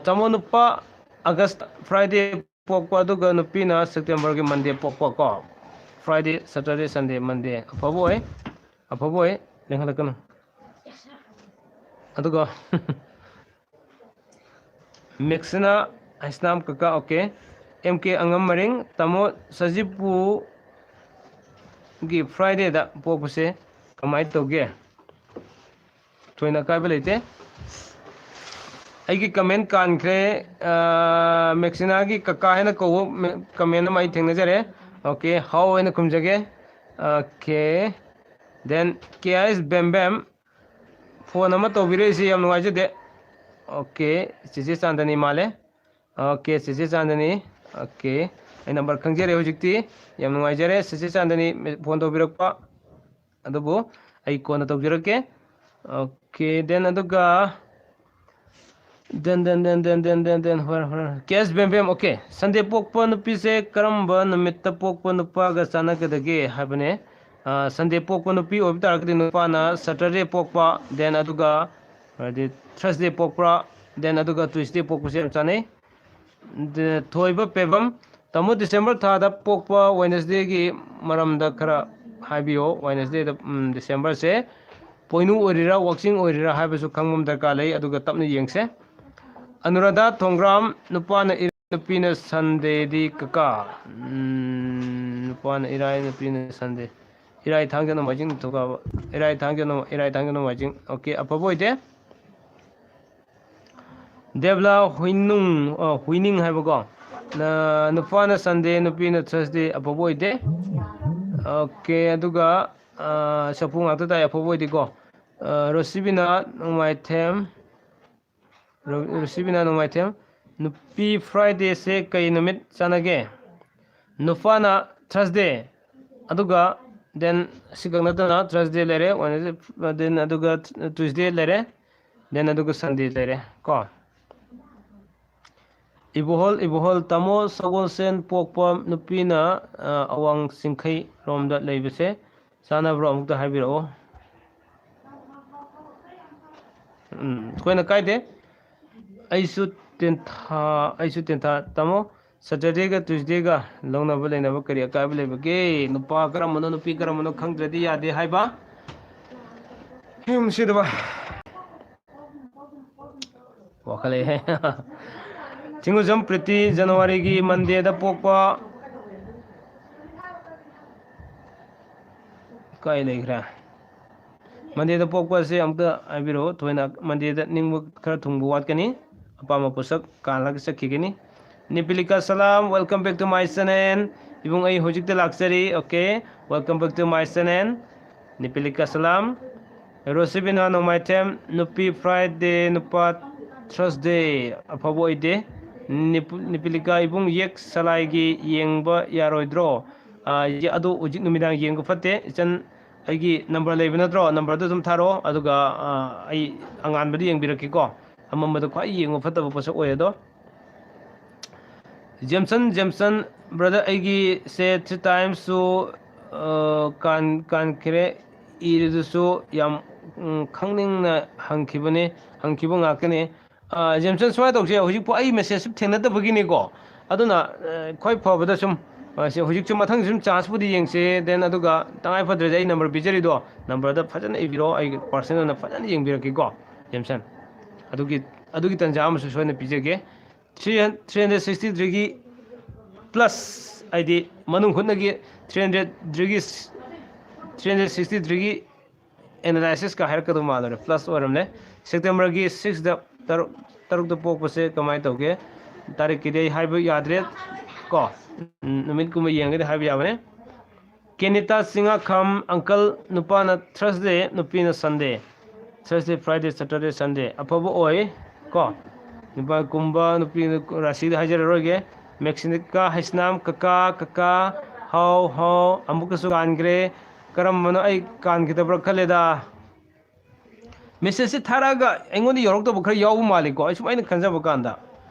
A: ꯇꯥꯃꯣ ꯅꯨꯄꯥ ꯑꯥꯒꯁ ꯐ꯭ꯔꯥꯏꯗꯦ ꯄꯣꯛꯄ ꯑꯗꯨꯒ ꯅꯨꯄꯤꯅ ꯁꯦꯞꯇꯦꯝꯕꯔꯒꯤ ꯃꯟꯗꯦ ꯄꯣꯛꯄ ꯀꯣ ꯐ꯭ꯔꯥꯏꯗꯦ ꯁꯦꯇꯔꯗꯦ ꯁꯟꯗꯦ ꯃꯟꯗꯦ ꯑꯐꯕ ꯑꯣꯏ ꯂꯦꯡꯍꯜꯂꯛꯀꯅꯨ ꯑꯗꯨꯒ ꯃꯦꯛꯁꯤꯅꯥ ꯍꯩꯁꯅꯥꯝ ꯀꯀꯥ ꯑꯣꯀꯦ ꯑꯦꯝ ꯀꯦ ꯑꯉꯝ ꯃꯔꯤꯡ ꯇꯥꯃꯣ ꯁꯖꯤꯄꯨ ꯒꯤ ꯐ꯭ꯔꯥꯏꯗꯦꯗ ꯄꯣꯛꯄꯁꯦ ꯀꯃꯥꯏꯅ ꯇꯧꯒꯦ ꯊꯣꯏꯅ ꯑꯀꯥꯏꯕ ꯂꯩꯇꯦ ꯑꯩꯒꯤ ꯀꯃꯦꯟ ꯀꯥꯟꯈ꯭ꯔꯦ ꯃꯦꯛꯁꯤꯅꯥꯒꯤ ꯀꯀꯥ ꯍꯥꯏꯅ ꯀꯧꯕ ꯀꯃꯦꯟ ꯑꯃ ꯑꯩ ꯊꯦꯡꯅꯖꯔꯦ ꯑꯣꯀꯦ ꯍꯥꯎ ꯍꯥꯏꯅ ꯈꯨꯝꯖꯒꯦ ꯑꯣꯀꯦ ꯗꯦꯟ ꯀꯦ ꯑꯥꯏ ꯑꯦꯁ ꯕꯦꯝ ꯕꯦꯝ ꯐꯣꯟ ꯑꯃ ꯇꯧꯕꯤꯔꯛꯏꯁꯤ ꯌꯥꯝ ꯅꯨꯡꯉꯥꯏꯖꯗꯦ ꯑꯣꯀꯦ ꯆꯦꯆꯦ ꯆꯥꯟꯗꯅꯤ ꯃꯥꯜꯂꯦ ꯑꯣꯀꯦ ꯆꯦꯆꯦ ꯆꯥꯟꯗꯅꯤ ꯑꯣꯀꯦ ꯑꯩ ꯅꯝꯕꯔ ꯈꯪꯖꯔꯦ ꯍꯧꯖꯤꯛꯇꯤ ꯌꯥꯝ ꯅꯨꯡꯉꯥꯏꯖꯔꯦ ꯆꯦꯆꯦ ꯆꯥꯟꯗꯅꯤ ꯐꯣꯟ ꯇꯧꯕꯤꯔꯛꯄ ꯑꯗꯨꯕꯨ ꯑꯩ ꯀꯣꯟꯅ ꯇꯧꯖꯔꯛꯀꯦ ꯑꯣꯀꯦ ꯗꯦꯟ ꯑꯗꯨꯒ ꯍꯣꯏ ꯀꯦꯁ ꯕꯦꯝ ꯕꯦꯝ ꯑꯣꯀꯦ ꯁꯟꯗꯦ ꯄꯣꯛꯄ ꯅꯨꯄꯤꯁꯦ ꯀꯔꯝꯕ ꯅꯨꯃꯤꯠꯇ ꯄꯣꯛꯄ ꯅꯨꯄꯥꯒ ꯆꯥꯟꯅꯒꯗꯒꯦ ꯍꯥꯏꯕꯅꯦ ꯁꯟꯗꯦ ꯄꯣꯛꯄ ꯅꯨꯄꯤ ꯑꯣꯏꯕ ꯇꯥꯔꯒꯗꯤ ꯅꯨꯄꯥꯅ ꯁꯇꯔꯗꯦ ꯄꯣꯛꯄ ꯗꯦꯟ ꯑꯗꯨꯒ ꯍꯥꯏꯗꯤ ꯊꯔꯁꯗꯦ ꯄꯣꯛꯄ ꯗꯦꯟ ꯑꯗꯨꯒ ꯇ꯭ꯋꯤꯁꯗꯦ ꯄꯣꯛꯄꯁꯦ ꯌꯥꯝ ꯆꯥꯅꯩ ꯊꯣꯏꯕ ꯄꯦꯕꯝ ꯇꯥꯃꯣ ꯗꯤꯁꯦꯝꯕꯔ ꯊꯥꯗ ꯄꯣꯛꯄ ꯋꯦꯅꯁꯗꯦꯒꯤ ꯃꯔꯝꯗ ꯈꯔ ꯍꯥꯏꯕꯤꯌꯣ ꯋꯦꯅꯁꯗꯦꯗ ꯗꯤꯁꯦꯝꯕꯔꯁꯦ ꯄꯣꯏꯅꯨ ꯑꯣꯏꯔꯤꯔꯥ ꯋꯥꯛꯆꯤꯡ ꯑꯣꯏꯔꯤꯔꯥ ꯍꯥꯏꯕꯁꯨ ꯈꯪꯕ ꯗꯔꯀꯥꯔ ꯂꯩ ꯑꯗꯨꯒ ꯇꯞꯅ ꯌꯦꯡꯁꯦ ꯑꯅꯨꯔꯥꯙꯥ ꯊꯣꯡꯒ꯭ꯔꯥꯝ ꯅꯨꯄꯥꯅ ꯏꯔꯥꯏ ꯅꯨꯄꯤꯅ ꯁꯟꯗꯦꯗꯤ ꯀꯀꯥ ꯅꯨꯄꯥꯅ ꯏꯔꯥꯏ ꯅꯨꯄꯤꯅ ꯁꯟꯗꯦ ꯏꯔꯥꯏ ꯊꯥꯡꯖ ꯅꯣꯡꯃꯥꯏꯖꯤꯡ ꯅꯤꯡꯊꯧꯀꯥꯕ ꯏꯔꯥꯏ ꯊꯥꯡꯖ ꯅꯣꯡꯃꯥꯏꯖꯤꯡ ꯑꯣꯀꯦ ꯑꯐꯕ ꯑꯣꯏꯗꯦ ꯗꯦꯕꯂꯥ ꯍꯨꯏꯅꯤꯡ ꯍꯥꯏꯕꯀꯣ ꯅꯨꯄꯥꯅ ꯁꯟꯗꯦ ꯅꯨꯄꯤꯅ ꯊꯔꯁꯗꯦ ꯑꯐꯕ ꯑꯣꯏꯗꯦ ꯑꯣꯀꯦ ꯑꯗꯨꯒ ꯁꯐꯨ ꯉꯥꯛꯇ ꯇꯥꯏ ꯑꯐꯕ ꯑꯣꯏꯗꯦꯀꯣ ꯔꯣꯁꯤꯕꯤꯅ ꯅꯣꯡꯃꯥꯏꯊꯦꯝ ꯅꯨꯄꯤ ꯐ꯭ꯔꯥꯏꯗꯦꯁꯦ ꯀꯩ ꯅꯨꯃꯤꯠ ꯆꯥꯟꯅꯒꯦ ꯅꯨꯄꯥꯅ ꯊꯔꯁꯗꯦ ꯑꯗꯨꯒ ꯗꯦꯟ ꯑꯁꯤꯈꯛ ꯅꯠꯇꯅ ꯊꯔꯁꯗꯦ ꯂꯩꯔꯦ ꯗꯦꯟ ꯑꯗꯨꯒ ꯇ꯭ꯋꯤꯁꯗꯦ ꯂꯩꯔꯦ ꯗꯦꯟ ꯑꯗꯨꯒ ꯁꯟꯗꯦ ꯂꯩꯔꯦ ꯀꯣ ꯏꯕꯣꯍꯜ ꯇꯥꯃꯣ ꯁꯒꯣꯜꯁꯦꯟ ꯄꯣꯛꯄ ꯅꯨꯄꯤꯅ ꯑꯋꯥꯡ ꯆꯤꯡꯈꯩ ꯔꯣꯝꯗ ꯂꯩꯕꯁꯦ ꯆꯥꯅꯕ꯭ꯔꯣ ꯑꯃꯨꯛꯇ ꯍꯥꯏꯕꯤꯔꯛꯑꯣ ꯑꯩꯈꯣꯏꯅ ꯀꯥꯏꯗꯦ ꯑꯩꯁꯨ ꯇꯦꯟꯊꯥ ꯇꯥꯃꯣ ꯁꯇꯔꯗꯦꯒ ꯇ꯭ꯋꯤꯁꯗꯦꯒ ꯂꯧꯅꯕ ꯂꯩꯅꯕ ꯀꯔꯤ ꯑꯀꯥꯏꯕ ꯂꯩꯕꯒꯦ ꯅꯨꯄꯥ ꯀꯔꯝꯕꯅꯣ ꯅꯨꯄꯤ ꯀꯔꯝꯕꯅꯣ ꯈꯪꯗ꯭ꯔꯗꯤ ꯌꯥꯗꯦ ꯍꯥꯏꯕ ꯁꯤꯗꯕ ꯋꯥꯈꯠꯂꯛꯑꯦ ꯆꯤꯡꯉꯨꯖꯝ ꯄ꯭ꯔꯤꯇꯤ ꯖꯅꯋꯥꯔꯤꯒꯤ ꯃꯟꯗꯦꯗ ꯄꯣꯛꯄ ꯀꯥꯏ ꯂꯩꯈ꯭ꯔꯦ ꯃꯟꯗꯦꯗ ꯄꯣꯛꯄ ꯑꯁꯦ ꯑꯃꯨꯛꯇ ꯍꯥꯏꯕꯤꯔꯛꯑꯣ ꯊꯣꯏꯅ ꯃꯟꯗꯦꯗ ꯅꯤꯡꯕ ꯈꯔ ꯊꯨꯡꯕ ꯋꯥꯠꯀꯅꯤ ꯑꯄꯥꯝꯕ ꯄꯣꯠꯁꯛ ꯀꯥꯜꯂꯒ ꯆꯠꯈꯤꯒꯅꯤ Nipilika Salam welcome back to my channel ꯏꯕꯨꯡ ꯑꯩ ꯍꯧꯖꯤꯛꯇ ꯂꯥꯛꯆꯔꯤ okay welcome back to my channel Nipilika Salam ꯔꯣꯁꯤꯕꯤꯅꯥ ꯅꯣꯡꯃꯥꯏꯊꯦꯝ ꯅꯨꯄꯤ ꯐ꯭ꯔꯥꯏꯗꯦ ꯅꯨꯄꯥ ꯊꯔꯁꯗꯦ ꯑꯐꯕ ꯑꯣꯏꯗꯦ ꯅꯤꯄꯤꯂꯤꯀꯥ ꯏꯕꯨꯡ ꯌꯦꯛ ꯁꯂꯥꯏꯒꯤ ꯌꯦꯡꯕ ꯌꯥꯔꯣꯏꯗ꯭ꯔꯣ ꯑꯗꯨ ꯍꯧꯖꯤꯛ ꯅꯨꯃꯤꯗꯥꯡ ꯌꯦꯡꯕ ꯐꯠꯇꯦ ꯏꯆꯟ ꯑꯩꯒꯤ ꯅꯝꯕꯔ ꯂꯩꯕ ꯅꯠꯇ꯭ꯔꯣ ꯅꯝꯕꯔꯗꯨ ꯑꯗꯨꯝ ꯊꯥꯔꯛꯑꯣ ꯑꯗꯨꯒ ꯑꯩ ꯑꯉꯥꯟꯕꯗ ꯌꯦꯡꯕꯤꯔꯛꯀꯦꯀꯣ ꯑꯃꯝꯕꯗ ꯈ꯭ꯋꯥꯏ ꯌꯦꯡꯕ ꯐꯠꯇꯕ ꯄꯣꯠꯁꯛ ꯑꯣꯏ ꯑꯗꯣ ꯖꯦꯝꯁꯟ ꯕ꯭ꯔꯗꯔ ꯑꯩꯒꯤꯁꯦ 3 times ꯀꯥꯟꯈ꯭ꯔꯦ ꯏꯔꯤꯗꯨꯁꯨ ꯌꯥꯝ ꯈꯪꯅꯤꯡꯅ ꯍꯪꯈꯤꯕ ꯉꯥꯛꯇꯅꯤ ꯖꯦꯝꯁꯟ ꯁꯨꯃꯥꯏꯅ ꯇꯧꯁꯦ ꯍꯧꯖꯤꯛꯄꯨ ꯑꯩ ꯃꯦꯁꯦꯖ ꯊꯦꯡꯅꯗꯕꯒꯤꯅꯤꯀꯣ ꯑꯗꯨꯅ ꯈ꯭ꯋꯥꯏ ꯐꯕꯗ ꯁꯨꯝ ꯍꯧꯖꯤꯛꯁꯨ ꯃꯊꯪ ꯁꯨꯝ ꯆꯥꯟꯁꯄꯨꯗꯤ ꯌꯦꯡꯁꯦ ꯗꯦꯟ ꯑꯗꯨꯒ ꯇꯉꯥꯏ ꯐꯗ꯭ꯔꯗꯤ ꯑꯩ ꯅꯝꯕꯔ ꯄꯤꯖꯔꯤꯗꯣ ꯅꯝꯕꯔꯗ ꯐꯖꯅ ꯏꯕꯤꯔꯣ ꯑꯩ ꯄꯥꯔꯁꯅꯦꯜ ꯑꯣꯏꯅ ꯐꯖꯅ ꯌꯦꯡꯕꯤꯔꯛꯀꯦꯀꯣ ꯖꯦꯝꯁꯟ ꯑꯗꯨꯒꯤ ꯇꯟꯖꯥ ꯑꯃꯁꯨ ꯁꯣꯏꯅ ꯄꯤꯖꯒꯦ 363ꯒꯤ ꯄ꯭ꯂꯁ ꯍꯥꯏꯗꯤ ꯃꯅꯨꯡ ꯍꯨꯠꯅꯒꯤ 363ꯒꯤ ꯑꯦꯅꯥꯂꯥꯏꯁꯤꯁꯀ ꯍꯥꯏꯔꯛꯀꯗꯧ ꯃꯥꯜꯂꯨꯔꯦ ꯄ꯭ꯂꯁ ꯑꯣꯏꯔꯝꯂꯦ ꯁꯦꯞꯇꯦꯝꯕꯔꯒꯤ 6ꯗ ꯇꯔꯨꯛꯇ ꯄꯣꯛꯄꯁꯦ ꯀꯃꯥꯏꯅ ꯇꯧꯒꯦ ꯇꯥꯔꯤꯛꯀꯤꯗꯤ ꯑꯩ ꯍꯥꯏꯕ ꯌꯥꯗ꯭ꯔꯦ ꯀꯣ ꯅꯨꯃꯤꯠꯀꯨꯝꯕ ꯌꯦꯡꯉꯒꯗꯤ ꯍꯥꯏꯕ ꯌꯥꯕꯅꯦ ꯀꯦꯅꯤꯇꯥ ꯆꯤꯡꯉꯥꯈꯝ ꯑꯪꯀꯜ ꯅꯨꯄꯥꯅ ꯊꯔꯁꯗꯦ ꯅꯨꯄꯤꯅ ꯁꯟꯗꯦ ꯊꯔꯁꯗꯦ ꯐ꯭ꯔꯥꯏꯗꯦ ꯁꯦꯇꯔꯗꯦ ꯁꯟꯗꯦ ꯑꯐꯕ ꯑꯣꯏ ꯀꯣ ꯅꯨꯄꯥ ꯀꯨꯝꯕ ꯅꯨꯄꯤ ꯔꯥꯁꯤꯗ ꯍꯥꯏꯖꯔꯔꯣꯏꯒꯦ ꯃꯦꯛꯁꯤꯅꯤꯀꯥ ꯍꯩꯁꯅꯥꯝ ꯀꯀꯥ ꯍꯥꯎ ꯑꯃꯨꯛꯀꯁꯨ ꯀꯥꯟꯈ꯭ꯔꯦ ꯀꯔꯝꯕꯅꯣ ꯑꯩ ꯀꯥꯟꯈꯤꯗꯕ꯭ꯔꯥ ꯈꯜꯂꯦꯗ ꯃꯦꯁꯦꯖꯁꯦ ꯊꯥꯔꯛꯑꯒ ꯑꯩꯉꯣꯟꯗ ꯌꯧꯔꯛꯇꯕ ꯈꯔ ꯌꯥꯎꯕ ꯃꯥꯜꯂꯤꯀꯣ ꯑꯩ ꯁꯨꯃꯥꯏꯅ ꯈꯟꯖꯕ ꯀꯥꯟꯗ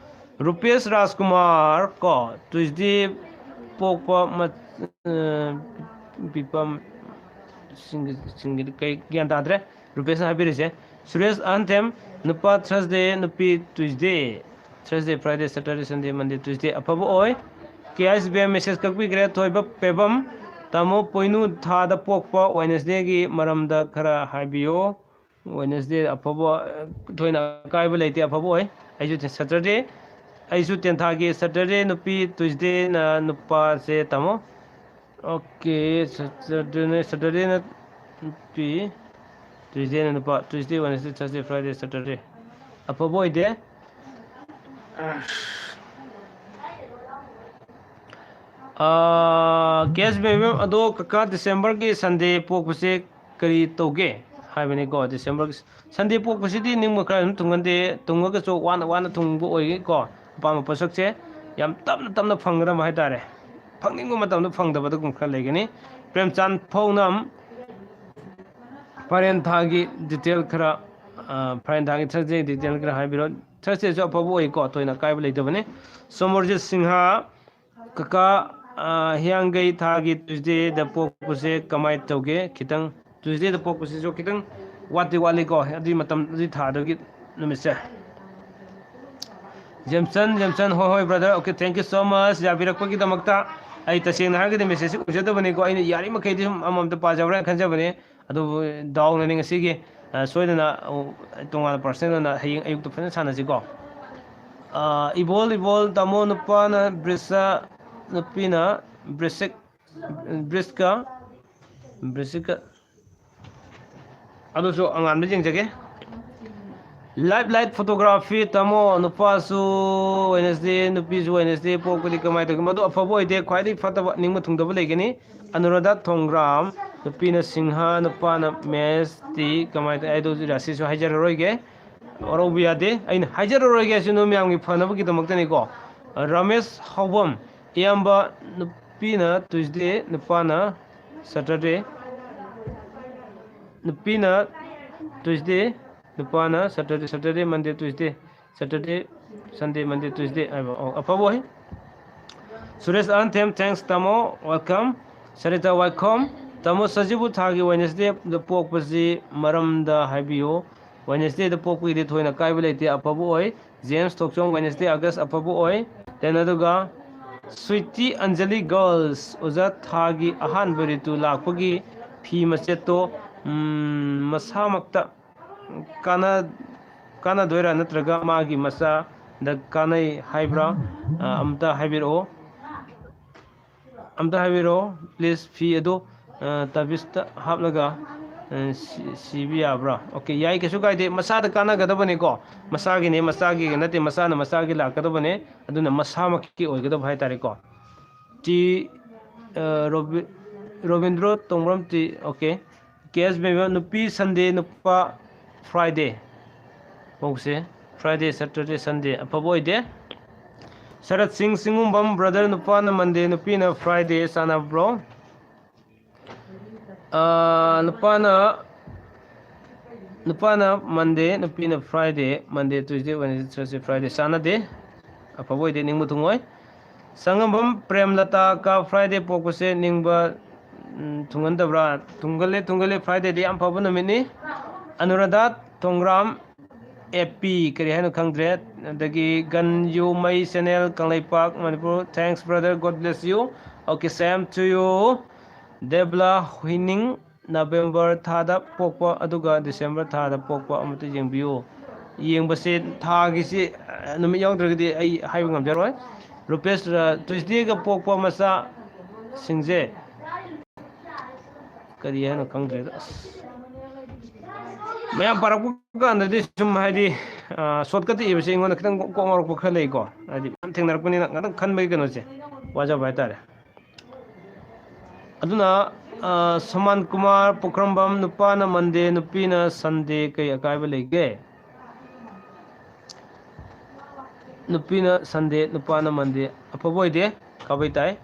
A: Rupesh Rajkumar ko Tuesday pokpa pipam singi kai gyan tadre Rupesh na habirise Suresh Anthem nupa Thursday nupi Tuesday Friday Saturday Sunday Monday Tuesday apabo oi KSB message kakpi gre thoiba pebam tamo poinu thada pokpa Wednesday gi maramda khara haibiyo Wednesday apabo thoina kaiba leite apabo oi aiju Saturday aiju tenthagi Saturday nupi Tuesday na nupa se tamo okay Saturday na nupi Tuesday na nupa Tuesday Wednesday Thursday Friday Saturday apabo ide guest baby ado kaka December ki Sunday pokpase kari toge haibane ko December Sunday pokpase di ning makra tungande tungaga so wana tungbo oi ko pam pasakse yam tamna phangra mai tare phangning matamda phangdaba da kum khra legani Premchand Phaunam Paren thagi detail khra Paren thagi Thursday detail khra haibiro Thursday so phabu oi ko toina kaiba leidabane Somorjit Singha kaka hiangai thagi Tuesday da pokpase kamai toge kitang Tuesday da pokpase so kitang wali ko adi matam adi thadagi numise Jameson hoi brother okay thank you so much jabirak pagi damakta ai taseng na hargade message ujada bane ko ai yari makai di amam ta pajawra khanja bane adu daw na ning asigi soidana tonga person na haying ayuk to fana sana ko ibol tamo nupa na brisa nupina briska ado so angan jeng jage live photography tamo nupa su Wednesday nupi su Wednesday pokuli kamai to madu afabo ide khwai fataba ningma thungdaba legani Anuradha Thongram nupina Singha nupa na mes ti kamai to aido rasi so hajar roige orobiya de ain hajar roige sinu myam gi phanaba gi damakta ni ko Ramesh Hobam Iyamba nupina Tuesday nupana Saturday nupina Tuesday nupana Saturday Monday Tuesday Saturday Sunday Monday Tuesday apabo hai Suresh Anthem thanks tamo welcome Sarita welcome tamo sajibu thagi Wednesday the pokpasi maramda haibiyo Wednesday the pokpi de thoina kaiba leite apabo oi James Tokchong Wednesday August apabo oi tenaduga Sweetie Anjali Girls Oza Thagi Ahan Beritu Lakpagi Fi Macheto Masamakta Kana Doira Natraga Magi Masa the Kanai Hybra Amta Habiro please Fi Edo Tabista Hablaga Sibia bra okay yai kesu gaide masa da kana gadabane ko masagi ne masagi nate masana masagi la kadabane aduna masama ki oigada bhai tare ko ti Robindro Tongram ti okay case me nupi Sunday nupa Friday bose Friday Saturday Sunday apaboide Sarat Singh Singumbam brother nupa na Monday nupi na Friday sana bro nupana Monday nupina Friday Monday Tuesday Wednesday Thursday Friday sana de apabo de ningmu thungoi sangambam Premlata ka Friday pokose ningba thungandabra thungale Friday de am pabo namini Anuradha Thongram AP kari hanu khangdre dagi gan you my channel Kanglai Park Manipur thanks brother God bless you okay same to you Debla Huining November thada pokpa aduga December thada pokpa amatu yengbiyo yengbase thagi si numi yawdragdi ai haiba ngamjaroi Rupesh Tuesday ga pokpa masa singje kari hanu khangdre mayam parakku gandadi sum haidi shortcut ibase ingona kitang ko marok khale ko adi thengnarakuni ngadang khanbai kanoche waja baitare aduna Saman Kumar Pokrambam nupana Monday nupina Sunday kay akaiba lege nupina Sunday nupana Monday apaboy de kabaitai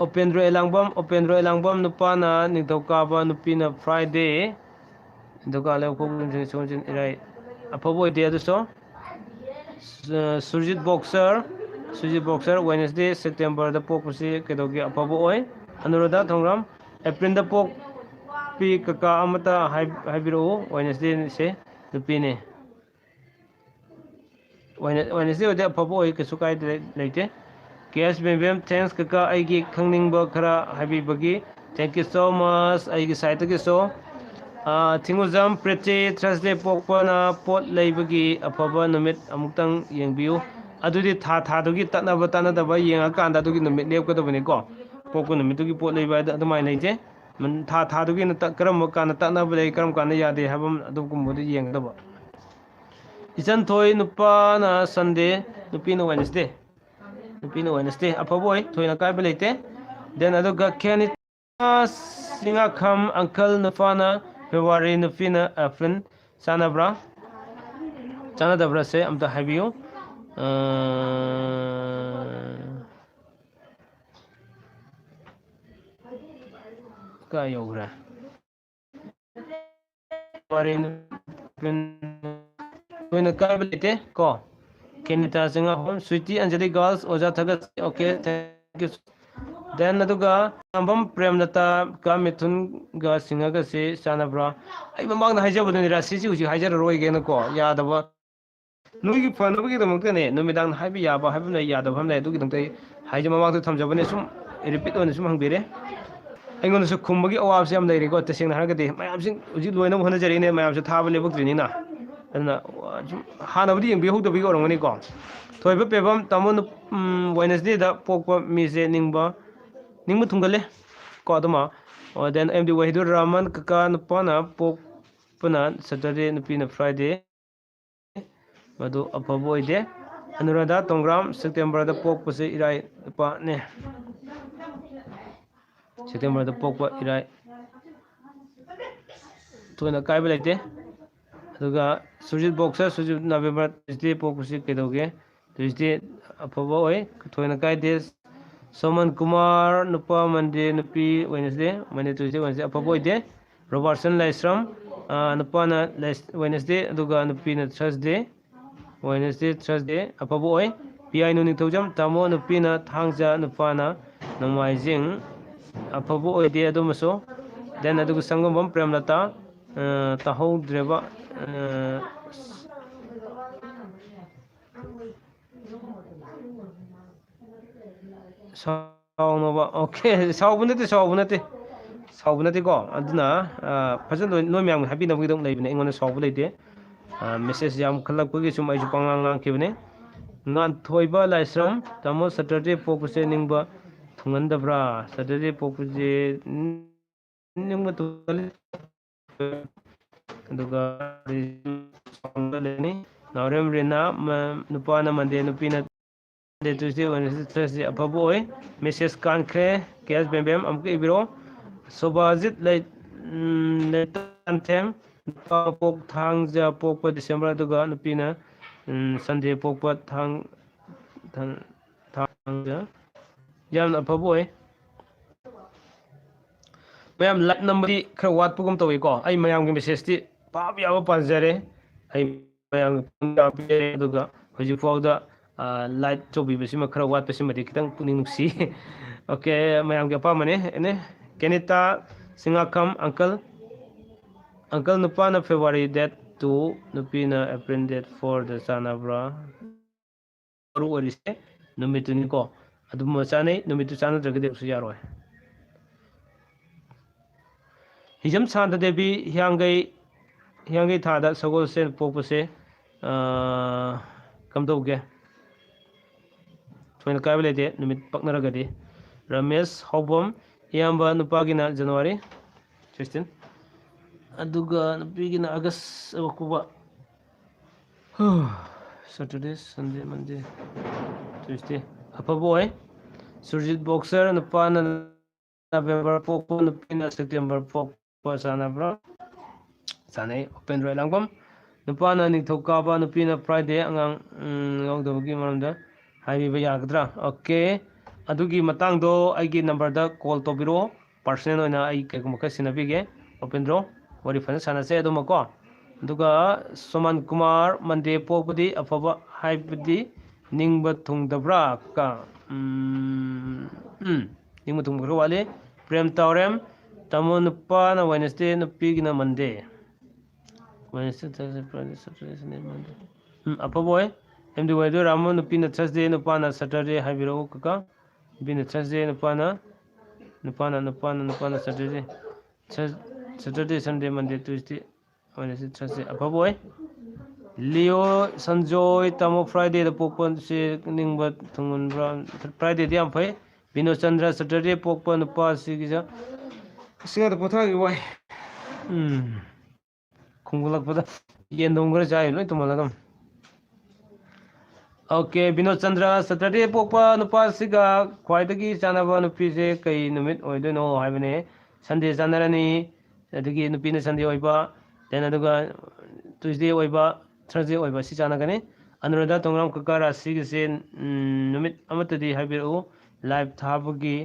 A: Opendro Elangbam nupana nigthokaba nupina Friday dogale ko irai apaboy de aduso Surjit Boxer Wednesday September da pokpasi kedogi apabo oi Anuradha Thongram April da pok pi kaka amata haibiro Wednesday se nupine Wednesday ode apabo oi kesu kai leite KS Bem thanks kaka aigi khangning khara habibagi thank you so much aigi site gi so Thinguzam Preti Thursday pokpana pot leibagi afaba numit amuktang yengbiu adudi dugi tanadaba yengakanda dugi numit lepkadabani ko pokko numitugi pot leiba adumai leite man dugi na karam kana tanaba lei karam kana yade habam adugumbu yengdaba Isan thoi nupa na Sunday nupi na Wednesday apaboi thoi na kaiba leite then aduga Kenny singa kham uncle nufana February nufina April sanabra sanadabra se amta habiyo ka yogra February nufina kaibalite ko Kenita singa home Sweetie Anjali girls oja thagas okay thank you then aduga ambam premnata ka mithun ga singa ga se sanabra ai mamang na haijabudani rasi ji uji haijar roi ge na ko yadaba nugi fanabagi damukta ne numidang haibi yaba haibna yadaba hamna dugi dangtai haija mamang tu thamjabane sum repeat on sum hangbire aingon su khumbagi awab se am leiri ko teseng haragade mayam sing uji loina hona jari ne mayam se thaba lebukrini na adna hanabudi yeng bihu dobi orongani ko thoiba pebam tamon Wednesday da pokpa mise ningba thungale ko adama then MD Wahidur Rahman kaka nupana pokpana Saturday nupina Friday madu apabo ide Anuradha Tongram September da pokpa se irai pa ne September da pokpa irai toina kaiba leite aduga Surjit Boxer Surjit November Tuesday pokpa se kedoge Tuesday apabo oi toina kaide Soman Kumar nupa Monday nupi Wednesday Tuesday Wednesday apabo ide Robertson Laisram nupa na Wednesday aduga nupi na Thursday apabo oi PI nu ningthaujam tamo nupi na thangja nupa na namaijing apabo oi de adumaso then aduga sangambam premlata tahau dreba saunova okay saubunate ko aduna fajan no myam happy na bugidong leibne engone saubu leite message jam khalak pugi sum ai pangang lang kibne ngan thoiba laisram tamo Saturday pokuse ningba thungandabra Saturday pokuse ningba tukali aduga leni naurem rena nupana mande nupina Tuesday Wednesday Thursday apabo oi message kan khe KS Bem amke ibiro Sobajit late anthem pok thangja pokpa December aduga nupina Sunday pokpa thangja yam apabo oi mayam lat number khara wat pugum tawi ko ai mayam gi message ti pab yawa panjare ai mayam pere aduga hoji fawda light chobi besima khara wat besima di kitang puning nuksi okay mayam ge pa mane ene Kenita Singakam uncle nupa na February date 2 nupi na April date 4 da sanabra ru orise numitu ni ko adum chane numitu chana dragde su yaroi hijam santa devi hyangai thada sagol sen pokpase kamdauge thoina kaibale de numit paknaragadi Ramesh Hobom iyamba nupagina January 16 aduga nupigina August abakuba Saturday Sunday Monday Tuesday apaboy Surjit Boxer nupana November pokpo nupina September pokpo sanabra sanai open right langbam nupana ningthokaba nupina Friday angang ngawdabagi maramda haibiba yagadra okay adugi matangdo aigi number da call tobiro personal oina ai kegumaka sinabige open draw wari fan sanase adumako
B: ꯑꯗꯨꯒ ꯁꯣꯃꯟ ꯀꯨꯃꯥꯔ ꯃꯟꯗꯦ ꯄꯣꯛꯄꯗꯤ ꯑꯐꯕ ꯍꯥꯏꯕꯗꯤ ꯅꯤꯡꯕ ꯊꯨꯡꯗꯕ꯭ꯔꯥ ꯀ ꯅꯤꯡꯕ ꯊꯨꯡꯕ ꯈꯔ ꯋꯥꯠꯂꯤ ꯄ꯭ꯔꯦꯝ ꯇꯥꯎꯔꯦꯝ ꯇꯥꯃꯣ ꯅꯨꯄꯥꯅ ꯋꯦꯅꯁꯗꯦ ꯅꯨꯄꯤꯒꯤꯅ ꯃꯟꯗꯦ ꯑꯐꯕ ꯑꯣꯏ ꯑꯦꯝꯗꯤ ꯑꯣꯏꯗꯣꯏ ꯔꯥꯃꯣ ꯅꯨꯄꯤꯅ ꯊꯔꯁꯗꯦ ꯅꯨꯄꯥꯅ ꯁꯇꯔꯗꯦ ꯍꯥꯏꯕꯤꯔꯛꯎ ꯀꯀꯥ ꯅꯨꯄꯤꯅ ꯊꯔꯁꯗꯦ ꯅꯨꯄꯥꯅ ꯁꯇꯔꯗꯦ ꯁꯟꯗꯦ ꯃꯟꯗꯦ ꯇ꯭ꯌꯨꯁꯗꯦ ꯋꯦꯅꯁꯗꯦ ꯊꯔꯁꯗꯦ ꯑꯐꯕ ꯑꯣꯏ ꯂꯤꯑꯣ ꯁꯟꯖꯣꯏ ꯇꯥꯃꯣ ꯐ꯭ꯔꯥꯏꯗꯦꯗ ꯄꯣꯛꯄꯁꯤ ꯅꯤꯡꯕ ꯊꯨꯡꯍꯟꯕ꯭ꯔꯥ ꯐ꯭ꯔꯥꯏꯗꯦꯗꯤ ꯌꯥꯝ ꯐꯩ ꯕꯤꯅꯣꯆꯟꯗ꯭ꯔ ꯁꯇꯔꯗꯦ ꯄꯣꯛꯄ ꯅꯨꯄꯥꯁꯤꯒꯤꯁ ꯉꯥꯛꯇ ꯄꯣꯊꯥꯒꯤ ꯋꯥꯏ ꯈꯨꯝꯒꯠꯂꯛꯄꯗ ꯌꯦꯟꯗꯣꯡ ꯈꯔ ꯆꯥꯏ ꯂꯣꯏ ꯇꯨꯝꯍꯜꯂꯒ ꯑꯣꯀꯦ ꯕꯤꯅꯣꯗ ꯆꯟꯗ꯭ꯔ ꯁꯇꯔꯗꯦ ꯄꯣꯛꯄ ꯅꯨꯄꯥꯁꯤꯒ ꯈ꯭ꯋꯥꯏꯗꯒꯤ ꯆꯥꯟꯅꯕ ꯅꯨꯄꯤꯁꯦ ꯀꯩ ꯅꯨꯃꯤꯠ ꯑꯣꯏꯗꯣꯏꯅꯣ ꯍꯥꯏꯕꯅꯦ ꯁꯟꯗꯦ ꯆꯥꯟꯅꯔꯅꯤ ꯑꯗꯒꯤ ꯅꯨꯄꯤꯅ ꯁꯟꯗꯦ ꯑꯣꯏꯕ ꯗꯦꯟ ꯑꯗꯨꯒ ꯇ꯭ꯌꯨꯁꯗꯦ ꯑꯣꯏꯕ ꯊꯔꯁꯗꯦ ꯑꯣꯏꯕ ꯁꯤ ꯆꯥꯟꯅꯒꯅꯤ ꯑꯅꯨꯔꯥꯙꯥ ꯇꯣꯡꯒ꯭ꯔꯥꯝ ꯀꯀꯥ ꯔꯥꯁꯤꯒꯤꯁꯦ ꯅꯨꯃꯤꯠ ꯑꯃꯠꯇꯗꯤ ꯍꯥꯏꯕꯤꯔꯛꯎ ꯂꯥꯏꯚ ꯊꯥꯕꯒꯤ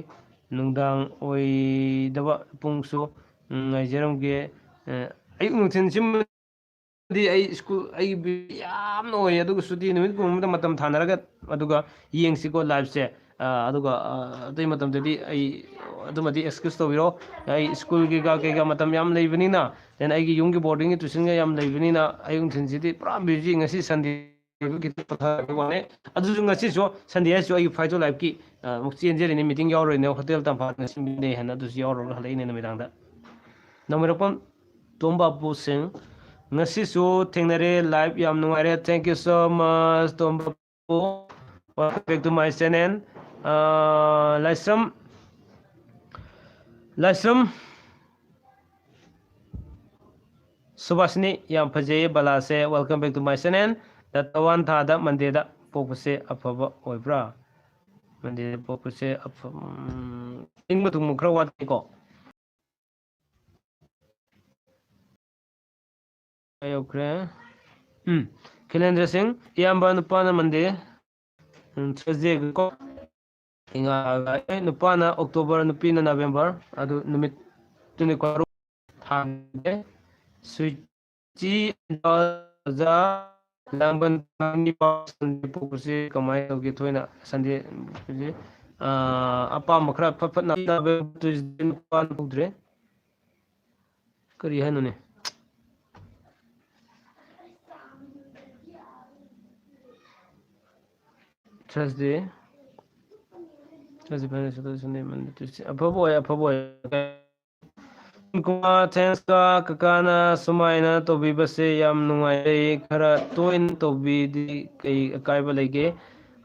B: ꯅꯨꯡꯗꯥꯡ ꯑꯣꯏꯗꯕ ꯄꯨꯡꯁꯨ ꯉꯥꯏꯖꯔꯝꯒꯦ ꯑꯌꯨꯛ ꯅꯨꯡꯊꯤꯟꯁꯤꯃꯗꯤ ꯑꯩ ꯁ꯭ꯀꯨꯜ ꯑꯩꯒꯤ ꯌꯥꯝꯅ ꯑꯣꯏ ꯑꯗꯨꯒ ꯁꯨꯇꯤ ꯅꯨꯃꯤꯠꯀꯨꯝꯕꯗ ꯃꯇꯝ ꯊꯥꯅꯔꯒ ꯑꯗꯨꯒ ꯌꯦꯡꯁꯤꯀꯣ ꯂꯥꯏꯚꯁꯦ ꯑꯗꯨꯒ ꯑꯇꯩ ꯃꯇꯝꯗꯗꯤ ꯑꯩ ꯑꯗꯨꯃꯗꯤ ꯑꯦꯛꯁꯀ꯭ꯌꯨꯁ ꯇꯧꯕꯤꯔꯣ ꯑꯩ ꯁ꯭ꯀꯨꯜꯒꯤꯒ ꯀꯩꯀꯥ ꯃꯇꯝ ꯌꯥꯝ ꯂꯩꯕꯅꯤꯅ ꯗꯦꯟ ꯑꯩꯒꯤ ꯌꯨꯝꯒꯤ ꯕꯣꯔꯗꯤꯡꯒꯤ ꯇꯨꯏꯁꯟꯒ ꯌꯥꯝ ꯂꯩꯕꯅꯤ나 ꯑꯌꯨꯛ ꯅꯨꯡꯊꯤꯟꯁꯤꯗꯤ ꯄꯨꯔꯥ ꯕꯤꯖꯤ ꯉꯁꯤ ꯁꯟꯗꯦ ꯋꯥꯅꯦ ꯑꯗꯨꯁꯨ ꯉꯁꯤꯁꯨ ꯁꯟꯗꯦ ꯍꯥꯏꯁꯨ ꯑꯩꯒꯤ ꯐꯥꯏꯇꯣ ꯂꯥꯏꯐꯀꯤ ꯑꯃꯨꯛ ꯆꯦꯟꯖꯔꯤꯅꯦ ꯃꯤꯇꯤꯡ ꯌꯥꯎꯔꯣꯏꯅꯦ ꯍꯣꯇꯦꯜ ꯇꯝꯐꯥ ꯉꯁꯤ ꯍꯥꯏꯅ ꯑꯗꯨꯁꯨ ꯌꯥꯎꯔꯒ ꯍꯜꯂꯛꯏꯅꯦ ꯅꯨꯃꯤꯗꯥꯡꯗ ꯅꯣꯡꯃꯩꯔꯛꯄꯝ ꯇꯣꯝꯕꯥꯄꯨ ꯁꯤꯡ ꯉꯁꯤꯁꯨ ꯊꯦꯡꯅꯔꯦ ꯂꯥꯏꯚ ꯌꯥꯝ ꯅꯨꯡꯉꯥꯏꯔꯦ ꯊꯦꯡꯛ ꯌꯨ ꯁꯣ ꯃꯆ ꯇꯣꯝꯕꯥꯄꯨ back to my channel Laishram ꯁꯨꯕꯥꯁꯤꯅꯤ ꯌꯥꯝ ꯐꯖꯩꯌꯦ ꯕꯂꯥꯁꯦ welcome back to my channel ꯇꯋꯥꯟ ꯊꯥꯗ ꯃꯟꯗꯦꯗ ꯄꯣꯛꯄꯁꯦ ꯑꯐꯕ ꯑꯣꯏꯕ꯭ꯔꯥ ꯃꯟꯗꯦꯗ ꯄꯣꯛꯄꯁꯦ ꯅꯤꯡꯕ ꯊꯨꯡꯕ ꯈꯔ ꯋꯥꯠꯀꯦꯀꯣ ꯌꯧꯈ꯭ꯔꯦ ꯈꯤꯂꯦꯟꯗ꯭ꯔ ꯁꯤꯡ ꯏꯌꯥꯝꯕ ꯅꯨꯄꯥꯅ ꯃꯟꯗꯦ ꯊꯔꯁꯗꯦꯀꯣ ꯅꯨꯄꯥꯅ ꯑꯣꯛꯇꯣꯕꯔ ꯅꯨꯄꯤꯅ ꯅꯕꯦꯝꯕꯔ ꯑꯗꯨ ꯅꯨꯃꯤꯠ ꯊꯥꯡꯖꯦ ꯁ꯭ꯋꯤꯆꯤ ꯑꯣꯖꯥ ꯂꯥꯡꯕꯟ ꯄꯣꯛꯄꯁꯤ ꯀꯃꯥꯏꯅ ꯇꯧꯒꯦ ꯊꯣꯏꯅ ꯁꯟꯗꯦ ꯑꯄꯥꯝꯕ ꯈꯔ ꯐꯠ ꯐꯠ ꯅꯨꯄꯥ ꯍꯧꯗ꯭ꯔꯦ ꯀꯔꯤ ꯍꯥꯏꯅꯣꯅꯦ ꯊꯔꯁꯗꯦ ꯑꯐꯕ ꯑꯣꯏ ꯊꯦꯡꯁꯀ ꯀꯀꯥꯅ ꯁꯨꯃꯥꯏꯅ ꯇꯧꯕꯤꯕꯁꯦ ꯌꯥꯝ ꯅꯨꯡꯉꯥꯏꯖꯩ ꯈꯔ ꯇꯣꯏꯅ ꯇꯧꯕꯤꯗꯤ ꯀꯩ ꯑꯀꯥꯏꯕ ꯂꯩꯒꯦ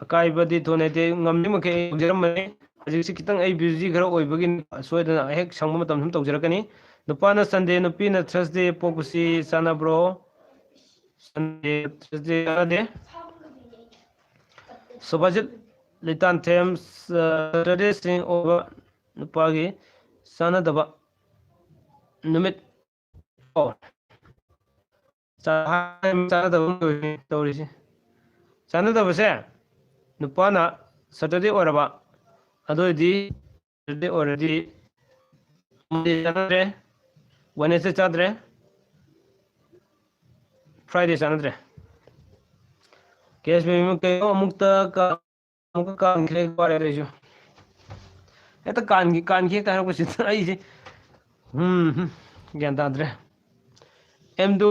B: ꯑꯀꯥꯏꯕꯗꯤ ꯊꯣꯏꯅꯗꯦ ꯉꯝꯃꯤ ꯃꯈꯩ ꯑꯩ ꯇꯧꯖꯔꯝꯕꯅꯤ ꯍꯧꯖꯤꯛꯁꯤ ꯈꯤꯇꯪ ꯑꯩ ꯕꯤꯖꯤ ꯈꯔ ꯑꯣꯏꯕꯒꯤ ꯁꯣꯏꯗꯅ ꯍꯦꯛ ꯁꯪꯕ ꯃꯇꯝ ꯁꯨꯝ ꯇꯧꯖꯔꯛꯀꯅꯤ ꯅꯨꯄꯥꯅ ꯁꯟꯗꯦ ꯅꯨꯄꯤꯅ ꯊꯔꯁꯗꯦ ꯄꯣꯛꯄꯁꯤ ꯆꯥꯟꯅꯕ꯭ꯔꯣ ꯁꯟꯗꯦ ꯊꯔꯁꯗꯦ ꯆꯥꯟꯅꯗꯦ ꯁꯨꯚꯥꯖꯤꯠ ꯂꯩꯇꯥꯟꯊꯦꯝ ꯁꯇꯔꯗꯦꯁꯤꯡ ꯑꯣꯏꯕ ꯅꯨꯄꯥꯒꯤ ꯆꯥꯟꯅꯗꯕ ꯅꯨꯃꯤꯠ ꯆꯥꯟꯅꯗꯕ ꯇꯧꯔꯤꯁꯤ ꯆꯥꯟꯅꯗꯕꯁꯦ ꯅꯨꯄꯥꯅ ꯁꯇꯔꯗꯦ ꯑꯣꯏꯔꯕ ꯑꯗꯨꯑꯣꯏꯗꯤ ꯁꯇꯔꯗꯦ ꯑꯣꯏꯔꯗꯤ ꯆꯥꯟꯅꯗ꯭ꯔꯦ ꯋꯦꯗꯅꯦꯁꯗꯦ ꯆꯥꯗ꯭ꯔꯦ ꯐ꯭ꯔꯥꯏꯗꯦ ꯆꯥꯟꯅꯗ꯭ꯔꯦ ꯀꯦꯁ ꯀꯩꯅꯣ ꯑꯃꯨꯛꯇ ꯀꯥꯟꯈ꯭ꯔꯦ ꯋꯥꯔꯦ ꯑꯩꯁꯨ ꯍꯦꯛꯇ ꯀꯥꯟꯈꯤ ꯍꯦꯛꯇ ꯍꯥꯏꯔꯛꯄꯁꯤꯗ ꯑꯩꯁꯦ ꯒ꯭ꯌꯥꯟ ꯇꯥꯗ꯭ꯔꯦ ꯑꯦꯝꯗꯨ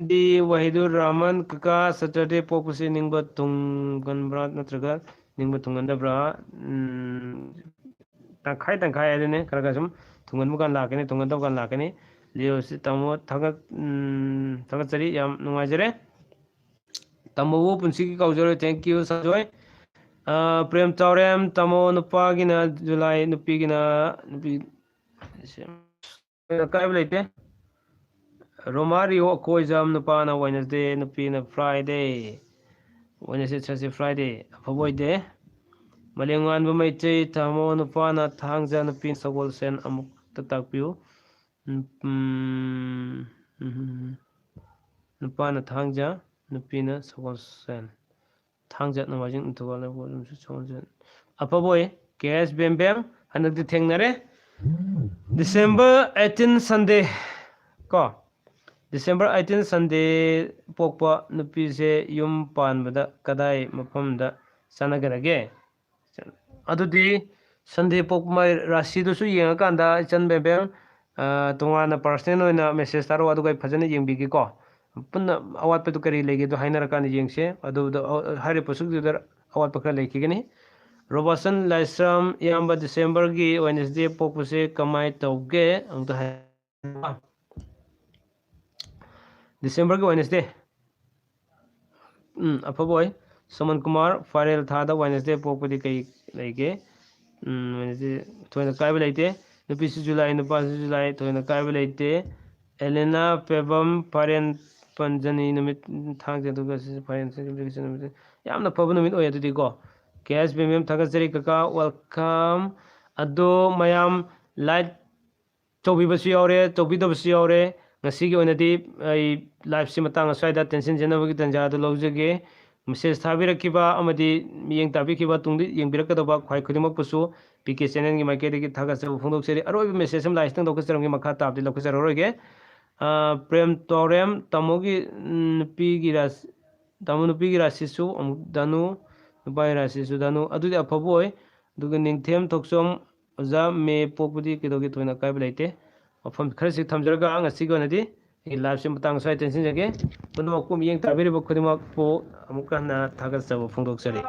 B: ꯗꯤ ꯋꯥꯍꯤꯗꯨꯔ ꯔꯍꯃꯟ ꯀꯀꯥ ꯁꯇꯔꯗꯦ ꯄꯣꯛꯄꯁꯤ ꯅꯤꯡꯕ ꯊꯨꯡꯒꯟꯕ꯭ꯔꯥ ꯅꯠꯇ꯭ꯔꯒ ꯅꯤꯡꯕ ꯊꯨꯡꯒꯟꯗꯕ꯭ꯔꯥ ꯇꯪꯈꯥꯏ ꯇꯪꯈꯥꯏ ꯍꯥꯏꯗꯨꯅꯤ ꯈꯔ ꯈꯔ ꯁꯨꯝ ꯊꯨꯡꯒꯟꯕ ꯀꯥꯟ ꯂꯥꯛꯀꯅꯤ ꯊꯨꯡꯒꯟꯗꯕ ꯀꯥꯟ ꯂꯥꯛꯀꯅꯤ ꯂꯤꯑꯣꯁꯤ ꯇꯥꯃꯣ ꯊꯥꯒꯠꯆꯔꯤ ꯌꯥꯝ ꯅꯨꯡꯉꯥꯏꯖꯔꯦ ꯇꯥꯃꯣꯕꯨ ꯄꯨꯟꯁꯤꯒꯤ ꯀꯥꯎꯖꯔꯣꯏ ꯊꯦꯡꯛ ꯌꯨ ꯁꯟꯖꯣꯏ ꯄ꯭ꯔꯦꯝ ꯆꯥꯎꯔꯦꯝ ꯇꯥꯃꯣ ꯅꯨꯄꯥꯒꯤꯅ ꯖꯨꯂꯥꯏ ꯅꯨꯄꯤꯒꯤꯅ ꯅꯨꯄꯤ ꯑꯀꯥꯏꯕ ꯂꯩꯇꯦ ꯔꯣꯃꯥꯔꯤꯌꯣ ꯑꯀꯣꯏꯖꯝ ꯅꯨꯄꯥꯅ ꯋꯦꯅꯁꯗꯦ ꯅꯨꯄꯤꯅ ꯐ꯭ꯔꯥꯏꯗꯦ ꯋꯦꯅꯁꯗꯦ ꯊꯔꯁꯗꯦ ꯐ꯭ꯔꯥꯏꯗꯦ ꯑꯐꯕ ꯑꯣꯏꯗꯦ ꯃꯥꯂꯦꯝꯉꯥꯟꯕ ꯃꯩꯇꯩ ꯇꯥꯃꯣ ꯅꯨꯄꯥꯅ ꯊꯥꯡꯖ ꯅꯨꯄꯤ ꯁꯒꯣꯜꯁꯦꯟ ꯑꯃꯨꯛꯇ ꯇꯥꯛꯄꯤꯌꯨ ꯅꯨꯄꯥꯅ ꯊꯥꯡꯖ ꯅꯨꯄꯤꯅ ꯁꯒꯣꯜꯁꯦꯟ ꯊꯥꯡꯖ ꯅꯣꯡꯃꯥꯏꯖꯤꯡ ꯅꯤꯡꯊꯧꯀꯥꯕ ꯁꯒꯣꯜꯁꯦꯟ ꯑꯐꯕ ꯑꯣꯏ ꯀꯦ ꯑꯦꯁ ꯕꯦꯝꯕꯦꯝ ꯍꯟꯗꯛꯇꯤ ꯊꯦꯡꯅꯔꯦ ꯗꯤꯁꯦꯝꯕꯔ 18 ꯁꯟꯗꯦ ꯀꯣ December 18 Sunday pokpa nupise yum panbada kadai mafamda sanagarage adudi Sunday pokma rasi dusu yengakanda ichan bebem tongana personal oina message taro adugai phajana yengbigi ko punna awat pe tu kari lege do hainara kan yengse adu hari pasuk dudar awat pakra lekigani Robertson Laisram yamba December gi Wednesday pokpuse kamai tauge angta December gi Wednesday apaboy Saman Kumar Farel thada Wednesday pokpudi kai lege Wednesday thoina kaiba leite nupisi July nupasi July thoina kaiba leite Elena Pebam Paren Panjani numit thang jaduga Paren numit yamna phabu numit oya tudi ko KS BMM thagasari kaka welcome ado mayam light tawbibasu yaure tawbidabasu yaure ngasigi oinadi ai live si matang aswaida tension janabagi tanja do lawjage message thabirakiba amadi miyeng tabikiba tungdi yengbirakadaba khwai khudimak pusu PK channel gi maike gi thagasabu phungdok seri aroi message am live tang dokasarang gi makha tabdi lokasaroroge prem torem tamogi nupi gi ras tamu nupi gi rasisu danu nupai rasisu danu adudi aphaboi duga ningthem thoksom oja me popudi kidogi thoina kaiba leite afam kharsi thamjaraga ngasi go nadi live sim matang sai tension jage puno kum yeng tabiri bo khudima po amuka na thagas sabu phungdok sari